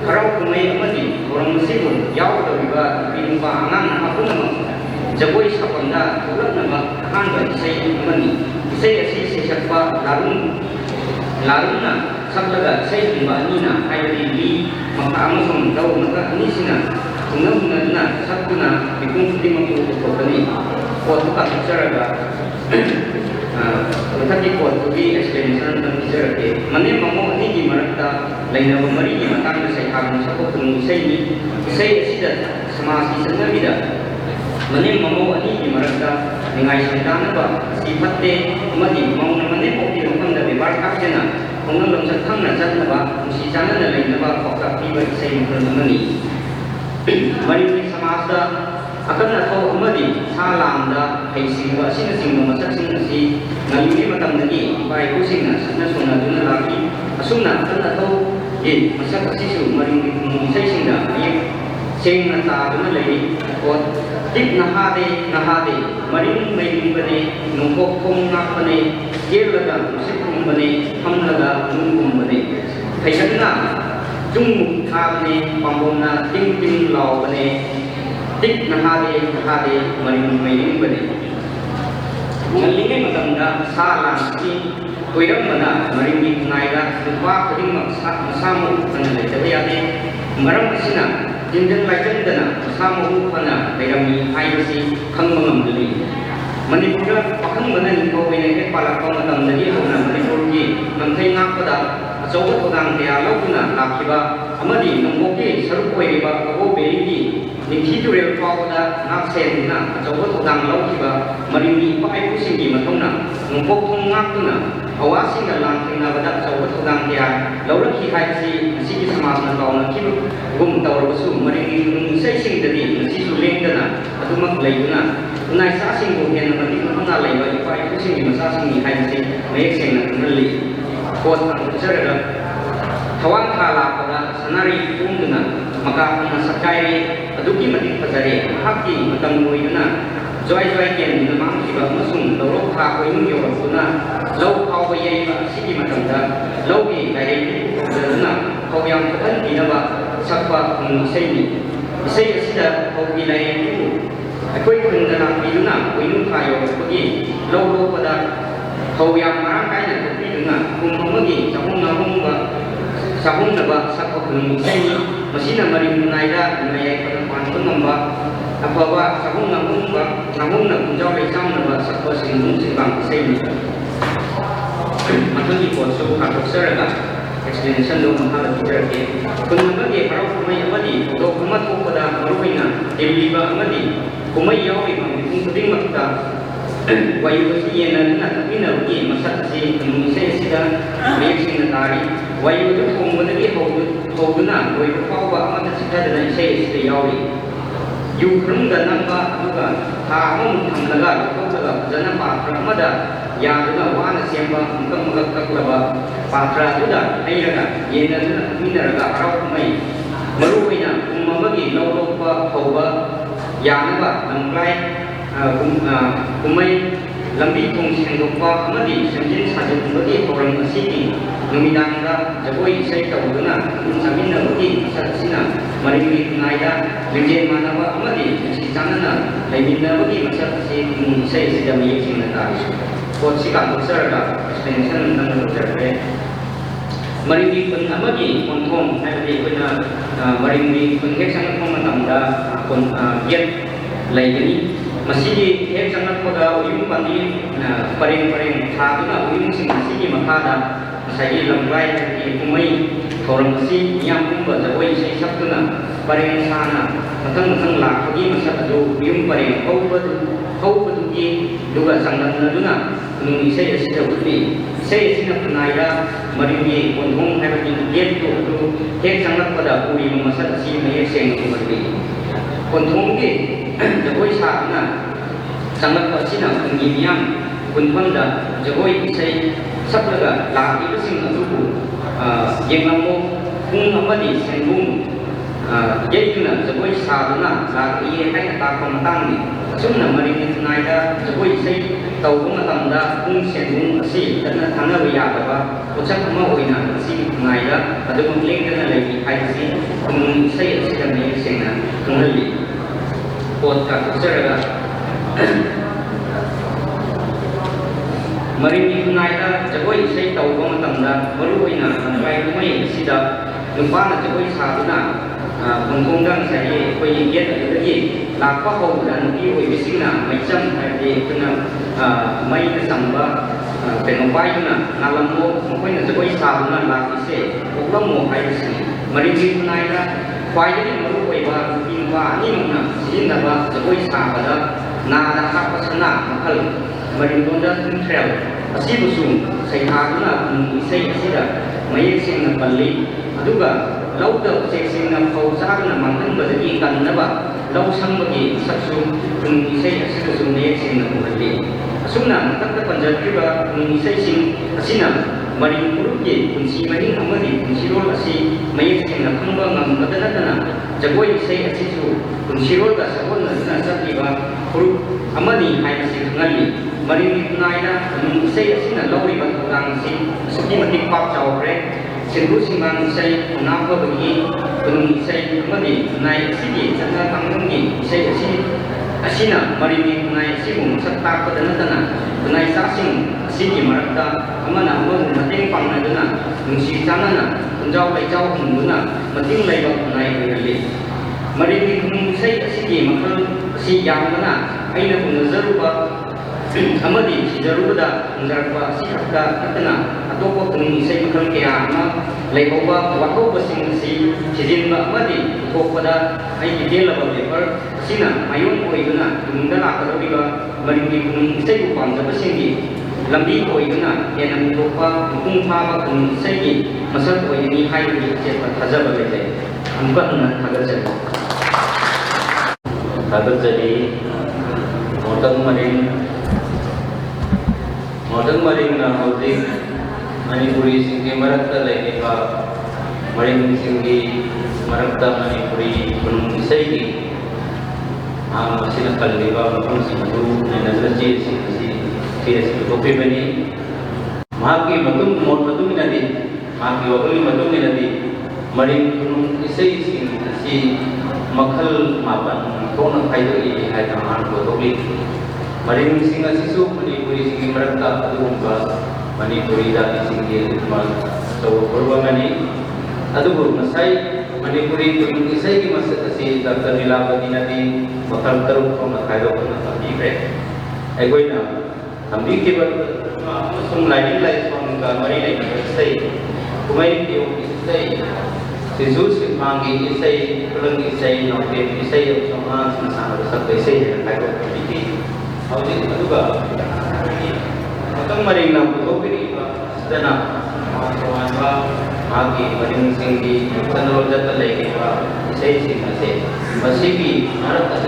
H: harau kumai amadi thoram sibu yaw da biba binuba angang apuna ꯃꯇꯝꯗ ꯊꯣꯛꯂꯛꯅꯕ ꯑꯍꯥꯟꯕ ꯏꯁꯩ ꯑꯃꯅꯤ ꯏꯁꯩ ꯑꯁꯤ ꯁꯩꯁꯛꯄ ꯂꯥꯔꯨꯡꯅ ꯁꯛꯂꯒ ꯏꯁꯩ ꯈꯨꯝꯕ ꯑꯅꯤꯅ ꯍꯥꯏꯕꯗꯤ ꯂꯤ ꯃꯈꯥ ꯑꯃꯁꯨꯡ ꯂꯧ ꯃꯈꯥ ꯑꯅꯤꯁꯤꯅ ꯊꯨꯡꯅꯗꯨꯅ ꯁꯛꯇꯨꯅ ꯃꯤꯄꯨꯝ ꯈꯨꯗꯤꯡꯃꯛꯄꯨ ꯎꯠꯊꯣꯛꯀꯅꯤ ꯀꯣꯠꯇꯨ ꯀꯥꯞꯊꯣꯛꯆꯔꯒ ꯃꯊꯛꯀꯤ ꯀꯣꯠꯇꯨꯒꯤ ꯑꯦꯛꯁꯄ꯭ꯂꯦꯅꯦꯁꯟ ꯑꯗꯨꯝ ꯄꯤꯖꯔꯛꯀꯦ ꯃꯅꯦꯝ ꯃꯃꯧ ꯑꯅꯤꯒꯤ ꯃꯔꯛꯇ ꯂꯩꯅꯕ ꯃꯔꯤꯒꯤ ꯃꯇꯥꯡꯗ ꯁꯩꯊꯥꯗꯨꯅ ꯁꯛꯄ ꯏꯁꯩꯅꯤ ꯏꯁꯩ ꯑꯁꯤꯗ ꯁꯃꯥꯖꯀꯤ ꯆꯠꯅꯕꯤꯗ ꯃꯅꯦꯝ ꯃꯃꯧ ꯑꯅꯤꯒꯤ ꯃꯔꯛꯇ ꯅꯤꯡꯉꯥꯏ ꯁꯪꯗꯥꯅꯕ ꯑꯁꯤ ꯐꯠꯇꯦ ꯑꯃꯗꯤ ꯃꯧꯅ ꯃꯅꯦꯝ ꯄꯣꯛꯀꯤ ꯃꯐꯝꯗ ꯕꯦꯕꯥꯔ ꯀꯥꯞꯇꯅ ꯍꯧꯅ ꯂꯣꯟꯆꯠ ꯈꯪꯅ ꯆꯠꯅꯕ ꯅꯨꯡꯁꯤ ꯆꯥꯟꯅꯅ ꯂꯩꯅꯕ ꯄꯥꯎꯇꯥꯛ ꯄꯤꯕ ꯏꯁꯩ ꯃꯈꯜ ꯑꯃꯅꯤ ꯃꯔꯤꯡꯒꯤ ꯁꯃꯥꯖꯗ ꯑꯀꯟ ꯑꯊꯧ ꯑꯃꯗꯤ ꯁꯥ ꯂꯥꯟꯗ ꯍꯩꯁꯤꯡꯕ ꯑꯁꯤꯅꯆꯤꯡꯕ ꯃꯁꯛꯁꯤꯡ ꯑꯁꯤ ꯉꯜꯂꯤꯉꯩ ꯃꯇꯝꯗꯒꯤ ꯏꯄꯥ ꯏꯄꯨꯁꯤꯡꯅ ꯁꯛꯅ ꯁꯣꯟꯅꯗꯨꯅ ꯂꯥꯛꯈꯤ ꯑꯁꯨꯝꯅ ꯑꯀꯟ ꯑꯊꯧꯒꯤ ꯃꯁꯛ ꯑꯁꯤꯁꯨ ꯃꯔꯤꯡꯒꯤ ꯈꯨꯅꯨꯡ ꯏꯁꯩꯁꯤꯡꯗ ꯃꯌꯦꯛ ꯁꯦꯡꯅ ꯇꯥꯗꯨꯅ ꯂꯩꯔꯤ ꯇꯤꯛ ꯅꯍꯥꯗꯦ ꯃꯔꯤꯡ ꯃꯩꯔꯤꯡꯕꯅꯦ ꯅꯣꯡꯄꯣꯛ ꯊꯣꯡ ꯉꯥꯛꯄꯅꯦ ꯆꯦꯜꯂꯒ ꯅꯨꯡꯁꯤꯠ ꯍꯨꯝꯕꯅꯦ ꯐꯝꯂꯒ ꯅꯨꯡꯒꯨꯝꯕꯅꯦ ꯐꯩꯁꯟꯅ ꯆꯨꯡꯃꯨꯛ ꯊꯥꯕꯅꯦ ꯄꯥꯝꯕꯣꯝꯅ ꯇꯤꯡ ꯇꯤꯡ ꯂꯥꯎꯕꯅꯦ ꯇꯤꯛ ꯅꯍꯥꯗꯦ ꯃꯔꯤꯡ ꯃꯩꯔꯤꯡꯕꯅꯦ ꯉꯜꯂꯤꯉꯩ ꯃꯇꯝꯗ ꯁꯥ ꯂꯥꯟ ꯑꯁꯤ ꯀꯣꯏꯔꯝꯕꯅ ꯃꯔꯤꯡꯒꯤ ꯈꯨꯟꯅꯥꯏꯗ ꯅꯨꯄꯥ ꯈꯨꯗꯤꯡꯃꯛ ꯃꯁꯥ ꯃꯎ ꯐꯅ ꯂꯩꯇꯕ ꯌꯥꯗꯦ ꯃꯔꯝ ꯑꯁꯤꯅ ꯇꯤꯟꯖꯪ ꯂꯥꯏꯖꯪꯗꯅ ꯃꯁꯥ ꯃꯎ ꯐꯅ ꯂꯩꯔꯝꯃꯤ ꯍꯥꯏꯕꯁꯤ ꯈꯪꯕ ꯉꯝꯒꯅꯤ ꯃꯅꯤꯄꯨꯔꯗ ꯄꯥꯈꯪꯕꯅ ꯅꯤꯡꯊꯧ ꯑꯣꯏꯅ ꯍꯦꯛ ꯄꯥꯜꯂꯛꯄ ꯃꯇꯝꯗꯒꯤ ꯍꯧꯅ ꯃꯅꯤꯄꯨꯔꯒꯤ ꯉꯝꯈꯩ ꯉꯥꯛꯄꯗ ꯑꯆꯧꯕ ꯊꯧꯗꯥꯡ kaya ꯂꯧꯗꯨꯅ ꯂꯥꯛꯈꯤꯕ ꯑꯃꯗꯤ ꯅꯣꯡꯄꯣꯛꯀꯤ ꯁꯔꯨꯛ ꯑꯣꯏꯔꯤꯕ ꯀꯕꯣꯕꯦꯔꯤꯒꯤ ꯅꯤꯡꯊꯤ ꯇꯨꯔꯦꯜ ꯐꯥꯎꯕꯗ ꯉꯥꯛꯁꯦꯟꯗꯨꯅ ꯑꯆꯧꯕ ꯊꯧꯗꯥꯡ ꯂꯧꯈꯤꯕ ꯃꯔꯤꯡꯒꯤ ꯏꯄꯥ ꯏꯄꯨꯁꯤꯡꯒꯤ ꯃꯊꯧꯅ ꯅꯣꯡꯄꯣꯛ ꯊꯣꯡ ꯉꯥꯛꯇꯨꯅ ꯑꯋꯥꯁꯤꯡꯒ ꯂꯥꯟꯊꯦꯡꯅꯕꯗ ꯑꯆꯧꯕ ꯊꯧꯗꯥꯡ kaya ꯂꯧꯔꯛꯈꯤ ꯍꯥꯏꯕꯁꯤ ꯉꯁꯤꯒꯤ ꯁꯃꯥꯖꯅ ꯀꯥꯎꯅꯈꯤꯕꯒꯨꯝ ꯇꯧꯔꯕꯁꯨ ꯃꯔꯤꯡꯒꯤ ꯈꯨꯅꯨꯡ ꯏꯁꯩꯁꯤꯡꯗꯗꯤ ꯉꯁꯤꯁꯨ ꯂꯦꯡꯗꯅ ꯑꯗꯨꯃꯛ ꯂꯩꯗꯨꯅ ꯈꯨꯟꯅꯥꯏꯆꯥꯁꯤꯡꯕꯨ ꯍꯦꯟꯅ ꯃꯇꯤꯛ ꯃꯊꯧꯅꯥ ꯂꯩꯕ ꯏꯄꯥ ꯏꯄꯨꯁꯤꯡꯒꯤ ꯃꯆꯥꯁꯤꯡꯅꯤ ꯍꯥꯏꯕꯁꯤ ꯃꯌꯦꯛ ꯁꯦꯡꯅ ꯈꯪꯍꯜꯂꯤ ꯀꯣꯠ ꯍꯥꯡꯗꯣꯛꯆꯔꯒ ꯊꯋꯥꯟ ꯊꯥ ꯂꯥꯛꯄꯗ ꯁꯅꯥꯔꯩ ꯄꯣꯡꯗꯨꯅ ꯃꯀꯥ ꯐꯪꯅ ꯁꯛꯀꯥꯏꯔꯦ ꯑꯗꯨꯛꯀꯤ ꯃꯇꯤꯛ ꯐꯖꯔꯦ ꯃꯍꯥꯛꯀꯤ ꯃꯇꯝ ꯑꯣꯏꯗꯨꯅ ꯖ꯭ꯋꯥꯏ ꯀꯦꯟꯗꯨꯅ ꯃꯥꯡꯈꯤꯕ ꯑꯃꯁꯨꯡ ꯂꯧꯔꯣꯛ ꯊꯥ ꯀꯣꯏꯅꯨꯡ ꯌꯧꯔꯛꯇꯨꯅ ꯂꯧ ꯈꯥꯎꯕ ꯌꯩꯕ ꯑꯁꯤꯒꯤ ꯃꯇꯝꯗ ꯂꯧꯒꯤ ꯂꯥꯏꯔꯩ ꯐꯖꯗꯨꯅ ꯐꯧ ꯌꯥꯝ ꯐꯒꯠꯍꯟꯕꯤꯅꯕ ꯁꯛꯄ ꯈꯨꯅꯨꯡ ꯏꯁꯩꯅꯤ ꯏꯁꯩ ꯑꯁꯤꯗ ꯐꯧꯒꯤ ꯂꯥꯏꯔꯩꯕꯨ ꯑꯩꯈꯣꯏ ꯈꯨꯟꯗ ꯂꯥꯛꯄꯤꯗꯨꯅ ꯀꯣꯏꯅꯨꯡ ꯊꯥ ꯌꯧꯔꯛꯄꯒꯤ ꯂꯧ ꯂꯣꯛꯄꯗ ꯐꯧ ꯌꯥꯝ ꯃꯔꯥꯡ ꯀꯥꯏꯅ ꯊꯣꯛꯄꯤꯗꯨꯅ ꯀꯨꯝ ꯑꯃꯒꯤ ꯆꯥꯍꯨꯝꯅꯕ ꯁꯛꯄ ꯈꯨꯅꯨꯡ ꯏꯁꯩꯅꯤ ꯃꯁꯤꯅ ꯃꯔꯤꯡ ꯈꯨꯟꯅꯥꯏꯗ ꯌꯥꯏꯐꯅ ꯄꯥꯟꯕ ꯉꯝꯕ ꯑꯐꯕ ꯆꯥꯍꯨꯝꯅ ꯈꯨꯟꯖꯥꯎ ꯂꯩꯆꯥꯎꯅꯕ ꯁꯛꯄ ꯁꯤꯡꯅꯨꯡ ꯁꯤꯡꯕꯥꯡ ꯏꯁꯩꯅꯤ ꯃꯊꯪꯒꯤ ꯄꯣꯠꯁꯨ ꯍꯥꯡꯗꯣꯛꯆꯔꯒ explanation lo makala pijake kun amagi harau kumai amadi do kuma to pada maruina deliba amadi kumai yawi ma mipung kuding makta wayu si yena na tapina uki masak si kunise sida reaction na tari wayu do kumudagi hoguna wayu pawa amada sida na ise sida yawi yu krunga namba aduga ha mum thamlaga lokolaga jana patra amada yaduna wana semba mukam makaklaba patra aduda airaga yena minaraga harau kumai maruina umamagi lawlopa hauba yanaba namlai kumai lambi thong sengdokpa amadi semjin sajukbagi thorang asiki numidangda jagoi isai tawduna saminabagi masasina maringi kunaida limjen manaba amadi sisanana laiminabagi masasi isai sida miyekina tarisu potsi kampusarga explanation nang terpe maringi kun amagi konthom haibadi kuna maringi kun hek sangat matamda kon yet laigani masigi hek sangat pada uyum pandi paring thaduna uyum sing masigi makada masagi lambai ki kumai thorang si yang kumba jagoi sei sabtuna paring sana matang lakhi masa adu uyum paring hau ki duga sangdan duna nung isai asida uti isai asina punaida maringi konthong haibadi yet to hek sangat pada uyum masa si mayek seng kumari konthong ki jagoi sana sangat pasina kengimian kunpanda jagoi isai saplaga lagi besing atuku yang namo kung amadi sengung yaituna jagoi saduna lagi hai kata kontang ni sumna maring naida jagoi isai tau matamda kung sengung asi dana thana wiya ba ucak ma oina asi naida adu mungling dana lagi hai si kung isai asi dana sengna kungali pot ka kusaraga Jagoi इसे तौबा मतमदा मरुओइना लाई कुमई सिदा नुपाना Jagoi सादुना खुंथोंदा sai koi get adagi lakpa hawda nupi oi bisingna maicham haidi kuna mai na samba penopai na nalammo mokoi na jagoi sabna lakise oklamo haisi maringi naira kwai maru oi ba pinwa ni nuna sinna ba jagoi sabada na da hakasana makal maringonda trail asibusum sai hagna isai asida mayek singna palli aduga lau da seksing na pausa na mangan badagi kanaba lau sambagi saksu kun isai asida sumne sing na kuhali asumna matakta panjatiba kun isai sing asina maring puruki kunsi maring amadi kunsi rol asi mayek sing na khamba ngam kadana jagoi isai asisu kunsi rol da sabon na satiba puru amadi hai asi ngali maring naina kun isai asina lauri batang si suki matik pap chawre Singgu simbang isai menapa bagi penung isai kemadi naik sini serta tanggungi isai asina marini naik simu serta kedana naik sasing sini mereka kemana mau mating pangadana mengsi sana penjauh jauh mengguna mating lewat naik kali marini penung isai sini maka si yang mana aina pun zaruba amadi si zaruba menjarba si hakka ketena atau kau penung isai makal kaya ama laibawa waktu basing si sijin ba amadi kau pada ai detail level paper sina ayun kau iguna tunda nak terlebih ba maringi penung isai ku pam basing di lambi kau iguna yang nak lupa kung pa penung isai ni masal kau ini hai di cepat hajar berbeza ambat nak hajar jadi modern maring na housing Manipuri singgi marakta lagi ba maring singgi marakta Manipuri penung isai ki masih nakal di ba penung sindu na nazarci si topi bani maki matung nadi maki wakili matung nadi maring penung isai si makal mapan kona kaido i hai taman ko topi maring singa sisu Manipuri singgi marakta adumba Manipuri dati singgi mal so berbangani aduh masai Manipuri penung isai ki masa si Dr. Nilapati nadi bakal teruk kona kaido kona tapi bre agoi na ambi ke bar sum lain song ka mari lai isai kumai ki isai sisu si mangi isai penung isai note isai sama sama sak isai kaido biti Audi aduga matang maring na puto pili sedana kawan ba agi maring singgi sanrol jata lagi ba isai singase masiki marak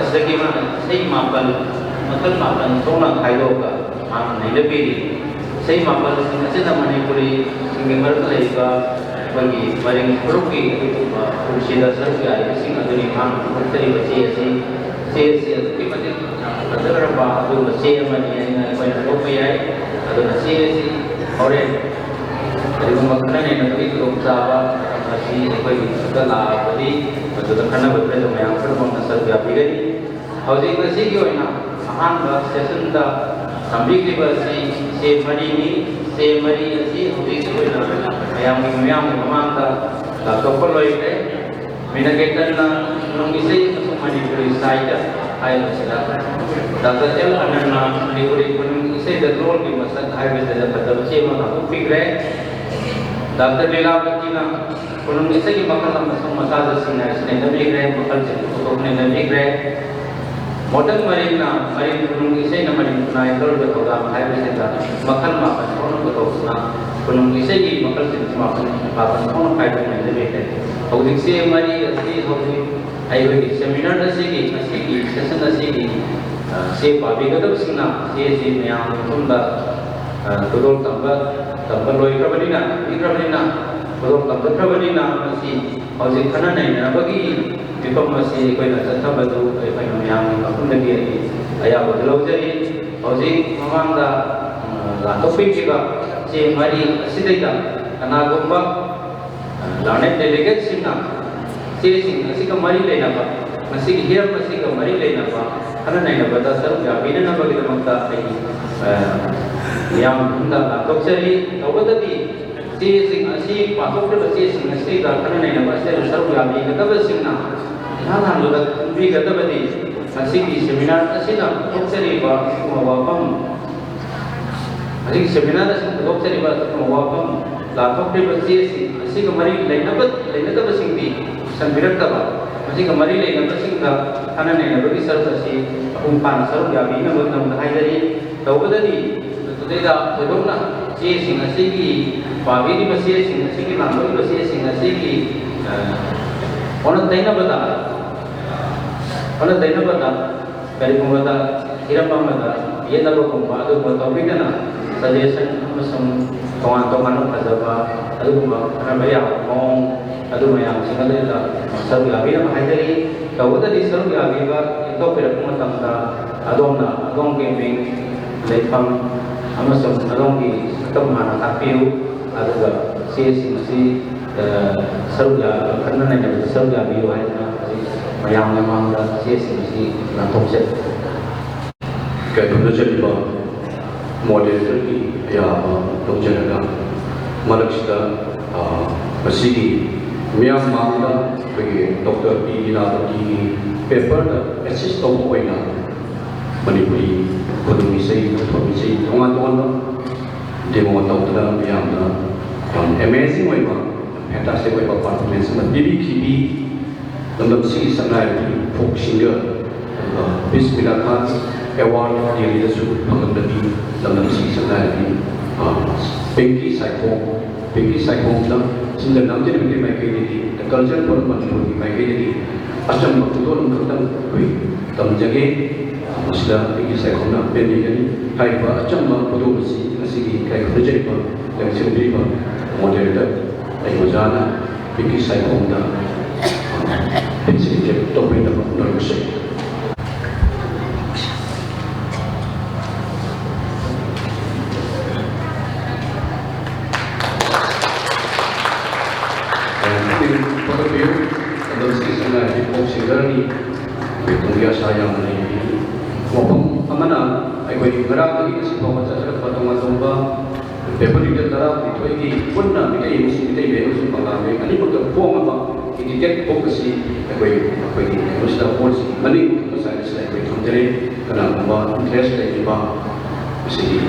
H: asdagi mana sei mapan matal mapan sona kaido ka am nilebi sei mapan singase na Manipuri singgi marak lagi ba bagi maring ruki itu ba ursida sarga sing aduni ham pertari baci si tiba-tiba ada berapa tu si mana yang kau kopi ay ada si orang dari makanan yang nanti belum sahabat si kau sudah lah jadi sudah kena beberapa yang perlu nasar biapi gani hari ini si kau ina ahan bah session dah sambil kita si mari si hari kau ina yang memang dah kapal loi deh mina kita na nung isai Manipuri saja ayat sudah Dr. L anana Manipuri penung isai the role di masa ayat sudah betul cema aku pikir Dr. Nilapati na penung isai ki makal masa sinai nabi kre makal untuk nabi kre modern marin penung isai na marin naik role betul dalam ayat sudah makal makan orang betul na penung isai ki makal makan orang kait dengan nabi kre Audi si mari asli audi ayo seminar asli session asli si pabi kadang singna si yang tunda tudol tambah loi kerabadina tudol tambah kerabadina masih audi kanan ini bagi jika masih kau nak tetap batu kau yang aku lagi ayah betul jadi audi memang dah topik juga si mari asli dah karena gomba lanet delegate singna si kemari lain apa masih hidup masih kemari lain apa karena naik apa dasar jawabnya apa kita maksud
B: ꯌꯥꯝ ꯂꯥꯛꯊꯣꯛꯆꯔꯤ ꯇꯧꯕꯇꯗꯤ ꯆꯦꯁꯤꯡ ꯑꯁꯤ ꯄꯥꯊꯣꯛꯂꯤꯕ ꯆꯦꯁꯤꯡ ꯑꯁꯤꯗ ꯈꯟꯅ ꯅꯩꯅꯕ ꯑꯁꯤꯗ ꯁꯔꯨꯛ ꯌꯥꯕꯤꯒꯗꯕꯁꯤꯡꯅ ꯏꯍꯥꯟ ꯍꯥꯟꯕꯗ ꯈꯪꯕꯤꯒꯗꯕꯗꯤ ꯃꯁꯤꯒꯤ ꯁꯦꯃꯤꯅꯥꯔ ꯑꯁꯤꯅ ꯄꯨꯊꯣꯛꯆꯔꯤꯕ ꯋꯥꯐꯝ ꯍꯧꯖꯤꯛ ꯁꯦꯃꯤꯅꯥꯔ ꯑꯁꯤꯅ ꯄꯨꯊꯣꯛꯆꯔꯤꯕ ꯋꯥꯐꯝ ꯂꯥꯊꯣꯛꯂꯤꯕ ꯆꯦꯁꯤꯡ ꯑꯁꯤꯒ ꯃꯔꯤ ꯂꯩꯅꯗꯕꯁꯤꯡꯗꯤ ꯏꯁꯟꯕꯤꯔꯛꯇꯕ ꯃꯁꯤꯒ ꯃꯔꯤ ꯂꯩꯅꯕꯁꯤꯡꯗ ꯈꯟꯅ ꯅꯩꯅꯕꯒꯤ ꯁꯔꯨꯛ ꯑꯁꯤ ꯃꯄꯨꯡ ꯐꯥꯅ ꯁꯔꯨꯛ ꯌꯥꯕꯤꯅꯕꯒꯤꯗꯃꯛꯇ ꯍꯥꯏꯖꯔꯤ ꯇꯧꯕꯗꯗꯤ ꯃꯗꯨꯗꯩꯗ ꯊꯣꯏꯗꯣꯛꯅ ꯆꯦꯁꯤꯡ ꯑꯁꯤꯒꯤ ꯄꯥꯕꯤꯔꯤꯕ ꯆꯦꯁꯤꯡ ꯑꯁꯤꯒꯤ ꯂꯥꯡꯕꯤꯔꯤꯕ ꯆꯦꯁꯤꯡ ꯑꯁꯤꯒꯤ ꯑꯣꯟꯅ ꯇꯩꯅꯕꯗ ꯀꯔꯤꯒꯨꯝꯕꯗ ꯍꯤꯔꯝ ꯑꯃꯗ ꯌꯦꯠꯅꯕꯒꯨꯝꯕ ꯑꯗꯨꯒꯨꯝꯕ ꯇꯧꯕꯤꯗꯅ ꯁꯖꯦꯁꯟ ꯑꯃꯁꯨꯡ ꯇꯣꯉꯥꯟ ꯇꯣꯉꯥꯟꯕ ꯐꯖꯕ ꯑꯗꯨꯒꯨꯝꯕ ꯈꯟꯅꯕ ꯌꯥꯕ ꯃꯑꯣꯡ ꯑꯗꯨ ꯃꯌꯥꯝꯁꯤꯡ ꯑꯗꯨꯗ ꯁꯔꯨꯛ ꯌꯥꯕꯤꯅꯕ ꯍꯥꯏꯖꯔꯤ ꯇꯧꯕꯗꯗꯤ ꯁꯔꯨꯛ ꯌꯥꯕꯤꯕ ꯌꯦꯛꯊꯣꯛꯄꯤꯔꯛꯄ ꯃꯇꯝꯗ ꯑꯗꯣꯝꯅ ꯑꯗꯣꯝꯒꯤ ꯃꯤꯡ ꯂꯩꯐꯝ ꯑꯃꯁꯨꯡ ꯑꯗꯣꯝꯒꯤ ꯁꯛꯇꯝ ꯍꯥꯟꯅ ꯇꯥꯛꯄꯤꯌꯨ ꯑꯗꯨꯒ ꯆꯦꯁꯤꯡ ꯑꯁꯤ ꯈꯟꯅ ꯅꯩꯅꯕꯗ ꯁꯔꯨꯛ ꯌꯥꯕꯤꯌꯨ ꯍꯥꯏꯗꯅ ꯃꯌꯥꯝꯒꯤ ꯃꯃꯥꯡꯗ ꯆꯦꯁꯤꯡ ꯑꯁꯤ ꯂꯥꯟꯊꯣꯛꯆꯔꯤ
A: ꯀꯩꯒꯨꯝꯕ ꯆꯠꯂꯤꯕ ꯃꯣꯗꯦꯜꯒꯤ ꯑꯌꯥꯕ ꯂꯧꯖꯔꯒ ꯃꯔꯛꯁꯤꯗ ꯃꯁꯤꯒꯤ ꯃꯤꯌꯥꯝ ꯃꯥꯡꯗ ꯑꯩꯈꯣꯏꯒꯤ ꯗꯣꯛꯇꯔ ꯄꯤ ꯂꯤꯂꯥꯕꯇꯤꯒꯤ ꯄꯦꯄꯔꯗ ꯑꯦꯁꯤꯁ ꯇꯧꯕ ꯑꯣꯏꯅ ꯃꯅꯤꯄꯨꯔꯤ ꯈꯨꯅꯨꯡ ꯏꯁꯩ ꯅꯣꯡꯊꯣꯛ ꯏꯁꯩ ꯇꯣꯉꯥꯟ ꯇꯣꯉꯥꯟꯕ ꯗꯦꯃꯣ ꯇꯧꯗꯨꯅ ꯃꯤꯌꯥꯝꯅ ꯌꯥꯝ ꯑꯦꯃꯦꯖꯤꯡ ꯑꯣꯏꯕ ꯐꯦꯟꯇꯥꯁꯇꯤꯛ ꯑꯣꯏꯕ ꯄꯥꯔꯐꯣꯔꯃꯦꯟꯁ ꯑꯃ ꯄꯤꯕꯤꯈꯤꯕꯤ ꯂꯝꯗꯝꯁꯤꯒꯤ ꯁꯛꯅꯥꯏꯔꯕꯤ ꯐꯣꯛ ꯁꯤꯡꯒꯔ ꯑꯗꯨꯒ ꯕꯤꯁ ꯃꯤꯂꯥ ꯈꯥꯟ ꯑꯦꯋꯥꯔꯗ ꯗꯦꯜꯂꯤꯗꯁꯨ ꯐꯪꯂꯛꯂꯕꯤ ꯂꯝꯗꯝꯁꯤꯒꯤ ꯁꯛꯅꯥꯏꯔꯕꯤ ꯄꯤꯡꯀꯤ ꯁꯥꯏꯈꯣꯝꯅ ꯁꯤꯡꯗ ꯅꯝꯖꯔꯤꯕꯒꯤ ꯃꯥꯏꯀꯩꯗꯒꯤ ꯗ ꯀꯜꯆꯔ ꯐꯣꯔ ꯃꯅꯤꯄꯨꯔꯒꯤ ꯃꯥꯏꯀꯩꯗꯒꯤ ꯑꯆꯝꯕ ꯈꯨꯗꯣꯜ ꯑꯃꯈꯛꯇꯪ ꯑꯩꯈꯣꯏ ꯇꯝꯖꯒꯦ ꯃꯁꯤꯗ ꯄꯤꯡꯀꯤ ꯁꯥꯏꯈꯣꯝꯅ ꯄꯦꯟꯕꯤꯒꯅꯤ ꯍꯥꯏꯔꯤꯕ ꯑꯆꯝꯕ ꯈꯨꯗꯣꯜ ꯑꯁꯤ ꯉꯁꯤꯒꯤ ꯏꯀꯥꯏꯈꯨꯝꯅꯖꯔꯤꯕ ꯂꯦꯡꯁꯤꯟꯕꯤꯔꯤꯕ ꯃꯣꯗꯦꯜꯗ ꯑꯩ ꯑꯣꯖꯥꯅ ꯄꯤꯡꯀꯤ ꯁꯥꯏꯈꯣꯝꯗ ꯄꯦꯟꯁꯤꯜ ꯇꯧꯕꯤꯅꯕ ꯍꯣꯠꯅꯔꯛꯆꯩ ꯁꯤꯡꯒꯔꯅꯤ ꯇꯨꯡꯒꯤ ꯑꯁꯥ ꯌꯥꯝꯅ ꯂꯩꯔꯤ ꯋꯥꯐꯝ ꯑꯃꯅ ꯑꯩꯈꯣꯏꯒꯤ ꯉꯔꯥꯡꯗꯒꯤ ꯉꯁꯤ ꯐꯥꯎꯕ ꯆꯠꯊꯔꯛꯄ ꯇꯣꯉꯥꯟ ꯇꯣꯉꯥꯟꯕ ꯄꯦꯄꯔ ꯂꯤꯇꯔ 32ꯒꯤ ꯄꯨꯟꯅ ꯃꯤꯇꯩ ꯑꯃꯁꯨꯡ ꯃꯤꯇꯩ ꯃꯌꯦꯛ ꯑꯃꯁꯨꯡ ꯕꯪꯒꯥ ꯃꯌꯦꯛ ꯑꯅꯤꯃꯛꯇ ꯐꯣꯡꯉꯕ ꯏꯗꯤꯇꯦꯠ ꯕꯨꯛ ꯑꯁꯤ ꯑꯩꯈꯣꯏꯒꯤ ꯀꯩꯅꯣꯁꯤꯗ ꯍꯣꯜꯁꯤꯒꯤ ꯃꯅꯤꯡ ꯁꯥꯏꯠꯁꯤꯗ ꯑꯩꯈꯣꯏ ꯊꯝꯖꯔꯤ ꯀꯅꯥꯒꯨꯝꯕ ꯏꯟꯇꯔꯦꯁ ꯂꯩꯔꯤꯕ ꯃꯁꯤꯒꯤ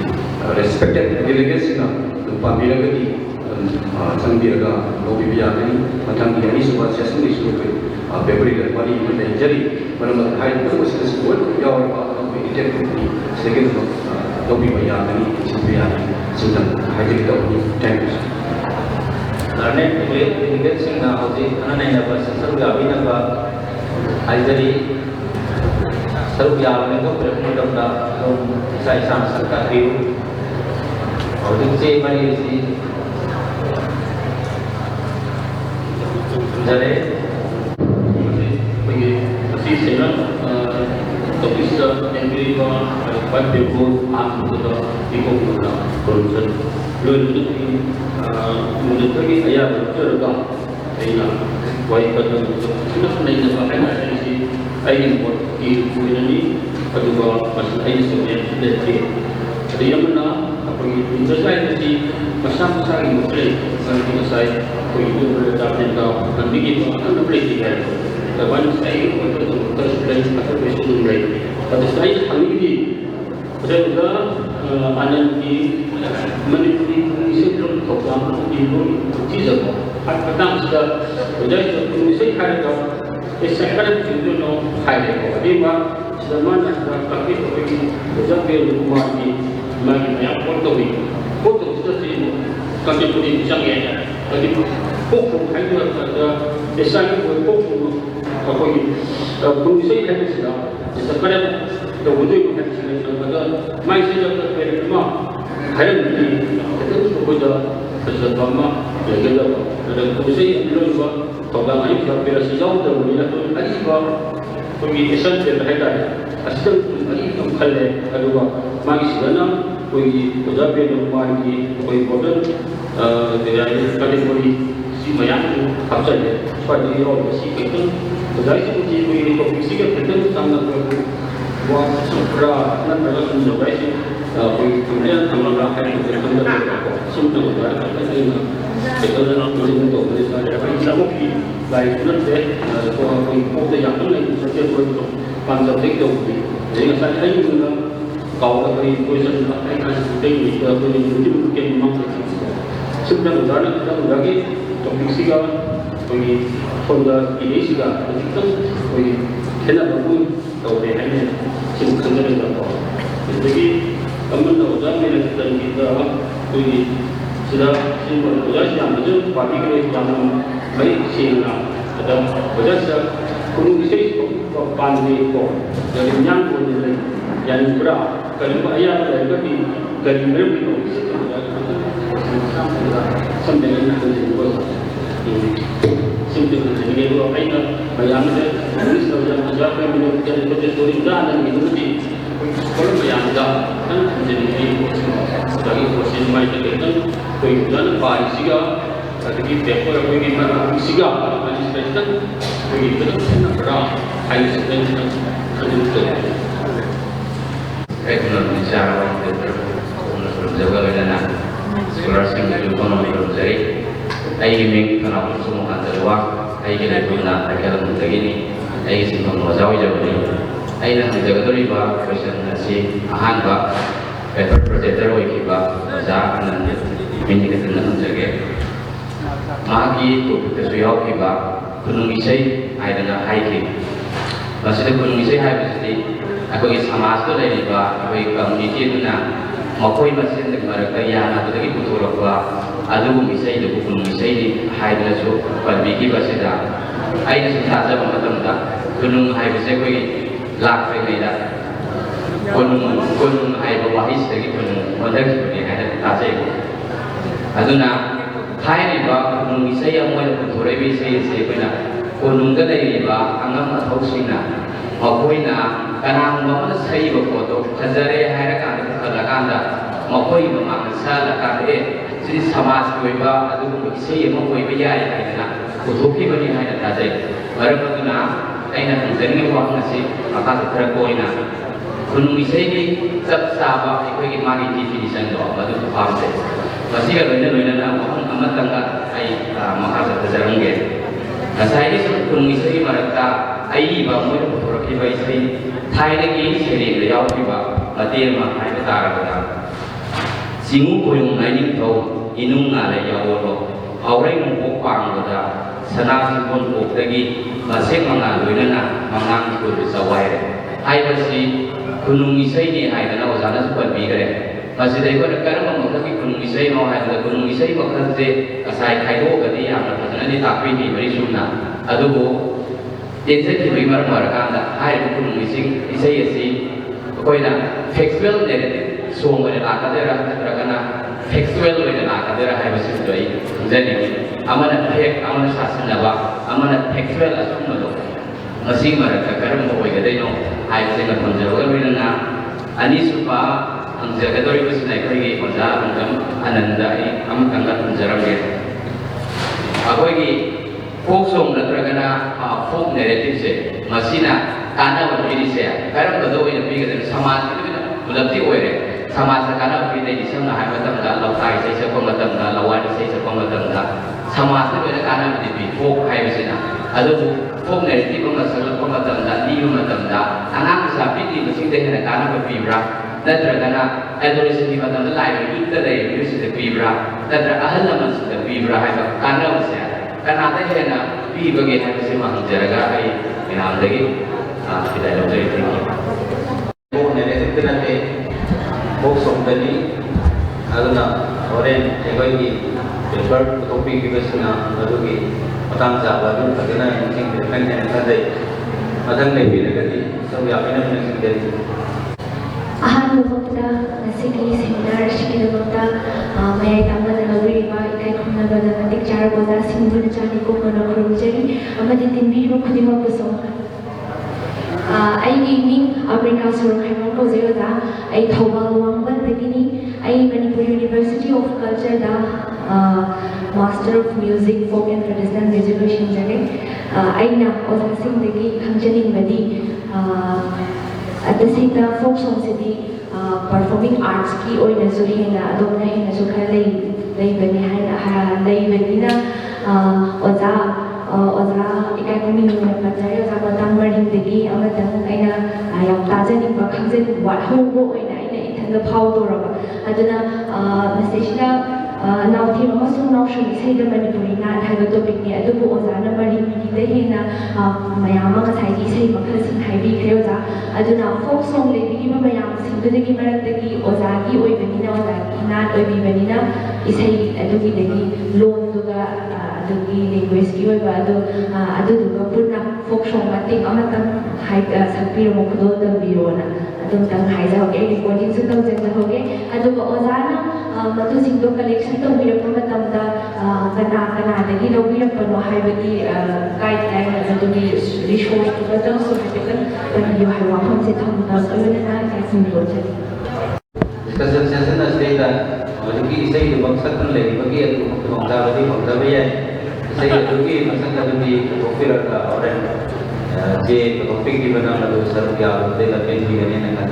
A: ꯔꯦꯁꯄꯦꯛꯇꯦꯠ ꯗꯦꯂꯤꯒꯦꯠꯁꯤꯡꯅ ꯑꯗꯨꯝ ꯄꯥꯝꯕꯤꯔꯒꯗꯤ ꯆꯪꯕꯤꯔꯒ ꯂꯧꯕꯤꯕ ꯌꯥꯒꯅꯤ ꯃꯊꯪꯒꯤ ꯑꯅꯤꯁꯨꯕ ꯁꯦꯁꯟꯒꯤꯁꯨ ꯑꯩꯈꯣꯏ ꯄꯦꯄꯔ ꯂꯤꯇꯔ ꯋꯥꯔꯤ ꯑꯃ ꯂꯩꯖꯔꯤ ꯃꯔꯝ ꯑꯗꯨꯅ ꯍꯥꯏꯔꯤꯕ ꯃꯁꯤꯗꯁꯨ ꯂꯣꯏꯅꯃꯛ ꯌꯥꯎꯔꯤꯕ ꯑꯩꯈꯣꯏ ꯏꯗꯤꯇꯦꯠ ꯕꯨꯛꯅꯤ ꯁꯤꯗꯒꯤꯗꯃꯛ ꯂꯧꯕꯤꯕ ꯌꯥꯒꯅꯤ ꯆꯪꯕ ꯌꯥꯒꯅꯤ ꯁꯤꯗ ꯍꯥꯏꯖꯔꯤ ꯇꯧꯕꯅꯤ ꯊꯦꯡꯛ ꯌꯨ
B: ꯂꯔꯅꯦꯠ ꯗꯦꯂꯤꯒꯦꯠꯁꯤꯡꯅ ꯍꯧꯖꯤꯛ ꯈꯟꯅ ꯅꯩꯅꯕ ꯁꯔꯨꯛ ꯌꯥꯕꯤꯅꯕ ꯍꯥꯏꯖꯔꯤ ꯁꯔꯨꯛ ꯌꯥꯕ ꯂꯦꯞꯊꯣꯛꯄꯤꯔꯛꯄ ꯃꯇꯝꯗ ꯑꯗꯨꯝ ꯏꯁꯥ ꯏꯁꯥꯅ ꯁꯛ ꯇꯥꯛꯄꯤꯌꯨ ꯍꯧꯖꯤꯛ ꯆꯦ ꯃꯔꯤ ꯑꯁꯤ ꯊꯝꯖꯔꯦ
I: ꯑꯩꯈꯣꯏꯒꯤ ꯑꯁꯤꯁꯤꯅ ꯇꯣꯄꯤꯛꯁꯇ ꯂꯦꯡꯕꯤꯔꯤꯕ ꯋꯥꯏꯠ ꯄꯦꯄꯔ ꯑꯍꯥꯟꯕꯗ ꯄꯤꯊꯣꯛꯄꯗ ꯈꯨꯔꯨꯝꯖꯩ ꯂꯣꯏꯅꯕꯗꯒꯤ ꯃꯣꯗꯦꯜꯒꯤ ꯑꯌꯥꯕ ꯂꯧꯖꯔꯒ ꯑꯩꯅ ꯋꯥꯔꯤ ꯈꯨꯠꯅ ꯅꯩꯅꯕ ꯍꯥꯏꯅ ꯑꯩꯁꯤ ꯑꯩꯒꯤ ꯃꯣꯠꯀꯤ ꯑꯣꯏꯅꯅꯤ ꯑꯗꯨꯒ ꯃꯁꯤ ꯑꯩꯒꯤ ꯁꯕꯖꯦꯛ ꯂꯩꯇꯦ ꯑꯗꯩ ꯑꯃꯅ ꯑꯩꯈꯣꯏꯒꯤ ꯏꯟꯇꯔꯁꯥꯏꯠ ꯑꯁꯤ ꯃꯁꯥ ꯃꯁꯥꯒꯤ ꯃꯣꯠ ꯂꯩ ꯃꯔꯝꯗꯤ ꯉꯁꯥꯏ ꯑꯩꯈꯣꯏꯒꯤ ꯗꯤꯄꯥꯔꯠꯃꯦꯟꯇ ꯈꯟꯕꯤꯈꯤꯕ ꯑꯀꯛꯅꯕ ꯂꯩꯇꯦ ꯍꯥꯏ ꯑꯗꯨꯃꯥꯏꯅ ꯑꯩꯒꯤ ꯑꯣꯏꯕꯗꯁꯨ ꯂꯩ ꯑꯇꯣꯞꯄꯁꯨ ꯑꯗꯨꯝ ꯂꯩ ꯑꯗꯨꯁꯨ ꯑꯩꯅ ꯈꯪꯅꯤꯡꯉꯤ ꯑꯗꯨꯒ ꯑꯅꯟꯒꯤ ꯃꯅꯤꯄꯨꯔꯤ ꯏꯁꯩꯔꯣꯜ ꯊꯧꯗꯥꯡ ꯑꯃꯗꯤ ꯊꯤꯖꯕ ꯃꯇꯥꯡꯁꯤꯗ ꯑꯣꯖꯥꯁꯤꯡ ꯏꯁꯩ ꯍꯥꯏꯔꯒ ꯏꯁꯩ ꯀꯔꯝꯕꯁꯤꯡꯗꯨꯅꯣ ꯍꯥꯏꯔꯦꯀꯣ ꯑꯗꯨꯒ ꯁꯤꯗ ꯃꯥꯅ ꯇꯥꯛꯄꯤꯕ ꯑꯩꯈꯣꯏꯒꯤ ꯑꯣꯖꯥ ꯀꯨꯃꯥꯔꯒꯤ ꯃꯥꯒꯤ ꯃꯌꯥꯝ ꯄꯣꯠ ꯇꯧꯋꯤ ꯄꯣꯠ ꯇꯧꯕꯁꯤꯗꯁꯨ ꯀꯟꯇꯦꯝꯄꯣꯔꯔꯤ ꯆꯪꯉꯦ ꯍꯥꯏꯗꯤ ꯄꯣꯛꯐꯝ ꯍꯥꯏꯕꯗ ꯏꯁꯥꯒꯤ ꯑꯣꯏꯕ ꯄꯣꯛꯐꯝ ꯑꯩꯈꯣꯏꯒꯤ ꯈꯨꯅꯨꯡ ꯏꯁꯩ ꯍꯥꯏꯕꯁꯤꯗ ꯀꯔꯝ ꯇꯧꯒꯗꯣꯏꯅꯣ ꯍꯥꯏꯕꯁꯤꯗ ꯆꯪꯕꯗ ꯃꯥꯏ ꯁꯤꯗ ꯄꯦꯔꯦꯟ ꯑꯃ ꯍꯥꯏꯔꯝꯕꯗꯤ ꯈꯤꯇꯪ ꯑꯩꯈꯣꯏꯗ ꯐꯖꯕ ꯑꯃ ꯂꯩꯒꯗꯕ ꯑꯗꯨꯗ ꯈꯨꯅꯨꯡ ꯏꯁꯩ ꯑꯔꯣꯏꯕ ꯊꯧꯗꯥꯡ ꯑꯅꯤꯁꯤꯗ ꯄꯦꯔꯦꯟꯁꯤ ꯌꯥꯎꯗꯕꯅꯤꯅ ꯑꯔꯤꯕ ꯑꯩꯈꯣꯏꯒꯤ ꯑꯦꯁꯦꯟꯁꯤꯌꯦꯜ ꯍꯥꯏꯇꯥꯔꯦ ꯑꯁꯤꯗ ꯑꯔꯤꯕ ꯈꯜꯂꯦ ꯑꯗꯨꯒ ꯃꯥꯒꯤꯁꯤꯗꯅ ꯑꯩꯈꯣꯏꯒꯤ ꯑꯣꯖꯥ ꯀꯨꯃꯥꯔꯒꯤ ꯑꯩꯈꯣꯏ ꯃꯣꯗꯔꯟ ꯀꯟꯇꯦꯝꯄꯣꯔꯔꯤ ꯁꯤ ꯃꯌꯥꯝꯁꯨ ꯍꯥꯞꯆꯜꯂꯦ ꯁ꯭ꯋꯥꯏꯗ ꯌꯥꯎꯔꯤꯕ ꯁꯤ ꯈꯤꯇꯪ ꯑꯣꯖꯥꯁꯤꯡꯒꯤ ꯑꯩꯈꯣꯏꯒꯤ ꯇꯣꯄꯤꯛꯁꯤꯒ ꯈꯤꯇꯪ ꯆꯥꯟꯅꯕ ꯋꯥ ꯈꯔ ꯅꯠꯇ꯭ꯔꯒ ꯁꯨꯝ ꯑꯣꯖꯥꯁꯤꯡ Kemudian melangkah yang benar-benar sumber udara itu betul-betul untuk misalnya kita mungkin baik nanti kalau kita yang lain saja untuk panjang itu jadi saya ini kalau dari kuliah akan penting itu mungkin memang sumber udara kita lagi topik siga bagi Honda ini siga itu bagi kenapa pun tahu hanya sumber udara jadi kamu tahu jangan kita bagi sudah simbol tugas yang betul parti kita yang baik sehingga ada berdasar kurung isi pandai ko dari yang boleh yang berapa kalau ayah dari di dari mereka itu sampai dengan sampai jadi dua ayat bayang ada tulis yang ajar yang menjadi proses dan itu di kalau bayang dah kan jadi dari proses macam itu kemudian Pak Isiga tadi paper apa yang kita Isiga administration begitu kan berapa high student itu
B: regular bicara untuk jaga dengan scholarship itu pun belum jadi. Ayo ming kalau semua kan terluang, ayo kita guna agak lebih begini, ayo simpang wajah jauh ini. Ayo nak jaga tu riba, question nasi ahan ba, paper projector wajib ba, wajah anan minyak itu nak jaga. Magi tu kesuai kiba, kunung isai, ayo dengan hiking. Maksudnya kunung isai hai mesti. Aku ini sama sekali dari bah, aku ini community itu na, makoi masih dengan mereka yang ada lagi butuh apa, ada pun bisa itu pun bisa ini, hai dengan so, perbigi masih dah, hai dengan sahaja macam dah, gunung hai bisa aku ini lak lagi dah, gunung hai bawah is lagi gunung, modal seperti hai sahaja itu, ada na, hai ni bah, gunung bisa yang mau butuh lebih saya pun na, gunung kan lagi bah, anggap atau sina. Makoi na kanang mana saya berfoto, kajare hari kan katakan dah, makoi memang salah kan jadi sama sekali bah, aduh saya makoi berjaya hari na, utupi bani hari na saja. Baru tu na, ayah jadi orang nasi, maka terkoi na, gunung isai ni sab sabah, ikut ini mari definition doa, baru tu faham deh. Masih kalau ini na, orang amat tangga, ayah maka terjarang ge. Saya ini gunung isai mereka. Ayi bang mau berpura kita isi Thai lagi seri beliau kita mati mah Thai betara betara. Singu koyong naik tahu inung ngalai jauh lo. Orang mukuk pang kita senang sipun mukuk lagi masih mengalu nana mengang ikut sawai. Hai bersih gunung isai ni hai nana wasana super bigre. Masih dari mana kerana mengutuk gunung isai mau hai gunung isai makan je asai kayu gadi yang berasal dari tapi ni beri sunnah. Aduh Jadi kita bermarah anda hari pun missing isai kau ina factual narrative so mana lakukan derah terkena factual mana lakukan derah hari masih tuai jadi amana fact amana sasan laba amana factual asal malo masih mereka kerana mau kau jadi no hari masih nak menjawab mana na ani supa menjaga dari itu senai kau ini menjawab anandai am angkat menjawab dia aku ini folk song na terkena folk narrative se masina kana berdiri se karena betul ini pikir samaj itu belum tiwere samaj karena berdiri di sana hai macam dah lautai saya sepong macam dah lawan saya sepong macam dah samaj itu karena berdiri folk hai masina ada folk narrative pun sepong macam dah liu macam dah anak sapi di masing dengan karena berbira dan terkena adolescent di macam dah lain itu dari itu sudah berbira dan terahal nama sudah berbira hai karena masih karena ada yang nak pergi bagi hati semua jaga ay minam lagi tidak ada lagi tinggi. Buk nenek itu nanti buk somdani aduna orang jaga ini berber topik kita sana lalu ki matang jawab itu kerana mungkin dengan yang ada matang lebih lagi sebab apa yang mungkin jadi.
G: Ahan waktu nasiki seminar sikit waktu mayai tambah dalam riba ikai kumna pada nanti cara bola simbol jadi ko mana kerja amat ditimbi rukun lima besok. Ai ini Amerika Suruh Kaiman ko zero dah. Ai thawal wangban begini. Ai Manipur University of Culture dah Master of Music Folk and Traditional Resolution jadi. Ai nak orang sing lagi hamjaning badi. At the same time, folk song city performing arts की ओइनसु हेना अदोमना हेनसु खर लेबने हाइना लेबनिना ओजा ओजा इकाइमी नुना पचाय ओजा मतंग मरिंदगी अमतंग आइना याम ताजनिबा खंजन वाथौबो ओइना आइना इथंग फावदोरबा अदुना मसेसिना नाउथी अमसुंग नाउशुम इसेदा मणिपुरी नाट हाइबा topic ने अदुबु ओजाना मरिंदगी हेना मयाम ngसाई इसे मखल सिंह हाइबी खे ओजा अदुना फोक सॉन्ग लेबिगिबा मयाम सिंगदगी मरतगी ओजागी ओइबनिना ओजागी नाट ओइबिबनिना इसे अदुगिदगी लोन दुगा अदुगी लैंग्वेज की ओइबा अदुदुगा पुना फोक सॉन्ग मतिक अमतम हाइ सकपिरो मखदो तबिरोना अदुम तंग हाइजाओगे रिकॉर्डिंग सु तौजनहोगे अदुगा ओजाना मधुसिंदो कलेक्शन तौबिरप मतमदा कना कनादगी लौबिरपनो हाइबगी गाइडलाइन अदुगी रिसोर्स तुगतम सु हाइबकन कनियो हाइवा हमसे थमदा अमना काइसिंदो चली
B: discussion session asida अदुगी इसे बक्सकन लेबगी अदु मक्तबदी मक्तबय इसे अदुगी मसक अदुगी ओपिरका और जे टॉपिक की बना अदु सर्व या दे लपेन की गने न कन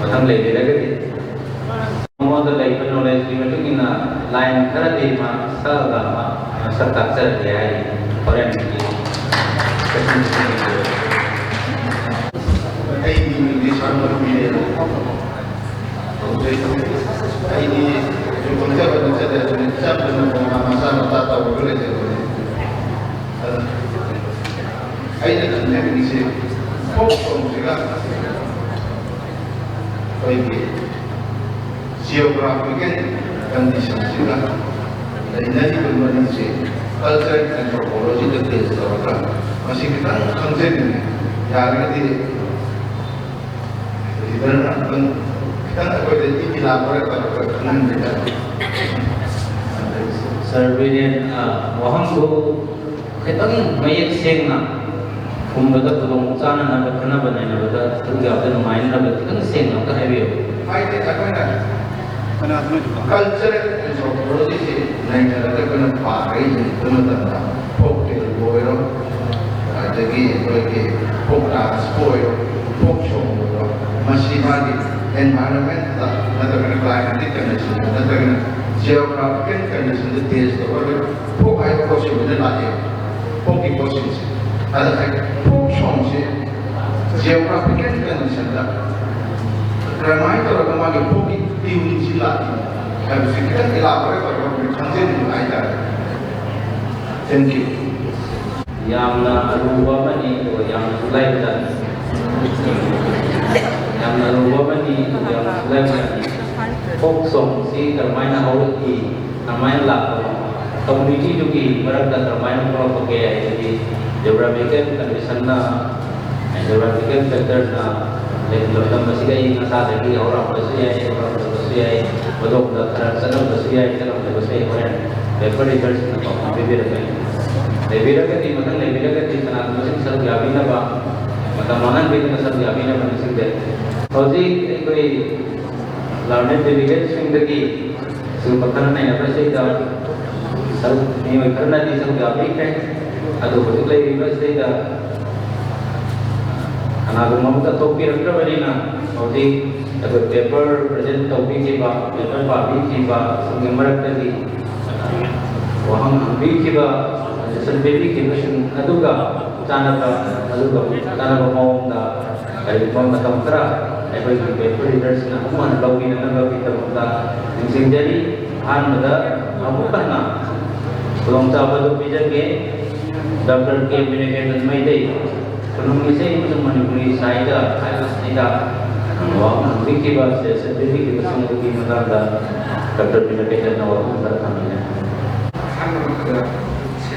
B: मथम ले लेगति मोद लाइफ नॉलेज की मतुकिना लाइन खरा दे मा सगा मा स्ट्रक्चर दे है और की
C: ai di English sama dia ai di जो concept ada saya concept dengan masa mata tahu boleh jadi ai nak nak ni se pop juga baik geographical condition juga dari nanti bermain se culture and anthropology details orang masih kita konsep ini yang ini dan kita aku ada di laporan pada kita
B: surveillance वहाँ को कितने मयक सेंगना कुंभदा तुलंग चाना ना बखना बनाए ना बता तो क्या आपने नुमाइन ना बता कितने सेंगना का है भी हो
C: फायदे apa ना culture anthropology से नहीं चला तो कौन पारे itu मतलब folk tale boiro ada lagi folk dance boiro folk show boiro masih lagi environment lah nanti kena climatic condition nanti kena geographical condition itu deals tu orang folk air kosong itu lagi folk di kosong sih ada lagi folk show sih geographical condition lah ramai tu orang lagi folk di tiun sih lagi habis itu kita elaborate orang berkantor itu ada thank you
B: yang na aruba mani yang sulai dan yang aruba mani yang sulai mani folk song si termain awal ki termain lah community juga mereka termain kalau pakai jadi geographical condition na geographical factor na lepas masih gaya ngasah lagi orang bersiai betul dah kerana bersiai kerana bersiai orang paper results na kau bebera kan bebera kan di mana bebera kan di sana masih satu gabi na ba mata mana bebera satu gabi na mana sih deh kalau sih koi learning bebera sendiri sebab naik apa sih dah satu ini kerana di satu gabi kan ada betul lagi bebera sih dah anak rumah kita topi rasa beri na kalau sih अगर paper present topic के बाद paper पाबी के बाद संगमरक तरी वहाँ भी के बाद संबेदी के मशीन अदुगा चानका मौंदा कई मौंद तंत्रा ऐसे कि पेपर रीडर्स ना उमान लौकी तमता निसिंजरी आन मदा अमुकना पुलों चावल बीजा के डॉक्टर के मिनेकेटन में दे पुलों से मुझे मणिपुरी साइडा साइडा वहाँ भी के बाद से संबेदी के मशीन की मतलब डॉक्टर मिनेकेटन और अंदर खाने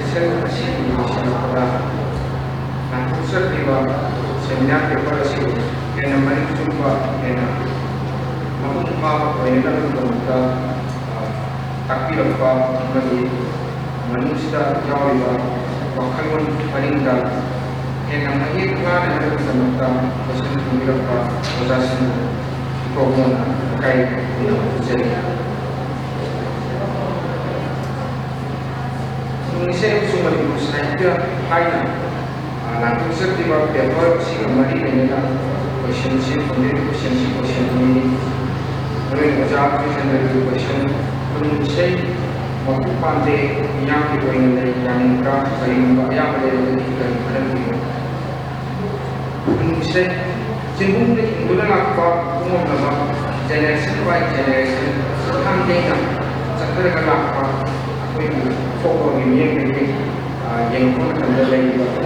C: session ini pada pusat tiba seminar paper sih yang namanya jumpa yang mampu ini kan untuk tapi apa bagi manusia jauh lebih bahkan paling dah yang namanya kan ada tentang proses berapa proses program kait dengan jadi Indonesia itu cuma di Indonesia hanya, nanti setiap paper sih kembali dengan question से question में हमें पचास question से मकू पाते यहाँ की कोई नहीं यानी का कहीं यहाँ पर से जिन्होंने हिंदुला आपका उम्र जनरेशन बाय जनरेशन हम देखना चक्कर का आपका कोई फोटो में yang pun ada lagi waktu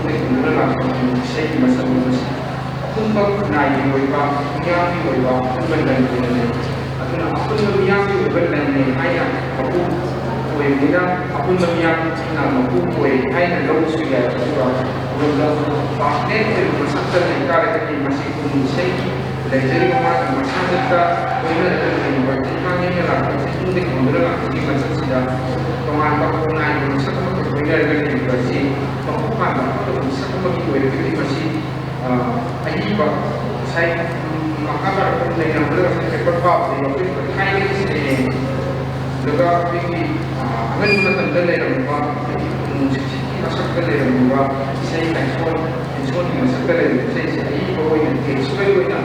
C: yang melakukan saya masa untuk naik beberapa yang beberapa benar benar atau apa yang benar ni ayah aku boleh muda apa yang nama aku boleh ayah lalu sudah beberapa partner yang masyarakat negara kita masih pun saya dari mana masyarakat boleh ada yang berkaitan dengan lakukan untuk melakukan macam sudah pengamat pengamat masyarakat dari universiti pengukuhan atau sama universiti masih ayah saya makabar dengan beberapa pekerjaan di office berkait dengan juga ini akan melakukan dalam beberapa masyarakat dalam beberapa saya ekspor masyarakat dalam saya bawa yang ekspor itu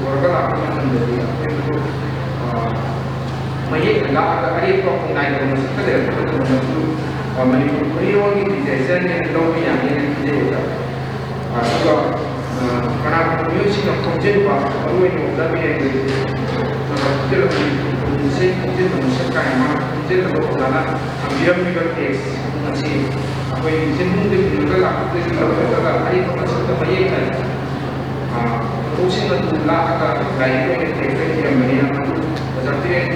C: beberapa akan menjadi itu mayat adalah ada pengai dalam masyarakat dalam Manipur Korea ini desain yang lebih yang ini juga. Juga karena musik yang konjen pak, baru ini lebih yang itu. Kita lebih musik konjen musik kayak mana konjen lebih dalam ambil juga teks masih apa yang jenuh juga lah. Kita lebih dalam hari masih terbayar kan. Musik itu lah agak lain yang teks yang mana berarti yang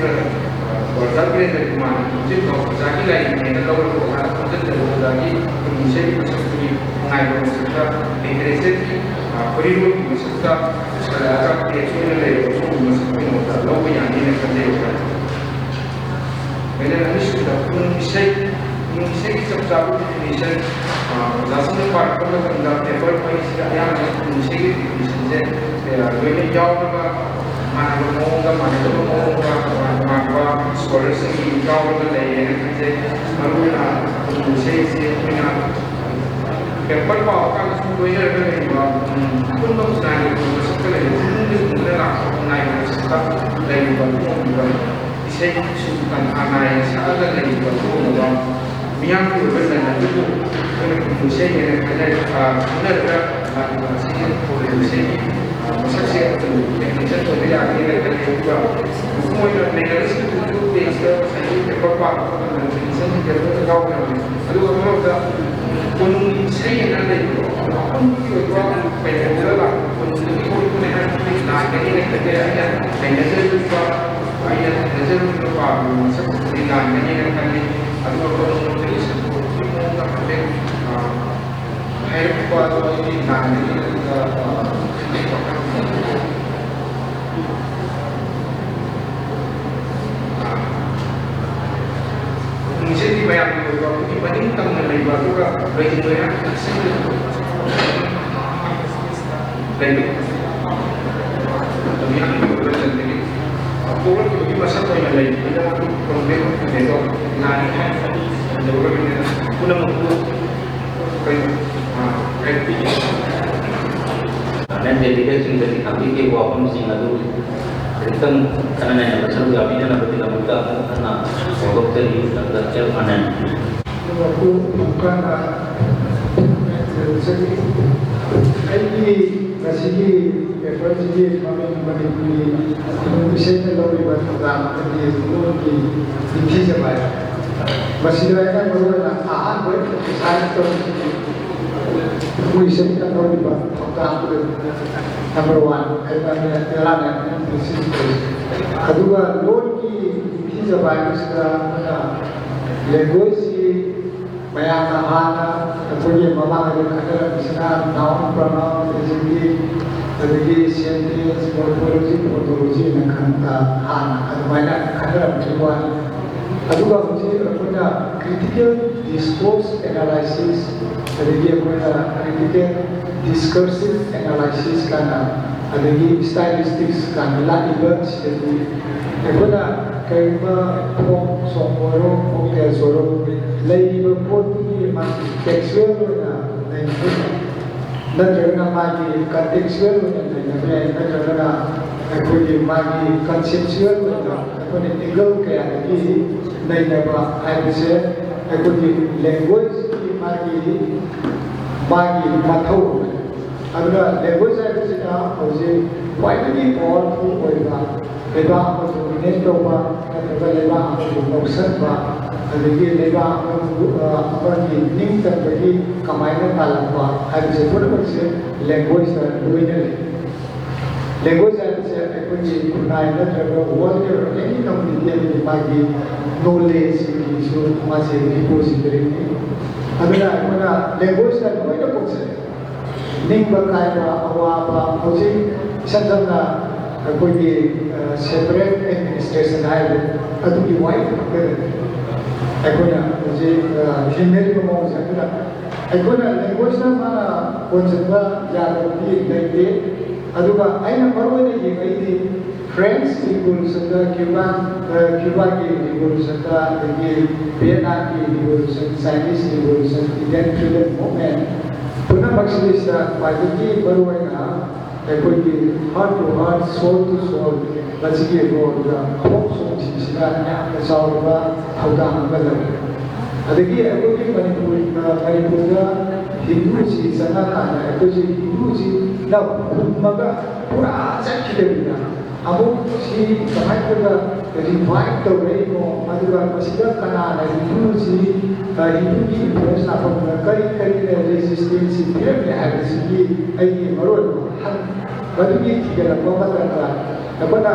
C: Walaupun dari mana, mungkin kalau lagi lain, kita tahu kalau konten dari lagi, mungkin seperti mengajar masyarakat, integrasi, koridor masyarakat, sekarang kita dari masyarakat kita tahu yang ini kerja kita. Mereka ini sudah pun misi sebab definition, langsung part kalau kita paper pun yang misi definition, mereka jauh mana scholars yang jauh lebih baru saya punya paper kan semua yang pun mengenai sekolah itu mengenai sekolah dari bawah saya sukan anak saat dari bawah yang berbeda itu saya yang benar masih polisi masyarakat itu yang berbeda dengan juga semua yang negara itu biasa saya beberapa saya juga tahu lalu kalau pun saya ada itu pun juga penjualan pun itu dengan ini kerja yang manager juga ayat manager juga seperti ini kan lalu kalau itu semua pakai air kuat ini nanti juga mungkin dibayar juga dibanding teman lebar juga bagi saya lebih tapi yang itu sendiri aku bagi masa tu yang lain kita problem itu nani ada juga ini pulang aku
B: dan dedikasi dari kami ke wapam singadu itu karena yang besar kami dan apa tidak mudah karena dokter itu dokter anan.
E: Aku bukan ini masih evaluasi kami mengenai misalnya lalu bertemu di sebelum di Jawa. Masih ada baru ada berkaitan Muisha kita tahu di bawah number one, kita jalan yang prinsip. Kedua, load di Jawa sudah legosi, banyak hana, kemudian mama ada di sana noun pronoun, jadi science, morphology, nak hana, ada banyak ada pertemuan. Kedua, mesti punya critical discourse analysis. Jadi dia punya critical discursive analysis karena ada di stylistics kan la events jadi dia punya kayak pom somoro pom kesoro lagi berpoti mas textual na नत्रगना मागी contextual नत्रगना नत्रगना अखोई मागी conceptual अखोई angle कया की नैनबा हाइबसे अखोई language की मागी मथौ अदुगा language हाइबसिना होजे quietly powerful होइबा लेबा अमु नेट तोबा नत्रगा लेबा अमु नौसनबा अदगी लेबा अमु निंग तंबगी कमाइना पालनबा हाइबसे पुरबसे लैंग्वेज लोइने लैंग्वेज हाइबसे अखोई कुनाइ नत्रगा वर्ल्ड के एनी कम्युनिटी मागी नॉलेज की मासे डिपोजिटरी अदुगा अमना लैंग्वेज का लोइने पोसे निंबा कायबा अवाबा होजे संजमना अखोई सेपरेट एडमिनिस्ट्रेशन हाइबे अदुगी वाइट अखोना होजे हिमेरी मौज अखोना लैंग्वेज ना माना कोनजबा यादवी लेते अदुगा आइना मरवने येगैदि फ्रेंच रिवॉल्यूशन दा क्यूबा की रिवॉल्यूशन दा दगी वियतनाम की revolution Chinese revolution Indian freedom movement पुनः मक्सदिसा पार्टी बरुवैना अखोई heart to heart soul to soul बचिगे रोडा फोक सॉन्ग सिना यामना चावरबा थौदाम अमला अदगी अखोई मणिपुर हिंदू जी जना काना अखोई हिंदू जी ना मगा पूरा चखिदेबिना अमुक सी कमाइबा रिवाइव तौरेको अदुगा मसिदा कनाना हिंदू जी हिंदू की इन्फ्लुएंस लाफमना करी रेजिस्टेंस पिरमे हाइबसिगी अई मरोल मदुगी थिगरबा मतंगा अबना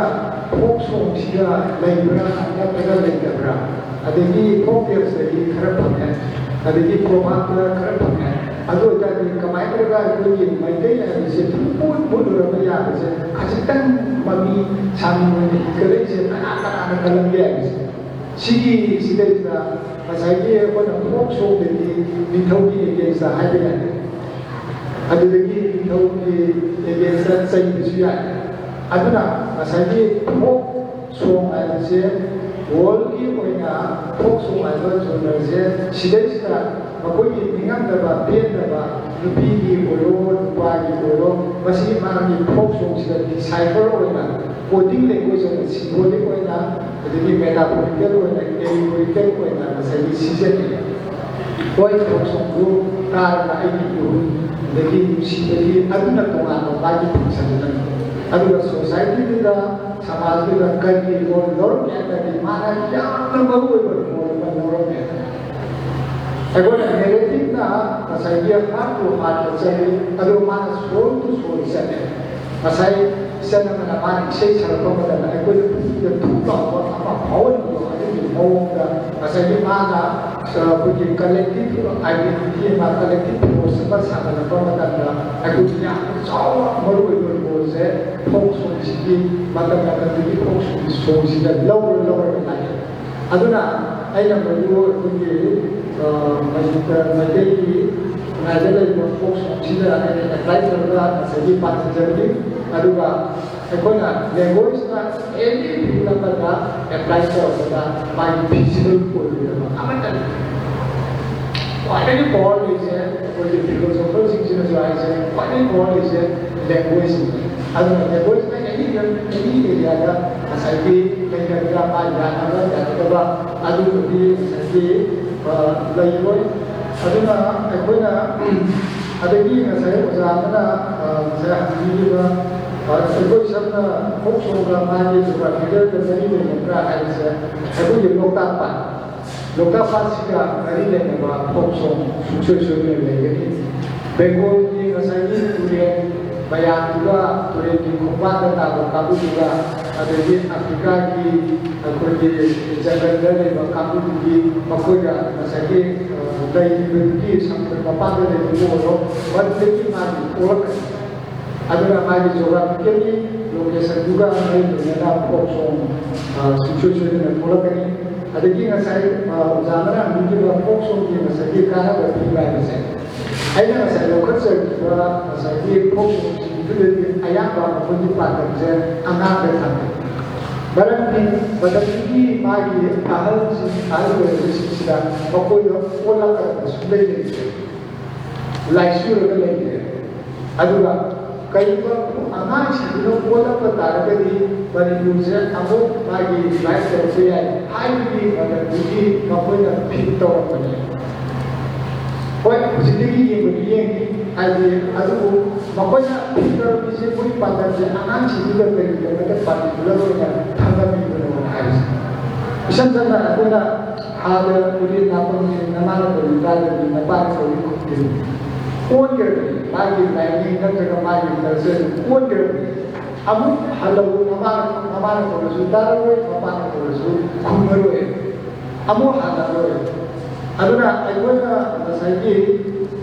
E: फोक सॉन्ग सिगा लेब्रा नत्रगा लेब्रा अदगी फोक टेल्सदगी खरा फंगे अदगी प्रोभाबला खरा फंगे अदो जाति कमाइबा अखोई मैदै हाइबसे पुन पुनरबा याबसे खजितंग ममी सामने कलेजे कना कलंगे हाइबसे सिगी सिदैदा मसाइगे कोना फोक सॉन्ग दगी निथौगी एगेंस्ट हाइबे अदुदगी निथौगी एगेंस्ट सैबिसु याय अदुना मसाइगे फोक सॉन्ग हाइबसे वर्ल्ड की ओइना फोक सॉन्ग हाइबा जोनरसे सिदैदा मकोई निंगमदबा बेदबा नुपीगी ओरो नुपागी ओरो मसी मागी फोक सॉन्ग सिदा डिसाइफर ओइना कोडिंग लैंग्वेज ओइना सिम्बोलिक ओइना अदगी मेटाफोरिकल ओइना एलिगोरिकल ओइना मसाइगी सिजेनी कोई फोक सॉन्ग को तारना आइगी को दगी सिबली अदुना तोंगानो बागी फंक्शन अदुगा सोसाइटी दा समाज दा कई और लोर के माना यामना मरु ओइबा लोर के अगोना नेगेटिव ना मसाइया हार्ट टू हार्ट चले अदो माना सोल टू सोल चले मसाइ सनमना माना इसे छरको मदन अकोइ थुका अमा पावन अदि मौंगा मसाइ माना कुकी कलेक्टिव आइडेंटिटी मा कलेक्टिव फोर्स पर सामना मदन अकोइ या चाव मरु ओइबो से फोक सोसिटी मदन दि फोक सोसिटी लोवर लाइ अदुना आइना मरु कुकी मैदै की नाजले फोक सोसिटी अप्लाई करगा सही पास जर्नी अदुगा अखोना लैंग्वेज ना एनी फिल्मदा अप्लाई करगा बाय फिजिकल कोडिंग अमतन क्वालिटी बॉल इज कोई फिलोसोफर सिंह जो है क्वालिटी बॉल इज लैंग्वेज अदुगा लैंग्वेज ना एनी एरिया का सही लेंगा बा जाना जातबा अदुगी सही लैबोय अदुना अखोना अदगी नसाय ओजामना जाहाबीबा अखोई सबना फोक सोंगा मागे जुबा फिगर द मनी लेंगा हाइसे अखोई लोकता सिगा मरी लेंगा फोक सोंग सुचो लेंगे बेंगोल की नसाई तुरे बयानुगा तुरे की खुबादा ताबा काबुगा अदगी अफ्रीका की अखोई जंगल लेबा काबुगी मखोया नसाई दैनिकी संपर मपादे लेबो मदकी मागी ओरक अदुना मागी जोग्राफिकली लोकेशन दुगा नेना फोक सोंग सिचुएशन ओरकनी अदगी नसाई जामना मिगी फोक सोंग की नसाई काना बती बायसे आइना नसाई लोकसर बरा नसाई फोक सोंग सिदुदे आयाबा मफुंदी पाकजे अनाबे थाने बरंती बदकी मागी आहल सिदा मकोय ओला कर सुले लाइसुर लेंगे aduga kaiba angangsꯤꯗꯨꯅ ꯄꯣꯜꯂꯛꯄ ꯇꯥꯔꯒꯗꯤ ꯃꯅꯤꯄꯨꯔꯁꯦ ꯑꯃꯨꯛ ꯃꯥꯒꯤ ꯂꯥꯏꯐ ꯇꯧꯕ ꯌꯥꯏ ꯍꯥꯏꯕꯒꯤ ꯃꯇꯝꯗꯨꯒꯤ ꯃꯈꯣꯏꯅ ꯐꯤꯠ ꯇꯧꯔꯛꯄꯅꯤ ꯍꯣꯏ ꯍꯧꯖꯤꯛꯇꯒꯤ ꯌꯦꯡꯕꯗꯤ ꯌꯦꯡꯉꯤ ꯍꯥꯏꯗꯤ ꯑꯗꯨꯕꯨ ꯃꯈꯣꯏꯅ ꯐꯤꯠ ꯇꯧꯔꯛꯄꯁꯦ ꯃꯣꯏꯒꯤ ꯄꯥꯟꯗꯝꯁꯦ ꯑꯉꯥꯡꯁꯤꯡꯗꯨꯗ ꯀꯔꯤꯒꯤꯗꯃꯛꯇ ꯄꯥꯔꯇꯤꯀꯨꯂꯔ ꯑꯣꯏꯅ ꯊꯝꯃꯝꯃꯤꯕꯅꯣ ꯍꯥꯏꯕꯁꯦ ꯏꯁꯝ ꯁꯝꯅ ꯑꯩꯈꯣꯏꯅ ꯍꯥꯟꯅ ꯎꯔꯤ ꯅꯥꯄꯪꯁꯤ ꯅꯃꯥꯅ ꯀꯧꯏ ꯇꯥꯗꯕꯤ ꯅꯄꯥꯅ ꯀꯧꯏ ꯈꯨꯝꯗꯦ ꯑꯣꯟꯈ꯭ꯔꯕꯅꯤ ꯃꯥꯒꯤ ꯂꯥꯏꯅꯤꯡ ꯅꯠꯇ꯭ꯔꯒ ꯃꯥꯒꯤ ꯀꯜꯆꯔ ꯑꯣꯟꯈ꯭ꯔꯕꯅꯤ ꯑꯃꯨꯛ ꯍꯜꯂꯕꯨ ꯅꯃꯥꯅ ꯀꯧꯔꯁꯨ ꯇꯥꯔꯔꯣꯏ ꯃꯄꯥꯅ ꯀꯧꯔꯁꯨ ꯈꯨꯝꯃꯔꯣꯏ ꯑꯃꯨꯛ ꯍꯜꯂꯔꯣꯏ aduna aigona masai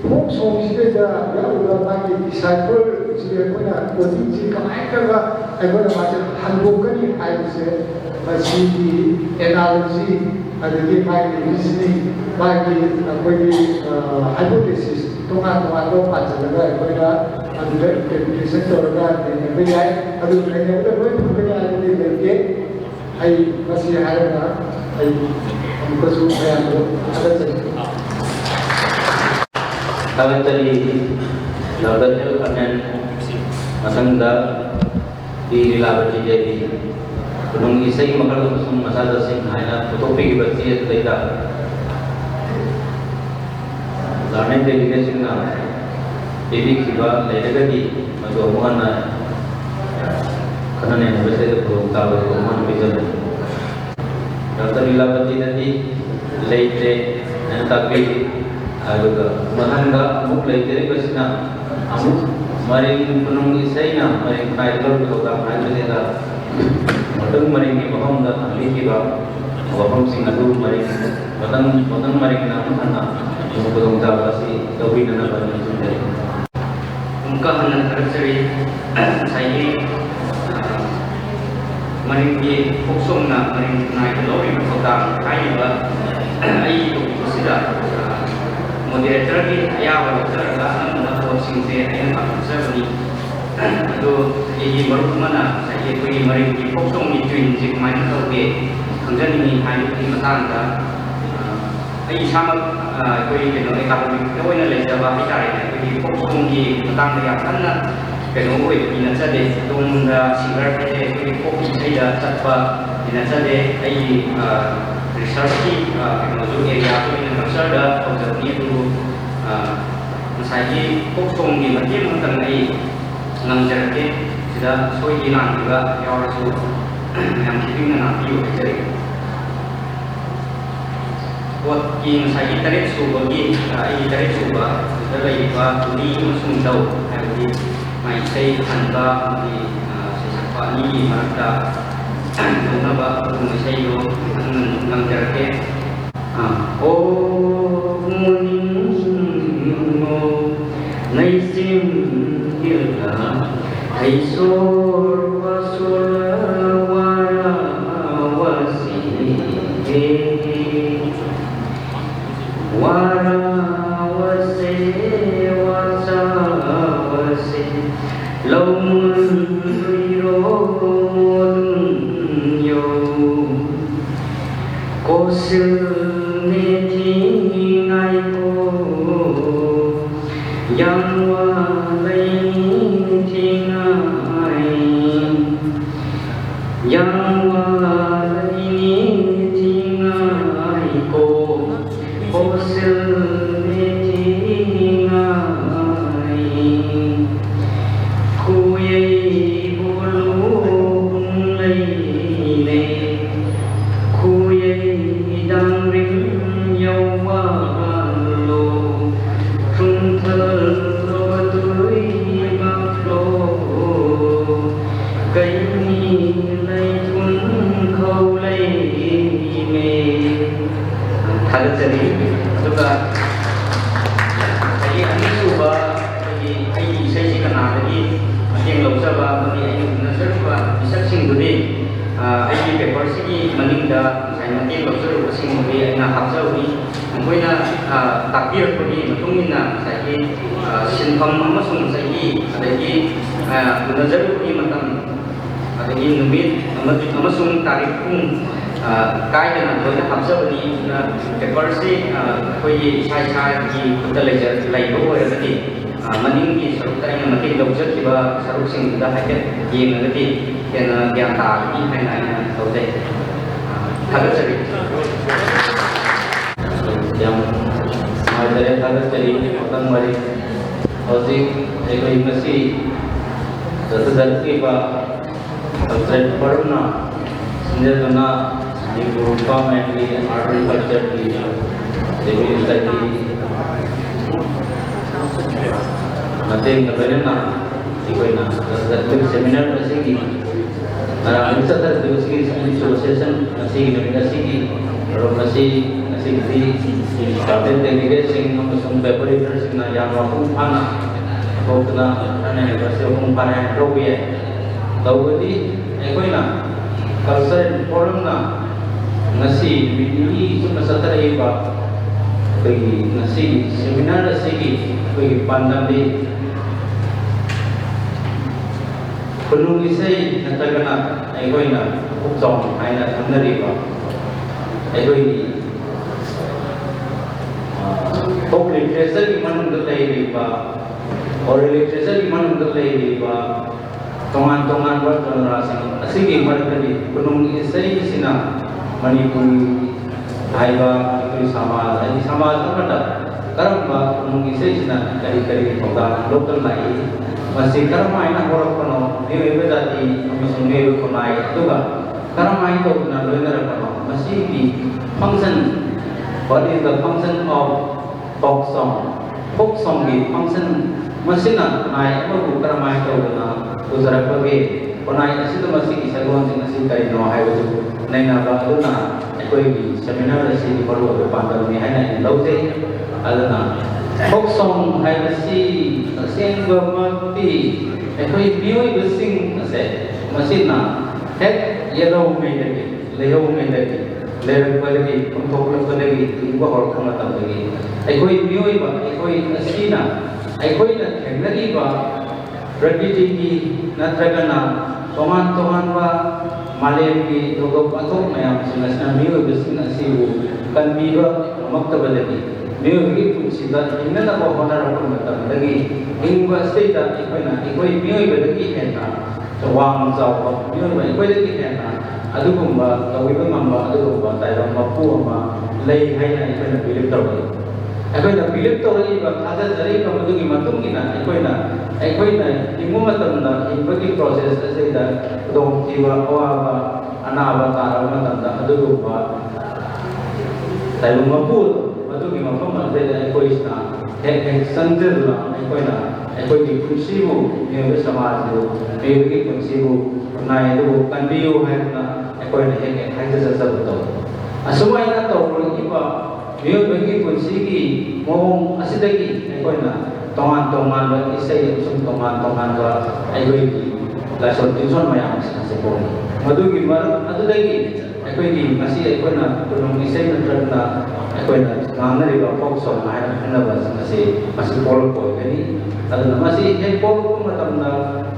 E: folk song sida yaula magi disciple sida aigona odi ji kamai kaga aigona maja handokani aise masi di analogy adagi magi reasoning magi aigoni hypothesis tonga tonga do pajalaga aigona aduda interpretation toraga ne yai adu ne ne loi thukani adagi leke ai masi harana ai amkasu ayano ada
B: Kami tadi lakukan panen masangda di labat jadi gunung isai makal kusum masalah sing hanya topik berarti tidak lain dari kita sing na jadi kita lagi di macam mana karena yang bersih itu tahu mana bisa Dr. Labat jadi late tapi aduga mahanga amuk leitere basna amuk maring punung isaina maring kaidor koda maidela madang maring ki baham da ali ki ba baham sing adu maring madang maring na mana amuk kodong ta basi tawi na ba ni sundari
H: umka hanan terceri sai maring ki foksong na maring nai lori koda kai ba ai to sida moderator ki ayawa terga na coaching se ayam pasal ni itu ini baru mana saya pergi mari di fokusong ni twin jik main tau ke kemudian ini hari ini matang dah ini sama pergi ke dalam akademik tu ini lagi jawab bicara ini pergi fokusong di matang dia karena kalau boleh ini saja tunda singgah pergi fokus saja cepat ini saja ini research teknologi area tu ini masalah kalau ni tu saya fokusong di bagian tentang ini nangjar ke sudah soi hilang juga yang orang yang kita nak view jadi buat yang saya tarik sudah ini tarik sudah sudah lagi bah ini masuk tahu jadi mai saya anda di siapa ni mereka Tuna ba kung sayo ng jarke oh muning mo naisim hilda ay sor pasulawara wasi wara wasi wasa wasi lamun मनिंग की सरुक तरह में मती लौजत की बा सरुक सिंह दा है ये नगदी के न ज्ञान ताली है ना इन सौदे थगत चली
B: yang mengajarkan tanda cari orang mari housing ekonomi terjadi pak terjadi perna senjata di berupa di agriculture di demi tadi nanti kemudian ikoina terjadi seminar masih orang bisa terjadi session masih orang masih di captain delegate sing paper editor sing yang waktu pana kena ane masih waktu pana robi ya tahu di ikoina culture forum na nasi bini itu masata iba bagi nasi seminar segi bagi pandang di penuh isai katakan ikoina ukjong aina thamnari ba ekoi folk literature की मन गलई रीबा और literature की मन गलई Reeba तोंगान word जनरासिंग असिगी mercury कुनुंग इसई सिना मणिपुरी हाइबा मणिपुरी समाज नमदा करमबा कुनुंग इसई सिना करी होगा local लाई मसी करमाइना होरपनो नेवे जाति अमसुंग नेवे कोनाई दुगा करमाइ तो ना लोइनरपनो मसी की function what is the function of folk song की function मसीना नाय अमु करमाइ तो ना उजरा पगे कोनाई असित मसी की सगोन सिंह असित कई नो हाय वजु नैना बादुना कोई भी सेमिनार से बड़ो पांडव में है ना लौते अदना folk song है मसी सेंग मती कोई म्यूई बिसिंग असे मसीना हेड येलो में लगे लेहो में लगे लेरक लगे उनको लगे इनको और खमा तब लगे कोई म्यूई बा कोई असीना कोई ना ठेंगरी बा प्रकृति की नत्रगना तोमान बा मालेम की लोगों अतों में हम सुनना म्यूई बिसिंग असीबु कंबीबा मक्तब लगे म्यूई की पुछिदा इन्हें ना वो होना रखो मतलब लगे इनको स्टेटा कोई म्यूई बदकी है ना तो वांग जाओ म्यूई कोई लगी है ना अदुगुम्बा तविबा ngamba अदुगुम्बा ताइरम मपु अमा लई हाइना इकोइना बिलिप तौरी अकोइना बिलिप तौरी बा थाजा जरी का मदुगी मतुंगिना इकोइना इमु मतमना इबगी प्रोसेस असेदा दोम जीवा ओआबा अनाबा तारा मतमना अदुगुम्बा ताइरम मपु मदुगी मपम असेदा इकोइसना एक संजरला इकोइना इकोइगी कुंसीबु नेबे समाजबु नेबगी कुंसीबु नाय दु कंबियो है ना कोई नहीं है खाई से सब तो असुमाई ना तो इबा मियो बेगी कुंसी की मोम असिदगी कोई ना तोमान वा इसे सुम तोमान वा कोई की लासन तिनसन मयाम से बोल मधुगी मर अदुदगी कोई की मसी कोई ना कुनुंग इसे नत्रना कोई ना गांगरी वा फोक सॉन्ग है ना बस मसी बोल कोई गनी अदना मसी हे बोल को मतमना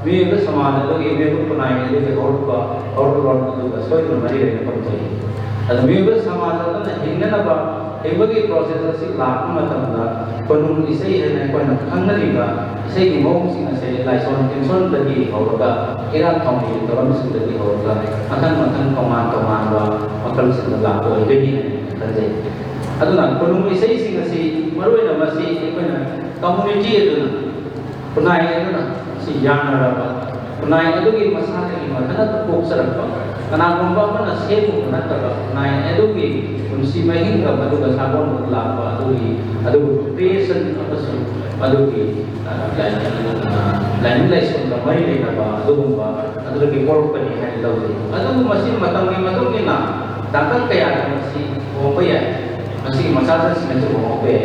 B: मियो समाज लोग ये को बनाए लेके और तो सोई तो मरी रहे पड़ते अद मियो समाज तो हिंगना बा एबगी प्रोसेस से लाख मतमना पनुन इसे है ना कोई ना खंगरीबा इसे की मोम सिंह से लाइसन टेंशन दगी होगा इरा थोंगी तो हम सिंह दगी होगा अथन कमान वा अकल सिंह ला को दगी है अदना पनुन इसे सिंह से मरोइना मसी कोइना कम्युनिटी अदना पुनाई अदना si yana raba nai adugi masate ki madana boksarappa kana gomba mana sebu manataba nai adugi unsi mahinga maduga sabon lapa adugi patient apasu adugi lain lesson ka mai le ba adugumba adugi korpani hai lawi adugu masin matangi madugi na dakan kaya masi opa ya masi masasa sinatu opa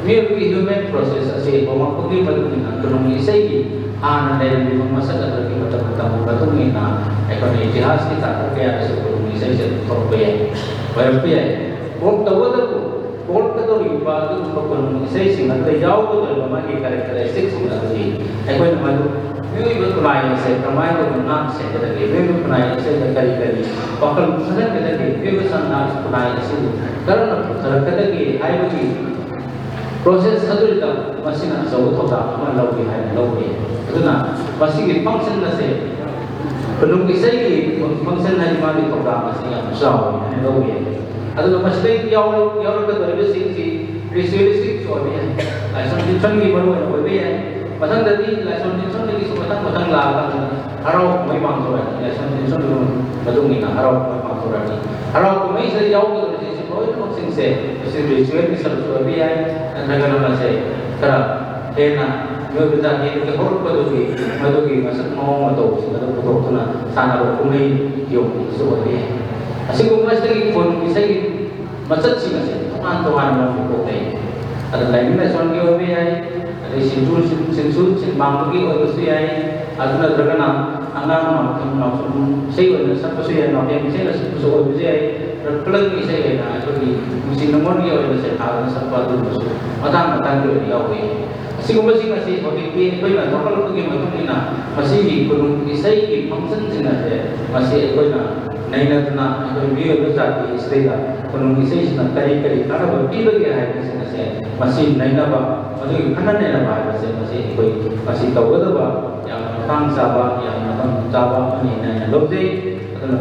B: mi human process ase omakuni madugi na kunung isai ki आन dari masa lagi betul-betul betulnya ekonomi ikhlas kita terkait sebelum ini saya terbayar berbayar kalau tahu tu kalau kita riba itu bukan saya singat terjauh tu dalam lagi karakteristik singat ini ekonomi malu ini betul lain saya ramai tu benar saya lagi ini betul lain saya kali-kali bakal misalnya kita ini betul sangat lain sih karena kalau kita lagi ayo lagi process adulta masina so thoda ma lawgi hai lawgi aduna masigi function na se penung isai ki function na ma di thoda masina saw lawgi aduna masai yaw ka doi sing si ritualistic so ni ai sam tin chang ni baru na oi ai matang dadi la sam tin chang ni so matang la ka harau mai bang so ai sam tin chang ni badung ni na harau mai bang so ni harau ko mai se yaw ka doi si boy ko sing se ritual ni sab so bi ai nagana ma se kara ena yo da ni ke hor ko do ki masak mo ma to si da ko to na sana ro ko mai yo so ni asi ko mas lagi phone isai macet sih nggak sih teman-teman dalam kota ini ada lain lah soal kau biaya ada sensul bang lagi orang tu biaya ada nak terkenal anak nak saya ada siapa saya nak yang saya lah siapa saya biaya terkelang ni saya nak jadi mesti nomor dia ada saya tahu siapa tu masuk matang dia dia awal si kau masih okey kita nak kalau pergi macam ni nak masih di kurung isai di function sini ada masih kau nak naina tuna ko biyo do sa ki istega kono isai sina kari kana ba biyo ge hai sina se masi naina ba adu kana naina ba se masi ko masi tawada ba yang tang sa ba yang tang sa ba ni naina lobde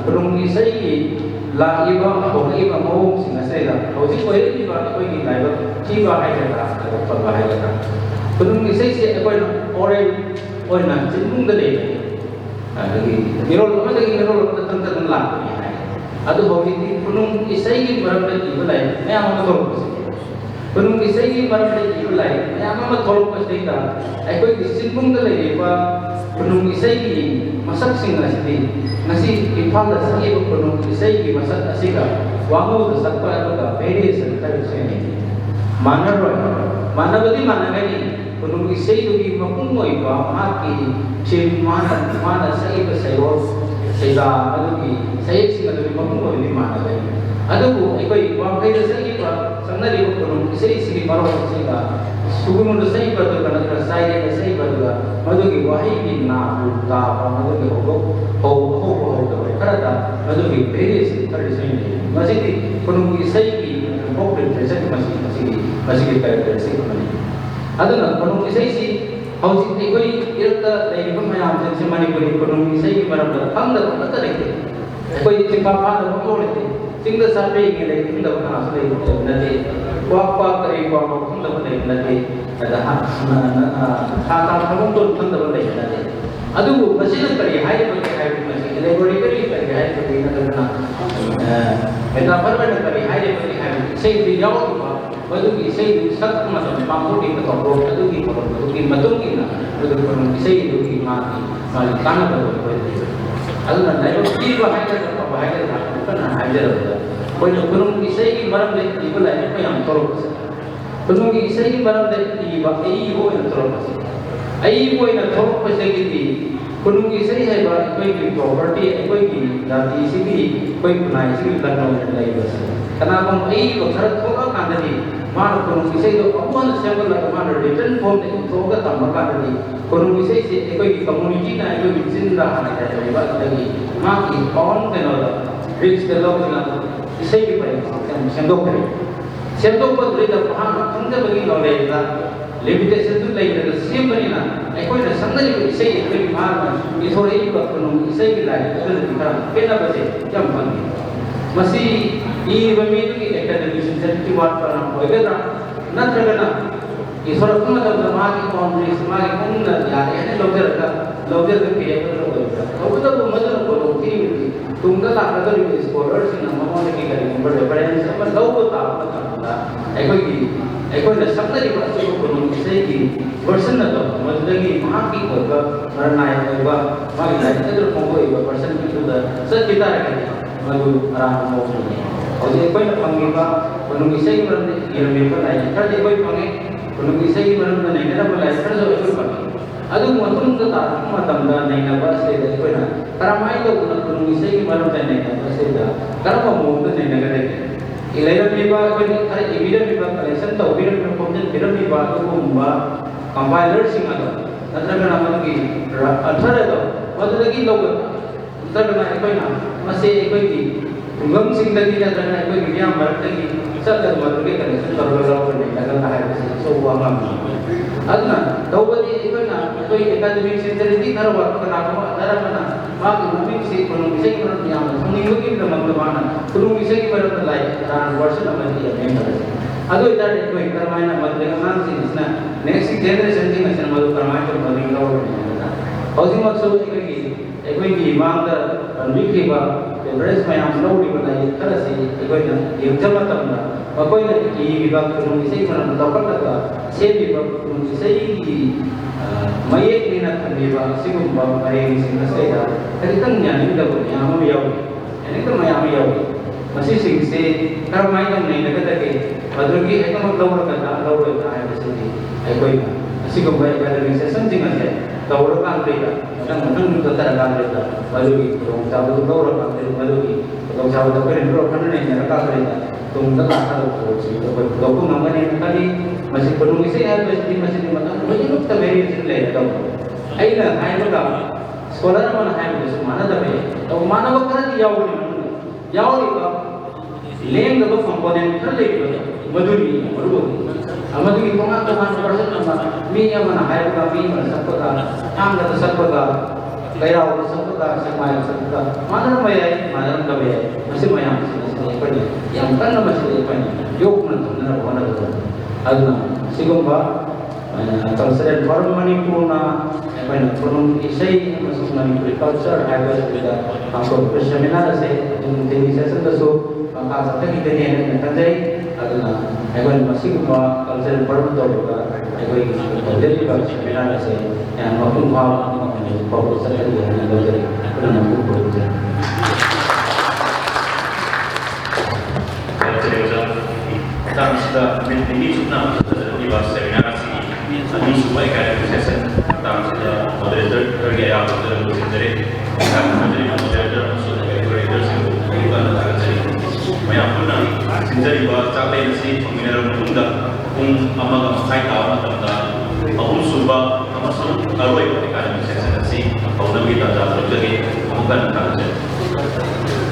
B: kono isai la iba ko iba mo sina se da ho ji ko ni ba ko ni nai ba ji ba hai da pa ba hai da kono isai se ko ore na jinung da le lagi mirol apa lagi mirol tentang lah adu hobi di punung isai ki maram le ji bulai me ama to punung isai ki maram le ji bulai me ama to ko sei da ai koi disibung da le ba punung isai ki masak sing nasi ipal da sai ko punung isai ki masak asika wangu da sakpa adu ka pere santar se ni mana badi mana gani punung isai tu ki mapung moi ba ma ki chin mana sai ba sai ro sai da adu ki saya sih ada di mampu ini mana lagi. Ada bu, ekoi wang kaya saya iba, sana di bukan saya sih baru saya dah. Suku muda saya iba tu karena saya iba tu lah. Madu ki wahai ki na buta, madu ki ho kerana madu ki beri sih terus ini. Masih di penuh saya ki bukan saya masih kita saya kembali. Ada nak penuh saya sih. Hau sih ekoi irta dari pemain macam mana penuh saya ki baru dah. Kamu dah tak lagi. कोई चिंपापा तो बोले थे single सारे के लिए single बना सले नदी क्वाक करे क्वाक सिंगल बने नदी ada खाता थमों तो सिंगल बने नदी अदु मशीन करी हाई बने हाई मशीन लेबोरेटरी करी हाई बने नदी ऐसा परमानेंट करी हाई बने हाई सही दियाओ तो बदु की सही सख्त मतलब पांगो की तो रो बदु की मतों की ना बदु पर सही दु की माली काना बदु aduna naik ti ba hai ka ba hai ka kana hai jara ko no gunung isai ki maram de ibula ko yang toro gunung isai ki maram de iba ei ho na toro ai ko na toro pa se ki ti gunung isai hai ba ko ki property ko ki dati sigi ko nai sigi lanno lai ba kana bang ei ko tharat ko ka ni mana gunung isai do apon se ko la mana written form de to ka tam ka ni gunung isai se ko ki community na ko ki jinda ana ka ba lagi ma ki on de no rich de lo na isai ki pai sendok kare sendok pa dre da ha thang da bagi no le da limitation tu lai da sim bani na ai ko na sangari ko isai ko ki ma ni thore ki ba gunung isai ki lai da ki kara pena ba se jam ban masih ಈ ಬಮಿದು academic sensitivity what ಹೋಗದ ನಂತರನ ಈ ಸ್ವರೂಪದ ಮಾಗಿ ಕಾಂಗ್ರೆಸ್ ಮಾಗಿ ಮುಂದ ಯಾರೇ ಲೌಜರ್ ಕಿರಿಯ ಹೋಗದ ಮೊದಲು ಹೋಗಿ ತುಂಗಲ ಅದರಿ ಸ್ಕಾಲರ್ಸ್ ನಮ್ಮ ಮನೆಗೆ ಗರಿ ಬಡ ಬಡ ಸಮ ಲೌಗತ ಆಪತ್ತಲ್ಲ ಐಕೋನ ಸಪ್ತರಿ ಬಸು ಕೊನು ಸೇಗಿ ಪರ್ಸನ್ ಅದ ಮೊದಲಿಗೆ ಮಾಗಿ ಹೋಗ ಮರಣಾಯ ಹೋಗ ಮಾಗಿ ಲೈಟರ್ ಹೋಗ ಪರ್ಸನ್ ಕಿದ ಸತ್ಯತಾ ಮದು ಆರಾಮ ಹೋಗ್ತದೆ Jadi kau nak panggil apa? Penunggu saya mana yang mereka lain. Kalau kau panggil penunggu saya mana lain, kenapa lain? Kalau kau panggil, adu muatum tetap muatam dah lain apa sahaja kau nak. Karena mai tu penunggu saya mana lain apa sahaja. Karena kau muatum lain negara ini. Ilayan biba kau ni, ada ibiran biba collection, tahu ibiran biba komplain, ibiran biba tu kumba compiler singa tu. Nanti kan nama lagi, athara tu. Waktu lagi logo. Nanti kan kau nak masih kau ni. ꯈꯨꯡꯒꯪꯁꯤꯡꯗꯒꯤ ꯅꯠꯇ꯭ꯔꯒ ꯑꯩꯈꯣꯏꯒꯤ ꯃꯤꯌꯥꯝ ꯃꯔꯛꯇꯒꯤ ꯆꯠꯂꯒ ꯃꯗꯨꯒꯤ connection ꯇꯧꯔꯒ ꯂꯧꯒꯅꯤ ꯍꯥꯏꯕ ꯍꯥꯏꯕꯁꯤ ꯑꯆꯧꯕ ꯑꯃꯅꯤ ꯑꯗꯨꯅ ꯇꯧꯕꯗꯤ ꯑꯩꯈꯣꯏꯅ ꯑꯩꯈꯣꯏꯒꯤ ꯑꯦꯀꯥꯗꯃꯤꯛ ꯁꯤꯟꯁꯤꯌꯔꯤꯇꯤ ꯈꯔ ꯋꯥꯠꯄ ꯀꯅꯥꯒꯨꯝꯕ ꯅꯠꯇ꯭ꯔꯒꯅ ꯃꯥꯒꯤ ꯃꯃꯤꯡꯁꯤ ꯈꯨꯅꯨꯡ ꯏꯁꯩꯒꯤ ꯃꯔꯝꯗ ꯌꯥꯝꯅ ꯈꯪꯅꯤꯡꯕꯒꯤꯗꯃꯛꯇ ꯃꯥꯅ ꯈꯨꯅꯨꯡ ꯏꯁꯩꯒꯤ ꯃꯔꯝꯗ ꯂꯥꯏꯔꯤꯛ ꯇꯔꯥ ꯚꯔꯁꯟ ꯑꯃꯗꯤ ꯌꯦꯡꯈꯠꯂꯁꯤ ꯑꯗꯨ ꯑꯣꯏꯇꯥꯔꯗꯤ ꯑꯩꯈꯣꯏ ꯀꯔꯝꯍꯥꯏꯅ ꯃꯗꯨꯒꯤ ꯑꯉꯥꯡꯁꯤꯡꯁꯤꯅ ꯅꯦꯛꯁ ꯖꯦꯅꯦꯔꯦꯁꯟꯁꯤꯡ ꯑꯁꯤꯅ ꯃꯗꯨ ꯀꯔꯝꯍꯥꯏꯅ ꯇꯧꯅ ꯃꯗꯨꯒꯤ ꯂꯧꯔꯒꯅꯤ ꯍꯥꯏꯕꯗ ꯍꯧꯖꯤꯛꯃꯛꯁꯨ ꯑꯩꯈꯣꯏꯒꯤ ꯃꯥꯡꯗ ꯄꯟꯕꯤꯈꯤꯕ ꯑꯦꯚꯔꯦꯖ ꯃꯌꯥꯝ ꯂꯧꯔꯤꯕ ꯂꯥꯏꯔꯤꯛ ꯈꯔꯁꯤ ꯑꯩꯈꯣꯏꯅ ꯌꯦꯡꯖꯕ ꯃꯇꯝꯗ ꯃꯈꯣꯏꯅ ꯏꯔꯤꯕ ꯈꯨꯅꯨꯡ ꯏꯁꯩ ꯃꯔꯝꯗ ꯂꯧꯈꯠꯂꯒ ꯁꯦꯝꯃꯤꯕ ꯈꯨꯅꯨꯡ ꯏꯁꯩꯒꯤ ꯃꯌꯦꯛꯅꯤꯅ ꯊꯝꯕꯤꯕ ꯑꯁꯤꯒꯨꯝꯕ ꯃꯔꯦꯡꯁꯤꯡ ꯑꯁꯤꯗ ꯈꯖꯤꯛꯇꯪ ꯌꯥꯅꯤꯡꯗꯕ ꯃꯌꯥꯝ ꯑꯃ ꯌꯥꯎꯏ ꯌꯥꯅꯤꯡꯗꯕ ꯃꯌꯥꯝ ꯑꯃ ꯌꯥꯎꯏ ꯃꯁꯤꯁꯤꯡꯁꯤ ꯀꯔꯝꯍꯥꯏꯅ ꯅꯩꯅꯒꯗꯒꯦ ꯃꯗꯨꯒꯤ ꯍꯦꯛꯇꯃꯛ ꯂꯧꯔꯒꯗ꯭ꯔꯥ ꯂꯧꯔꯣꯏꯗ꯭ꯔꯥ ꯍꯥꯏꯕꯁꯤꯗꯤ ꯑꯩꯈꯣꯏꯅ ꯑꯁꯤꯒꯨꯝꯕ ꯑꯦꯀꯥꯗꯃꯤꯛ ꯁꯦꯁꯟꯁꯤꯡ ꯑꯁꯦ ꯇꯧꯔꯀꯥꯟꯗꯩꯗ ꯃꯊꯪ ꯆꯠꯊꯔꯀꯥꯟꯗꯩꯗ ꯃꯗꯨꯒꯤ ꯈꯨꯗꯣꯡꯆꯥꯕꯗꯨ ꯂꯧꯔꯀꯥꯟꯗꯩ ꯃꯗꯨꯒꯤ ꯈꯨꯗꯣꯡꯆꯥꯕꯗ ꯑꯩꯈꯣꯏꯅ ꯂꯧꯔ ꯈꯟꯅ ꯅꯩꯅꯔꯀꯥꯟꯗꯩꯗ ꯇꯨꯡꯗ ꯂꯥꯛꯀꯗꯕ ꯊꯕꯛꯁꯤ ꯑꯩꯈꯣꯏ ꯄꯨꯊꯣꯛꯄ ꯉꯝꯒꯅꯤꯅ ꯈꯜꯂꯤ ꯃꯁꯤ ꯈꯨꯅꯨꯡ ꯏꯁꯩ ꯍꯥꯏꯕꯁꯤꯗꯤ ꯃꯁꯤꯗꯤ ꯃꯇꯝ ꯈꯨꯗꯤꯡꯃꯛꯇ ꯚꯦꯔꯤꯌꯦꯁꯟ ꯂꯩꯔꯗꯧꯕ ꯑꯩꯅ ꯍꯥꯏꯕꯒ ꯁ꯭ꯀꯣꯂꯔ ꯑꯃꯅ ꯍꯥꯏꯕꯗꯁꯨ ꯃꯥꯟꯅꯗꯕ ꯌꯥꯏ ꯃꯥꯟꯅꯕ ꯈꯔꯗꯤ ꯌꯥꯎꯒꯅꯤ ꯃꯅꯨꯡꯗ ꯌꯥꯎꯔꯤꯕ ꯂꯦꯡꯗꯕ ꯀꯝꯄꯣꯅꯦꯟ ꯈꯔ ꯂꯩꯕꯗꯣ ꯃꯗꯨꯅꯤ ꯃꯔꯨꯑꯣꯏ ꯑꯃꯗꯨꯒꯤ ꯇꯣꯉꯥꯟ ꯇꯣꯉꯥꯟꯕ ꯄꯔꯁꯟ ꯑꯃ ꯃꯤ ꯑꯃꯅ ꯍꯥꯏꯕꯒ ꯃꯤ ꯑꯃꯅ ꯁꯛꯄꯒ ꯊꯥꯡꯒꯗ ꯁꯛꯄꯒ ꯀꯩꯔꯥꯎꯗ ꯁꯛꯄꯒ ꯁꯦꯛꯃꯥꯏꯗ ꯁꯛꯄꯒ ꯃꯥꯟꯅꯔꯝꯕ ꯌꯥꯏ ꯃꯥꯟꯅꯔꯝꯗꯕ ꯌꯥꯏ ꯃꯁꯤ ꯃꯌꯥꯝꯁꯤꯡ ꯑꯁꯤꯗ ꯑꯩꯈꯣꯏꯅ ꯌꯥꯝ ꯀꯟꯅ ꯃꯁꯤꯗ ꯑꯩꯈꯣꯏꯅ ꯌꯣꯛꯅ ꯊꯝꯅꯅꯕ ꯍꯣꯠꯅꯒꯗꯕꯅꯤ ꯑꯗꯨꯅ ꯁꯤꯒꯨꯝꯕ ꯀꯜꯆꯔꯦꯜ ꯐꯣꯔꯝ ꯃꯅꯤꯄꯨꯔꯅ ꯑꯩꯈꯣꯏꯅ ꯈꯨꯅꯨꯡ ꯏꯁꯩ ꯑꯃꯁꯨꯡ ꯃꯅꯤꯄꯨꯔꯤ ꯀꯜꯆꯔ ꯍꯥꯏꯕꯁꯤꯗ ꯄꯥꯡꯊꯣꯛꯄ ꯁꯦꯃꯤꯅꯥꯔ ꯑꯁꯤ ꯅꯨꯡꯊꯤꯜꯒꯤ ꯁꯦꯁꯟꯗꯁꯨ ꯃꯈꯥ ꯆꯠꯊꯈꯤꯒꯅꯤ ꯍꯥꯏꯅ ꯈꯟꯖꯩ ꯑꯗꯨꯅ ꯑꯩꯈꯣꯏꯅ ꯃꯁꯤꯒꯨꯝꯕ ꯀꯜꯆꯔꯦꯜ ꯐꯣꯔꯝ ꯇꯧꯔꯒ ꯑꯩꯈꯣꯏꯒꯤ ꯇꯧꯖꯔꯤꯕ ꯁꯦꯃꯤꯅꯥꯔ ꯑꯁꯤ ꯌꯥꯝ ꯃꯄꯨꯡ ꯐꯥꯕ ꯍꯧꯖꯤꯛ ꯐꯥꯎꯕ ꯆꯠꯊꯔꯤ ꯍꯥꯏꯅ ꯂꯧꯖꯩ ꯑꯗꯨꯅ ꯃꯄꯨꯡ ꯐꯥꯍꯟꯖꯩ
A: ꯃꯇꯥꯡꯁꯤꯗ ꯅꯨꯃꯤꯠ ꯅꯤꯅꯤ ꯆꯨꯞꯅ ꯆꯠꯊꯔꯤꯕ ꯁꯦꯃꯤꯅꯥꯔ ꯑꯁꯤꯒꯤ ꯑꯅꯤꯁꯨꯕ ꯑꯦꯀꯥꯗꯃꯤꯛ ꯁꯦꯁꯟ ꯃꯇꯥꯡꯁꯤꯗ ꯃꯣꯗꯔꯦꯇꯔꯒꯤ ꯑꯌꯥꯕꯗ ꯂꯣꯏꯁꯤꯟꯖꯔꯤ ꯃꯣꯗꯔꯦꯇꯔ ꯑꯃꯁꯨꯡ ꯀꯦꯇꯦꯒꯣꯔꯤꯇꯔꯁꯤꯡꯕꯨ ꯑꯃꯨꯛꯀ ꯊꯥꯒꯠꯆꯔꯤ ꯃꯌꯥꯝ ꯄꯨꯟꯅ ꯁꯤꯟꯖꯔꯤꯕ ꯆꯥꯛꯂꯦꯟ ꯑꯁꯤ ꯊꯣꯡꯃꯤꯟꯅꯔꯕ ꯃꯇꯨꯡꯗ ꯄꯨꯡ 1:30 ꯇꯥꯕ ꯃꯇꯝꯗ ꯑꯍꯨꯝꯁꯨꯕ ꯑꯃꯁꯨꯡ ꯑꯔꯣꯏꯕ ꯑꯦꯀꯥꯗꯃꯤꯛ ꯁꯦꯁꯟ ꯑꯁꯤ ꯍꯧꯅꯕꯒꯤ ꯇꯥꯟꯖꯥ ꯂꯧꯖꯒꯦ ꯑꯃꯨꯛꯀ ꯊꯥꯒꯠꯆꯔꯤ